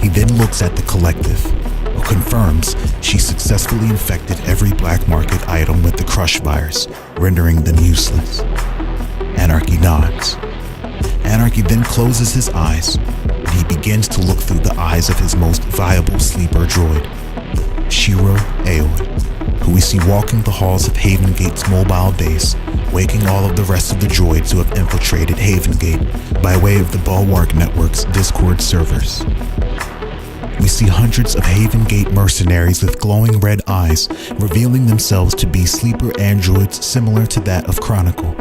He then looks at the collective, who confirms she successfully infected every black market item with the Crush virus, rendering them useless. Anarchy nods. Anarchy then closes his eyes, and he begins to look through the eyes of his most viable sleeper droid, Shiro Aoi, who we see walking the halls of Haven Gate's mobile base, waking all of the rest of the droids who have infiltrated Haven Gate by way of the Bulwark Network's Discord servers. We see hundreds of Haven Gate mercenaries with glowing red eyes, revealing themselves to be sleeper androids similar to that of Chronicle.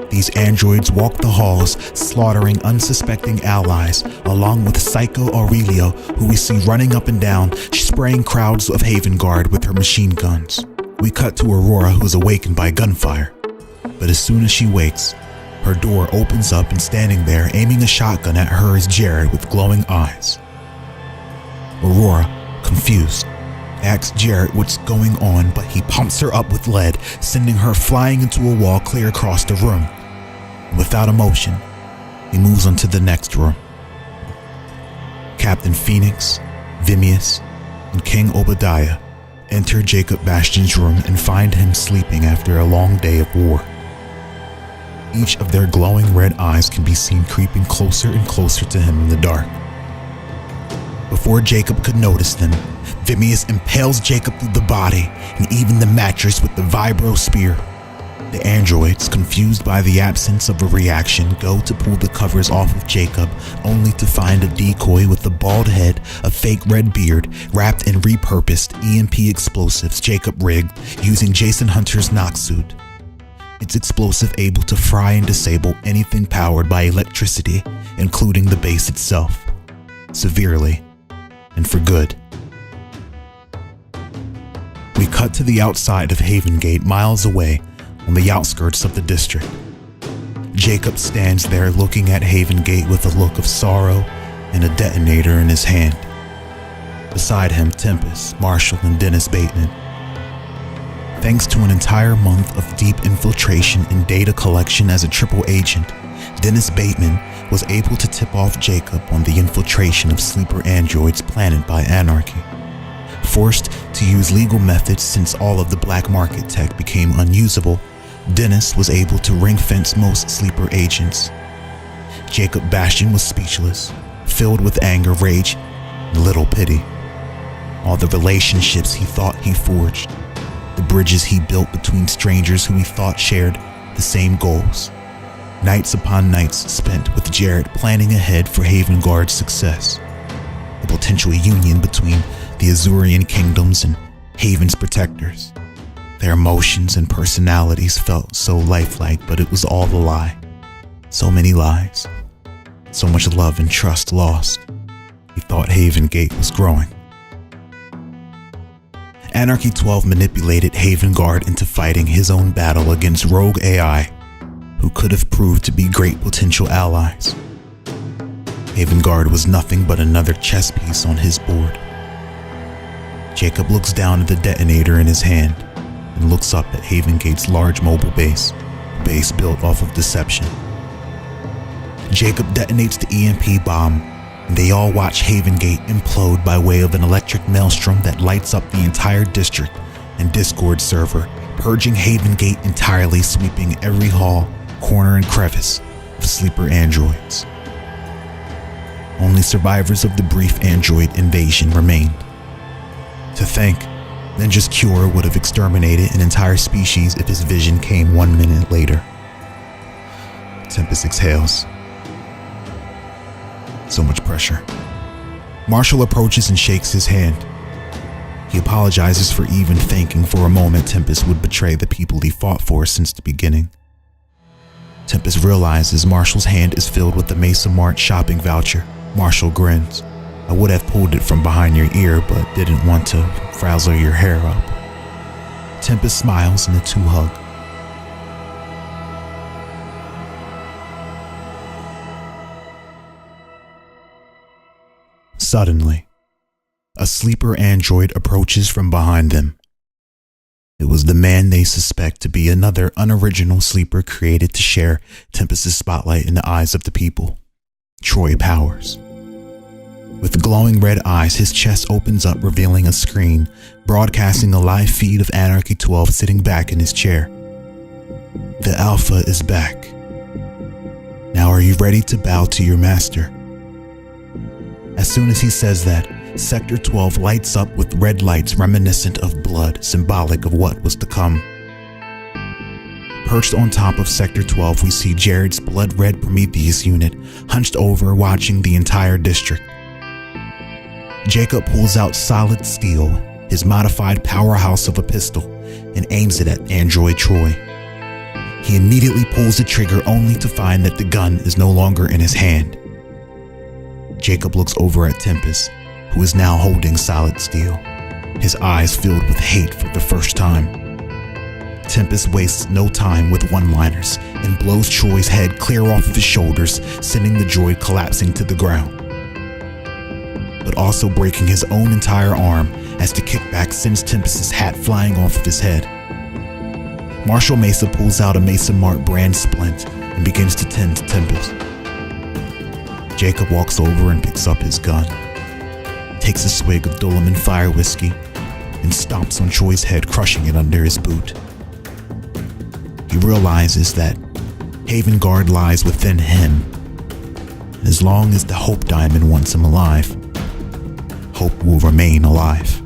These androids walk the halls, slaughtering unsuspecting allies, along with Psycho Aurelio, who we see running up and down, spraying crowds of Haven Guard with her machine guns. We cut to Aurora, who is awakened by gunfire. But as soon as she wakes, her door opens up and standing there, aiming a shotgun at her is Jared with glowing eyes. Aurora, confused, asks Jarrett what's going on, but he pumps her up with lead, sending her flying into a wall clear across the room. And without emotion, he moves on to the next room. Captain Phoenix, Vimius, and King Obadiah enter Jacob Bastion's room and find him sleeping after a long day of war. Each of their glowing red eyes can be seen creeping closer and closer to him in the dark. Before Jacob could notice them, Vimius impales Jacob through the body and even the mattress with the vibro spear. The androids, confused by the absence of a reaction, go to pull the covers off of Jacob, only to find a decoy with a bald head, a fake red beard, wrapped in repurposed EMP explosives Jacob rigged using Jason Hunter's Nox suit. It's explosive able to fry and disable anything powered by electricity, including the base itself, severely and for good. We cut to the outside of Haven Gate, miles away, on the outskirts of the district. Jacob stands there looking at Haven Gate with a look of sorrow and a detonator in his hand. Beside him, Tempest, Marshall, and Dennis Bateman. Thanks to an entire month of deep infiltration and data collection as a triple agent, Dennis Bateman was able to tip off Jacob on the infiltration of sleeper androids planted by Anarchy. Forced to use legal methods since all of the black market tech became unusable, Dennis was able to ring-fence most sleeper agents. Jacob Bastion was speechless, filled with anger, rage, and little pity. All the relationships he thought he forged, the bridges he built between strangers who he thought shared the same goals. Nights upon nights spent with Jarrett planning ahead for Haven Guard's success. The potential union between the Ossurian kingdoms and Haven's protectors. Their emotions and personalities felt so lifelike, but it was all a lie. So many lies. So much love and trust lost. He thought Haven Gate was growing. Anarchy 12 manipulated Haven Guard into fighting his own battle against rogue AI, who could have proved to be great potential allies. Haven Guard was nothing but another chess piece on his board. Jacob looks down at the detonator in his hand and looks up at Haven Gate's large mobile base built off of deception. Jacob detonates the EMP bomb, and they all watch Haven Gate implode by way of an electric maelstrom that lights up the entire district and Discord server, purging Haven Gate entirely, sweeping every hall, corner, and crevice of sleeper androids. Only survivors of the brief android invasion remained. To think, Ninja's cure would have exterminated an entire species if his vision came 1 minute later. Tempest exhales. So much pressure. Marshall approaches and shakes his hand. He apologizes for even thinking for a moment Tempest would betray the people he fought for since the beginning. Tempest realizes Marshall's hand is filled with the Mesa Mart shopping voucher. Marshall grins. I would have pulled it from behind your ear, but didn't want to frazzle your hair up. Tempest smiles and the two hug. Suddenly, a sleeper android approaches from behind them. It was the man they suspect to be another unoriginal sleeper created to share Tempest's spotlight in the eyes of the people, Troy Powers. With glowing red eyes, his chest opens up, revealing a screen, broadcasting a live feed of Anarchy 12 sitting back in his chair. The Alpha is back. Now are you ready to bow to your master? As soon as he says that, Sector 12 lights up with red lights reminiscent of blood, symbolic of what was to come. Perched on top of Sector 12, we see Jared's blood-red Prometheus unit hunched over, watching the entire district. Jacob pulls out solid steel, his modified powerhouse of a pistol, and aims it at Android Troy. He immediately pulls the trigger only to find that the gun is no longer in his hand. Jacob looks over at Tempest, who is now holding solid steel, his eyes filled with hate for the first time. Tempest wastes no time with one-liners and blows Troy's head clear off of his shoulders, sending the droid collapsing to the ground, but also breaking his own entire arm as the kickback sends Tempest's hat flying off of his head. Marshall Mesa pulls out a Mesa Mart brand splint and begins to tend to Tempest. Jacob walks over and picks up his gun, takes a swig of Dulaman Fire whiskey, and stomps on Troy's head, crushing it under his boot. He realizes that Haven Guard lies within him, and as long as the Hope Diamond wants him alive, Hope will remain alive.